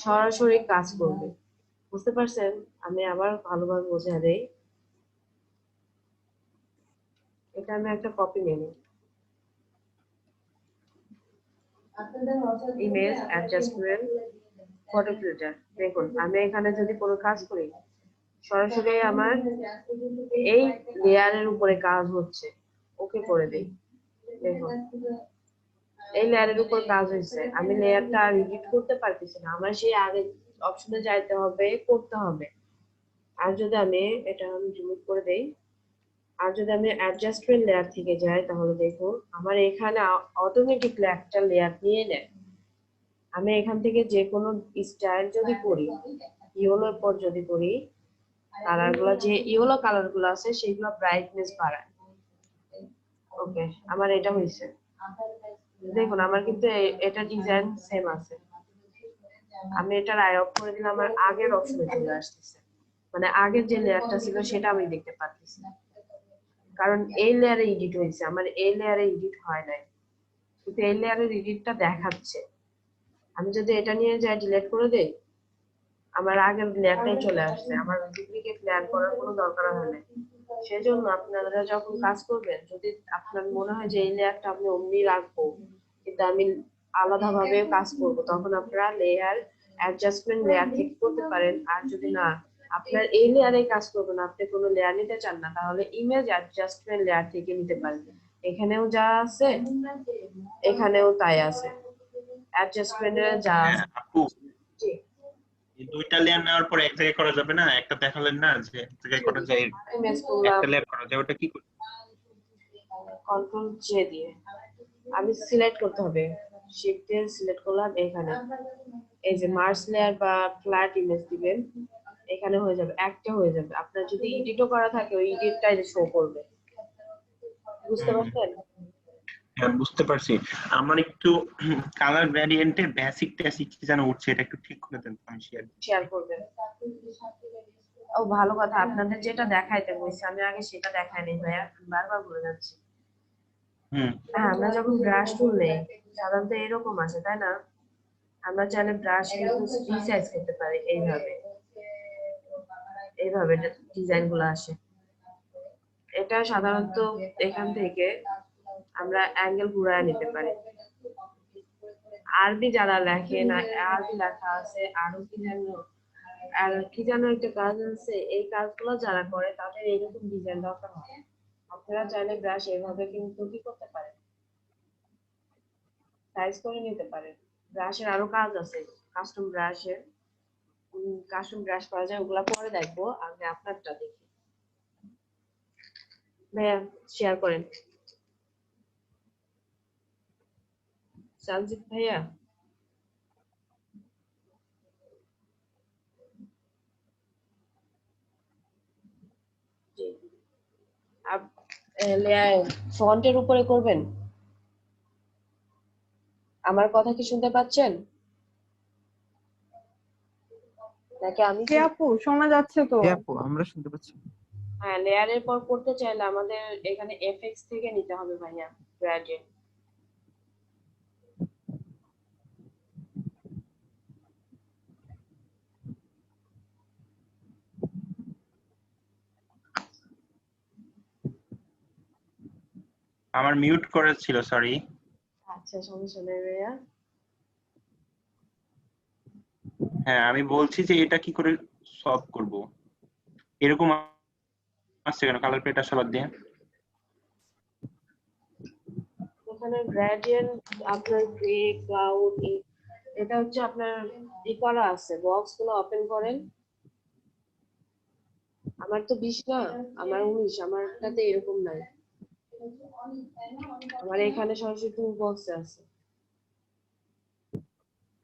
সরাসরি কাজ করবে। বুঝতে পারছেন? আমি আবার ভালোভাবে বোঝাই দেই, এটা আমি একটা কপি নেব, ইমেজ অ্যাডজাস্টমেন্ট ফটো ফিল্টার। দেখুন আমি এখানে যদি কোনো কাজ করি সরাসরি আমার এই লেয়ারের উপরে কাজ হচ্ছে, ওকে করে দেই। দেখুন এই লেয়ারের উপর কাজ হয়েছে, আমি লেয়ারটা আর এডিট করতে পারতেছি না, আমার সেই আগে অপশনে যাইতে হবে, করতে হবে। আর যদি আমি এটা রিমুভ করে দেই, আর যদি আমি অ্যাডজাস্টমেন্ট লেয়ার থেকে যাই তাহলে দেখুন আমার এখানে অটোমেটিকলি একটা লেয়ার নিয়ে নেয়। আমি এখান থেকে যে কোনো স্টাইল যদি করি, ইয়েলোর পর যদি করি, কালার গুলো যে ইয়েলো কালার গুলো আছে সেগুলো ব্রাইটনেস বাড়ায়। ওকে আমার এটা হয়েছে, দেখুন আমার কিন্তু এটা ডিজাইন সেম আছে। আমি এটা আই অফ করে দিলে আমার আগের অপশনে চলে আসতেছে, মানে আগের যে লেয়ারটা ছিল সেটা আমি দেখতে পাচ্ছি। কারণ এই লেয়ারে এডিট হয়েছে, আমার এই লেয়ারে এডিট হয় নাই, কিন্তু এই লেয়ারের এডিটটা দেখাচ্ছে। আমি যদি এটা নিয়ে যাই ডিলিট করে দেই, আমার আগের লেয়ারটাই চলে আসছে, আমার ডুপ্লিকেট লেয়ার করার কোনো দরকার হয় না। সেজন্য আপনারা যখন কাজ করবেন, যদি আপনার মনে হয় যে এই লেয়ারটা আমি অমনি রাখবো কিন্তু আমি আলাদাভাবে কাজ করব, তখন আপনারা লেয়ার অ্যাডজাস্টমেন্ট লেয়ার থেকে করতে পারেন। আর যদি না আপনার এই লেয়ারে কাজ করবেন, আপনি কোনো লেয়ার নিতে চান না, তাহলে ইমেজ অ্যাডজাস্টমেন্ট লেয়ার থেকে নিতে পারেন। এখানেও যা আছে এখানেও তাই আছে, অ্যাডজাস্টমেন্টে যা আছে। আপু জি, এই দুইটা লেয়ার নেওয়ার পর এক জায়গায় করা যাবে না? একটা দেখালেন না যে এক জায়গায় করা যায়, ইমেজ গুলা একটা লেয়ার করা যায়, ওটা কি করে? কন্ট্রোল জে দিয়ে আমি সিলেক্ট করতে হবে, শিফট দিয়ে সিলেক্ট করলাম, এখানে এই যে মার্জ লেয়ার বা ফ্ল্যাট ইমেজ দিবেন, এখানে হয়ে যাবে, একটা হয়ে যাবে। আপনার যদি এডিটও করা থাকে ওই এডিটটাই শো করবে। বুঝতে পারছেন? হ্যাঁ বুঝতে পারছি। আমার একটু কালার ভ্যারিয়েন্টে বেসিক টেসিক কি যেন উঠছে, এটা একটু ঠিক করে দেন, আমি শেয়ার করবেন। ও ভালো কথা, আপনাদের যেটা দেখাইতে বলছি আমি আগে সেটা দেখাই নাই ভাইয়া, বারবার বলে যাচ্ছি। হ্যাঁ, আমরা যখন ব্রাশ টুল নেই সাধারণত এরকম আসে, তাই না? আমরা চাইলে ব্রাশ কিন্তু রিসাইজ করতে পারি, এইভাবে এইভাবে ডিজাইন গুলো আসে। এটা সাধারণত এখান থেকে আমরা অ্যাঙ্গেল ঘুরায় নিতে পারি। আরবি যারা লেখে না, আরবি লেখা আছে, আরো কি জানো, আর কি জানো একটা কাজ আছে, এই কাজগুলো যারা করে তাদের এইরকম ডিজাইন দরকার হয়। আপনারা চাইলে ব্রাশ এভাবে কিন্তু কি করতে পারেন, সাইজ করে নিতে পারেন। ব্রাশের আরো কাজ আছে, কাস্টম ব্রাশের, কাস্টম ব্রাশ করা যায়, ওগুলা পরে দেখবো, আগে আপনারটা দেখি। ভাইয়া শেয়ার করেন, সানজিৎ ভাইয়া। ফন্টের উপরে করবেন? আমার কথা কি শুনতে পাচ্ছেন নাকি আমি? আপু শোনা যাচ্ছে তো? আপু আমরা শুনতে পাচ্ছি। হ্যাঁ, লেয়ারের পর করতে চাইলে আমাদের এখানে এফএক্স থেকে নিতে হবে ভাইয়া, গ্রেডিয়েন্ট। আমার মিউট করা ছিল, সরি। আচ্ছা, সমস্যা নেই ভাইয়া। হ্যাঁ আমি বলছি যে এটা কি করে সলভ করব, এরকম আসছে কেন কালার প্লেট আসলে দিয়ে? এখানে গ্রেডিয়েন্ট আপনার গ্রে ক্লাউড, এটা হচ্ছে আপনার ই করা আছে, বক্স গুলো ওপেন করেন। আমার তো 20 না, আমার 19, আমারটাতে এরকম নাই, আমার এখানে সরাসরি টুল বক্সে আছে।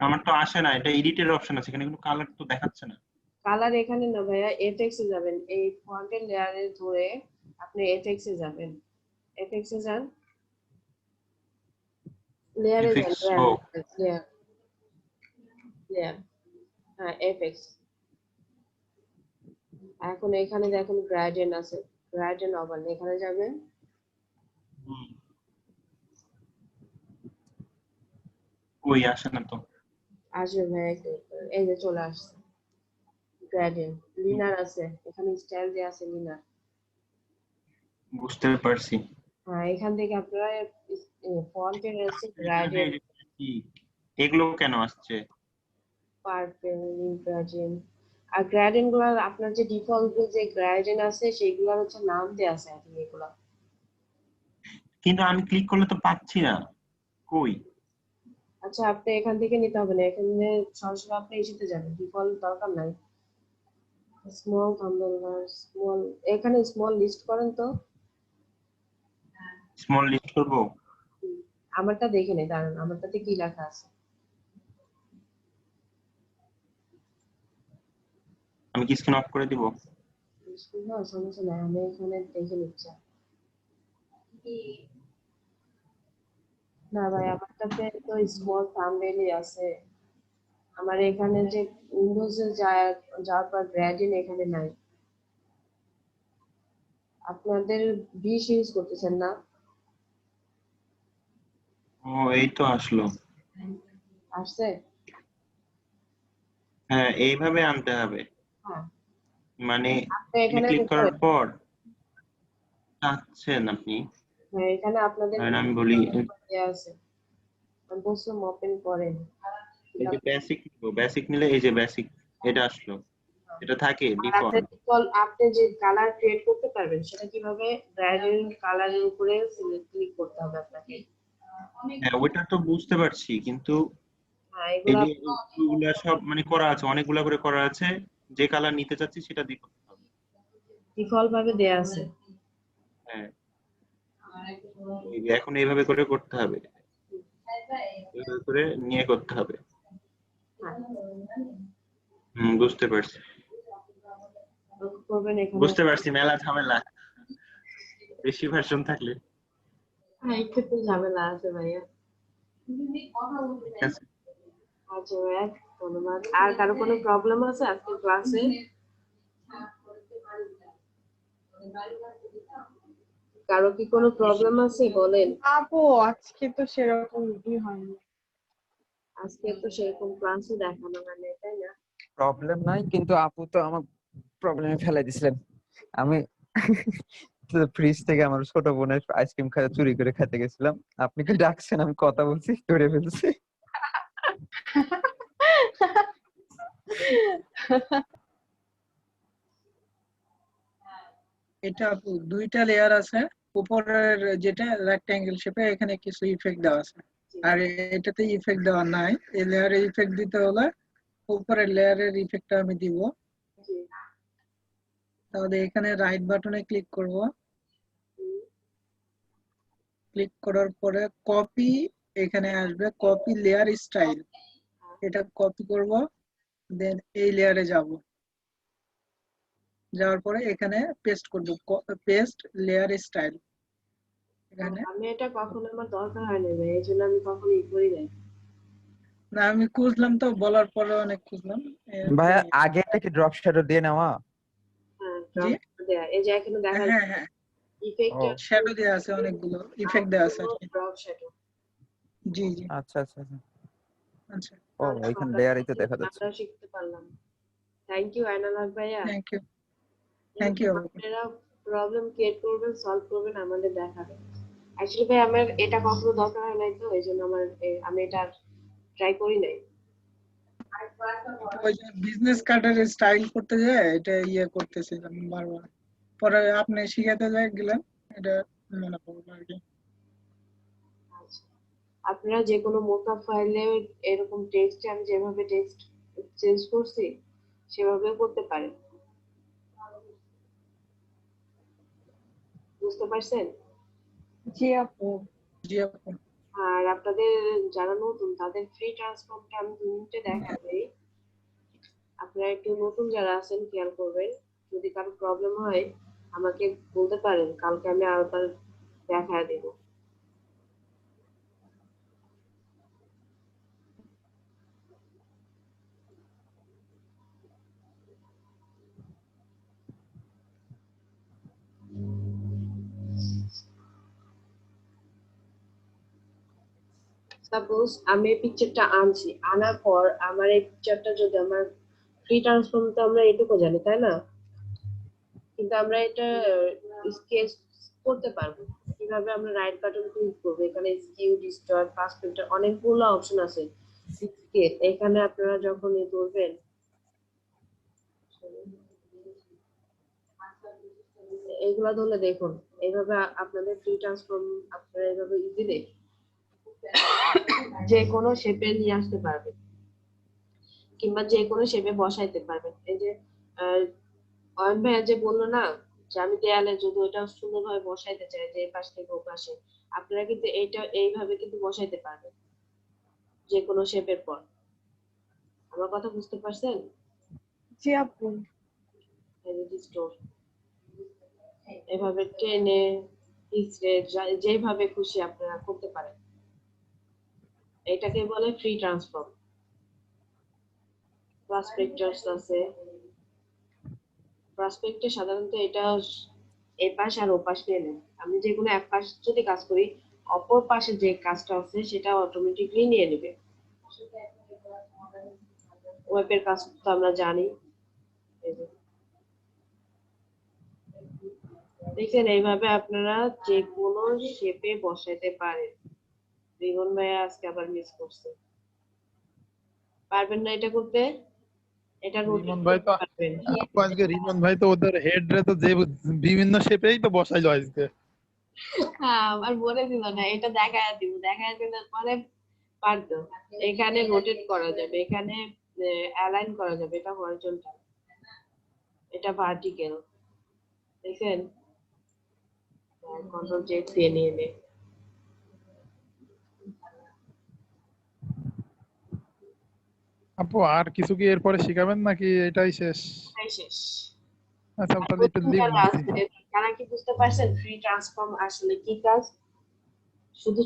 আমার তো আসে না, এটা এডিটের অপশন আছে, এখানে কিন্তু কালার তো দেখাচ্ছে না। কালার এখানে না ভাইয়া, এফএক্স এ যাবেন, এই ফন্টের লেয়ারে ধরে আপনি এফএক্স এ যাবেন, এফএক্স এ যান, লেয়ারে যান, লেয়ার লেয়ার, হ্যাঁ এফএক্স। এখন এখানে দেখুন গ্রেডিয়েন্ট আছে, গ্রেডিয়েন্ট ওভার, এখানে যাবেন। কই আসে না তো? আসবে ভাইয়া, এই যে চলে আসছে গ্রেডিয়েন্ট। লিনার আছে এখানে, স্টাইল দেয়া আছে লিনার। বুঝতে পারছি। হ্যাঁ, এখান থেকে আপনারা ফন্টের আছে গ্রেডিয়েন্ট, এগুলো কেন আসছে? Purple gradient. আর গ্রেডিয়েন্ট গুলো আপনার যে ডিফল্ট যে গ্রেডিয়েন্ট আছে সেগুলোর হচ্ছে নাম দেয়া আছে আর এগুলো। কিন্তু আমি ক্লিক করলে তো পাচ্ছি না, কই? আচ্ছা, আপনি এখান থেকে নিতে হবে না, এখানে সরাসরি আপনি এসেতে যাবেন, ডিফল্ট দরকার নাই। স্মল থাম্বনেল, স্মল, এখানে স্মল লিস্ট করেন তো। স্মল লিস্ট করব? আমারটা দেখে নেই, দাঁড়ান আমারটাতে কি লেখা আছে। আমি কি স্ক্রিন অফ করে দিব? না সমস্যা নাই, আমি এখানে দেখে নিচ্ছি। না ভাই, আমারটাতে তো স্মল থাম্বনেলই আছে, আমার এখানে যে উইন্ডোজে যাওয়ার পর গ্রেডিয়েন্ট এখানে নাই। আপনাদের বিষ ইউজ করতেছেন না? ও এই তো আসলো। আসছে? হ্যাঁ এইভাবে আনতে হবে, হ্যাঁ, মানে আপনি এখানে ক্লিক করার দেখেন। পর আছেন আপনি, হ্যাঁ, এখানে আপনাদের ধরেন আমি বলি দেয়া আছে। আমি বলছিলাম ওপেন করেন। এই যে বেসিক নিবো, বেসিক নিলে এই যে বেসিক এটা আসলো, এটা থাকে আর ডিফল্ট। আপনি যে কালার ক্রিয়েট করতে পারবেন সেটা কিভাবে? গ্রেডিয়েন্ট কালারের উপরে ক্লিক করতে হবে আপনাকে। হ্যাঁ ওইটা তো বুঝতে পারছি, কিন্তু হ্যাঁ, এই এগুলো যে এগুলা সব মানে করা আছে, অনেকগুলা করে করা আছে, যে কালার নিতে চাচ্ছি সেটা দিয়ে করতে হবে। ডিফল্ট ভাবে দেয়া আছে। হ্যাঁ এই যে এখন এইভাবে করে করতে হবে, এইভাবে করে নিয়ে করতে হবে। বুঝতে পারছি, করবেন এখানে। বুঝতে পারছি, মেলা ঝামেলা বেশি ভার্সন থাকলে। হ্যাঁ, একটু তো ঝামেলা আছে ভাইয়া। ঠিক আছে। আচ্ছা ভাইয়া, ধন্যবাদ। আর কারো কোনো প্রবলেম আছে আজকে ক্লাসে? কারো কি কোনো প্রবলেম আছে বলেন? আপু আজকে তো সেরকম হয়নি। আজকে তো সেরকম ক্লাসও দেখানো হয় না, তাই না? প্রবলেম নাই, কিন্তু আপু তো আমার প্রবলেমে ফেলাই দিছিলেন। আমি ফ্রিজ থেকে আমার ছোট বোনের আইসক্রিম চুরি করে খেতে গেছিলাম, আপনি কি ডাকছেন, আমি কথা বলছি ধরে ফেলছি। এটা আপু দুইটা লেয়ার আছে, উপরের যেটা রেক্ট্যাঙ্গেল শেপে এখানে কিছু ইফেক্ট দেওয়া আছে, আর এটাতে ইফেক্ট দেওয়া নাই। এই লেয়ারে ইফেক্ট দিতে হলে উপরের লেয়ারের ইফেক্টটা আমি দিব। তাহলে এখানে রাইট বাটনে ক্লিক করব, ক্লিক করার পরে কপি, এখানে আসবে কপি লেয়ার স্টাইল, এটা কপি করব, দেন এই লেয়ারে যাব, যাওয়ার পরে এখানে পেস্ট করব, পেস্ট লেয়ার স্টাইল এখানে। আমি এটা কখনো আমার দরকার হয় না ভাই, এই জন্য আমি কখনো করি নাই। না আমি খুঁজলাম তো, বলার পরে অনেক খুঁজলাম। ভাইয়া আগে এটা কি ড্রপ শ্যাডো দিয়ে নেওয়া? হ্যাঁ, জি দেয়া এই যে এখানে দেখা হ্যাঁ হ্যাঁ, ইফেক্ট শ্যাডো দেওয়া আছে, অনেকগুলো ইফেক্ট দেওয়া আছে আর কি। Drop shadow. জি জি আচ্ছা আচ্ছা আচ্ছা। আচ্ছা, ও এখানে লেয়ারই তো দেখা যাচ্ছে। আমরা শিখতে পারলাম। থ্যাংক ইউ আয়নাল ভাইয়া। Thank you, thank you. আপনারা প্রবলেম ক্রিয়েট করবেন, সলভ করবেন, আমাদের দেখাবেন। অ্যাকচুয়ালি ভাই আমার এটা কখনো দরকার হয় নাই, তো এই জন্য আমি এটা ট্রাই করি নাই। ওই যে বিজনেস কার্ডের স্টাইল করতে যায় এটা ইয়ে করতেছিলাম বারবার, পরে আপনি শিখাতে যাই গেলেন, এটা মনে পড়লো আর কি। আপনারা যে কোনো মোকআপ ফাইলে এরকম টেক্সট আমি যেভাবে টেক্সট চেঞ্জ করছি সেভাবেও করতে পারেন। বুঝতে পারছেন? জি আপু। জি আপু। আর আপনাদের যারা নতুন তাদের ফ্রি ট্রান্সফর্মটা আমি 2 মিনিটে দেখাচ্ছি। আপনারা একটু নতুন যারা আছেন খেয়াল করবেন, যদি কারো প্রবলেম হয় আমাকে বলতে পারেন, কালকে আমি আবার দেখায় দেব। সাপোজ আমি এই পিকচারটা আনছি, আনার পর আমার এই পিকচারটা যদি আমার ফ্রি ট্রান্সফর্ম তো আমরা এটুকু জানি, তাই না? কিন্তু আমরা এটা স্কেচ করতে পারবো কিভাবে? আমরা রাইট বাটন ক্লিক করবো, এখানে স্কিউ, ডিস্টর্ট, ফাস্ট ফিল্টার অনেকগুলো অপশন আছে। স্কেচ এখানে আপনারা যখন করবেন এইগুলা ধরলে দেখুন, এইভাবে আপনাদের ফ্রি ট্রান্সফর্ম আপনারা এইভাবে ইজিলি যে কোনো শেপে নিয়ে আসতে পারবেন, কিংবা যে কোনো শেপে বসাইতে পারবেন। এই যে অয়ন ভাইয়া যে বললো না যে আমি দেয়ালে যদি ওটা সুন্দরভাবে বসাইতে চাই, যে এই পাশ থেকে ও পাশে, আপনারা কিন্তু এইটা এইভাবে কিন্তু বসাইতে পারবেন যে কোনো শেপের পর। আমার কথা বুঝতে পারছেন? জি আপু। এই যে স্টোর এভাবে টেনে পিছড়ে যেভাবে খুশি আপনারা করতে পারেন, এটাকে বলে ফ্রি ট্রান্সফর্ম। প্রসপেক্টাস আছে, প্রসপেক্টে সাধারণত এটা এই পাশ আর ও পাশ নিয়ে নেন। আমি যে কোনো এক পাশ যদি কাজ করি, অপর পাশে যে কাজটা আছে সেটা অটোমেটিকলি নিয়ে নেবে। ওয়েবের কাজ তো আমরা জানি। এই যে দেখেন, এইভাবে আপনারা যে কোনো শেপে বসাইতে পারেন। রিবন ভাইয়া আজকে আবার মিস করছে, পারবেন না এটা করতে? এটা রোটেট রিমন ভাই করতে তো পারবেন। আপু আজকে রিমন ভাই তো ওদের হেড রে তো যে বিভিন্ন শেপেই তো বসাইলো আজকে। হ্যাঁ, আমার বলে দিল না, এটা দেখায় দিব, দেখায় দিলে পরে পারতো। এখানে রোটেট করা যাবে, এখানে অ্যালাইন করা যাবে, এটা হরিজন্টাল, এটা ভার্টিক্যাল। দেখেন, কন্ট্রোল জেড দিয়ে নিয়ে নে। আপু আর কিছু কি এরপরে শিখাবেন নাকি এটাই শেষ? তাই শেষ। আচ্ছা তাহলে একটু লিভ নিচ্ছি। কারা কি বুঝতে পারছেন ফ্রি ট্রান্সফর্ম আসলে কি কাজ? শুধু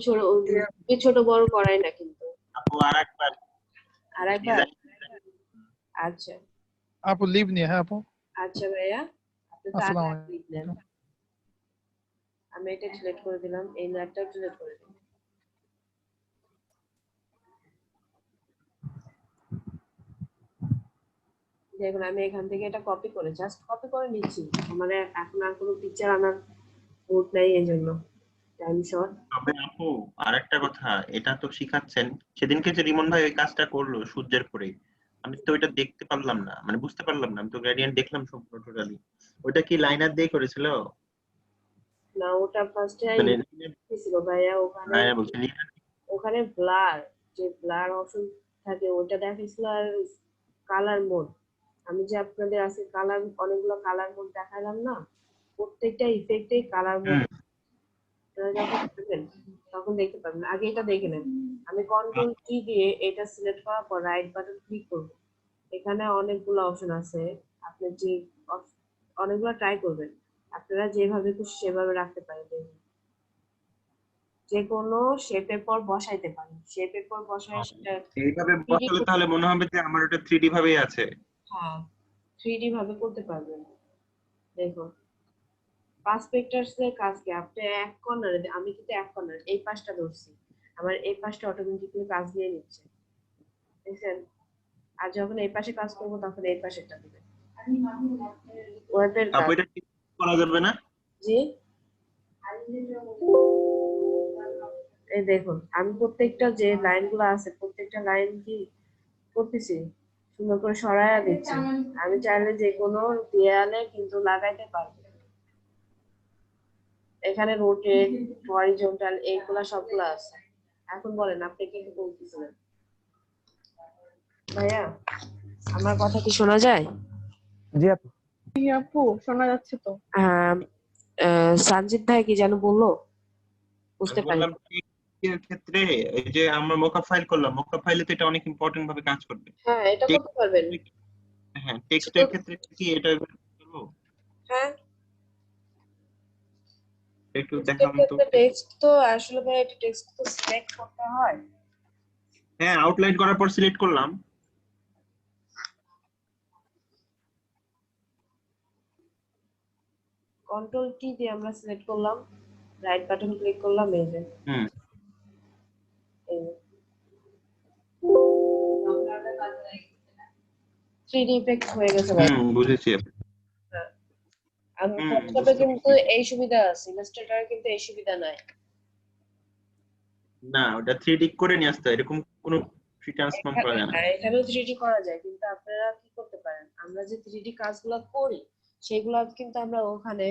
ছোট বড় করাই না কিন্তু। আপু আরেকবার আচ্ছা আপু লিভ নিয়ে, হ্যাঁ আপু। আচ্ছা ভাইয়া, আপনি তো আসসালামু আগে লিখ নেন। আমি এটা ডিলিট করে দিলাম, এই ল্যাবটাও ডিলিট করে দিলাম। দেখুন, আমি এখান থেকে এটা কপি করে জাস্ট কপি করে নিচ্ছি। আমার এখন আর কোনো পিকচার আনার মুড নাই, এই জন্য টাইম শর্ট। তবে আপু আরেকটা কথা, এটা তো শিখাচ্ছেন, সেদিনকে যে রিমন ভাই ওই কাজটা করলো সূর্যের পরে, আমি তো ওইটা দেখতে পারলাম না, মানে বুঝতে পারলাম না। আমি তো গ্রেডিয়েন্ট দেখলাম সম্পূর্ণ টোটালি। ওটা কি লাইনার দিয়ে করেছিল? না, ওটা ফার্স্টে মানে ছিল ভাইয়া। লাইনার বলছি ওখানে ব্লার, যে ব্লার অপশন থাকে ওটা দেখাইছিল, আর কালার মোড। আমি যে আপনাদের আছে কালার, অনেকগুলো কালার মোড দেখালাম না, প্রত্যেকটা ইফেক্টে কালার মোড। যখন দেখবেন তখন দেখতে পাবেন, আগে এটা দেখে নেন। আমি কন্ট্রোল কি দিয়ে এটা সিলেক্ট করার পর রাইট বাটন ক্লিক করব। এখানে অনেকগুলো অপশন আছে, আপনি যে অনেকগুলো ট্রাই করবেন, আপনারা যেভাবে খুশি সেভাবে রাখতে পারেন। যে কোনো শেপের পর বসাইতে পারেন, শেপের পর বসায় সেটা এইভাবে বসালে তাহলে মনে হবে যে আমার ওটা 3D ভাবেই আছে। হ্যাঁ, 3D ভাবে করতে পারবেন। দেখুন, পার্সপেক্টাস এর কাজ কি, আপনি এক কর্নারে, আমি কিন্তু এক কর্নার এই পাশটা ধরছি, আমার এই পাশটা অটোমেটিক্যালি কাজ নিয়ে নিচ্ছে, দেখছেন? আর যখন এই পাশে কাজ করব তখন এই পাশেরটা দিবেন। ওয়েবের কাজ আপু এটা কি করা যাবে না? জি, এই দেখুন, আমি প্রত্যেকটা যে লাইনগুলো আছে প্রত্যেকটা লাইন কি করতেছি, সুন্দর করে সরায়া দিচ্ছি। আমি চাইলে যে কোনো দেয়ালে কিন্তু লাগাইতে পারবো। এখানে রোটেট, হরিজন্টাল, এইগুলা সবগুলো আছে। এখন বলেন আপনি কি বলতেছিলেন ভাইয়া? আমার কথা কি শোনা যায়? জি আপু। আপু শোনা যাচ্ছে তো। সঞ্জিত ভাই কি যেন বললো, বুঝতে পারি। বললাম এর ক্ষেত্রে এই যে আমরা মোকআপ ফাইল করলাম, মোকআপ ফাইলে তো এটা অনেক ইম্পর্টেন্ট ভাবে কাজ করবে। হ্যাঁ, এটা করতে পারবেন। হ্যাঁ, টেক্সটের ক্ষেত্রে কি এটা করব? হ্যাঁ, একটু দেখান তো। টেক্সট তো আসলে ভাই, এটা টেক্সট তো সিলেক্ট করতে হয়। হ্যাঁ, আউটলাইন করার পর সিলেক্ট করলাম। কন্ট্রোল কি দিয়ে আমরা সিলেক্ট করলাম, রাইট বাটন ক্লিক করলাম, এই যে এই 3D ইফেক্ট হয়ে গেছে ভাই। বুঝেছি। আমি ফটোশপে কিন্তু এই সুবিধা আছে, ইলাস্ট্রেটরে কিন্তু এই সুবিধা নাই। না, ওটা 3D করে নিয়ে আসতে হয়, এরকম কোনো ফ্রি ট্রান্সফর্ম করা যায় না। এখানেও 3D করা যায়, কিন্তু আপনারা কি করতে পারেন, আমরা যে 3D কাজগুলো করি সেগুলো কিন্তু আমরা ওখানে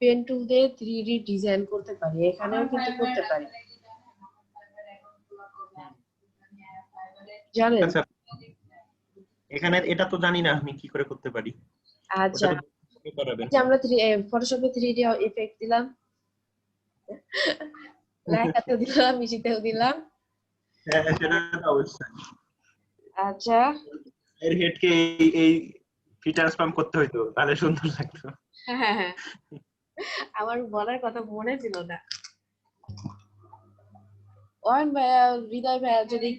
পেন টুল দিয়ে 3D ডিজাইন করতে পারি, এখানেও কিন্তু করতে পারি, জানেন? আচ্ছা, এখানে এটা তো জানি না আমি কি করে করতে পারি। আচ্ছা, যে আমরা ফটোশপে 3D ইফেক্ট দিলাম, লেখাতে দিলাম, মিশিতেও দিলাম। হ্যাঁ, সেটা অবশ্যই। আচ্ছা, এর হেডকে এই ফ্রি ট্রান্সফর্ম করতে হইতো, তাহলে সুন্দর লাগতো। হ্যাঁ, আমার বলার কথা মনে ছিল না। ওয়ান ভাইয়া, হৃদয় ভাইয়া যদি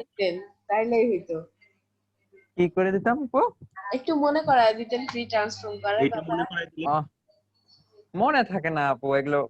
দিতেন তাইলেই হইতো। কি করে দিতাম আপু? একটু মনে করায় দিতেন ফ্রি ট্রান্সফর্ম করার কথা। মনে থাকে না আপু এগুলো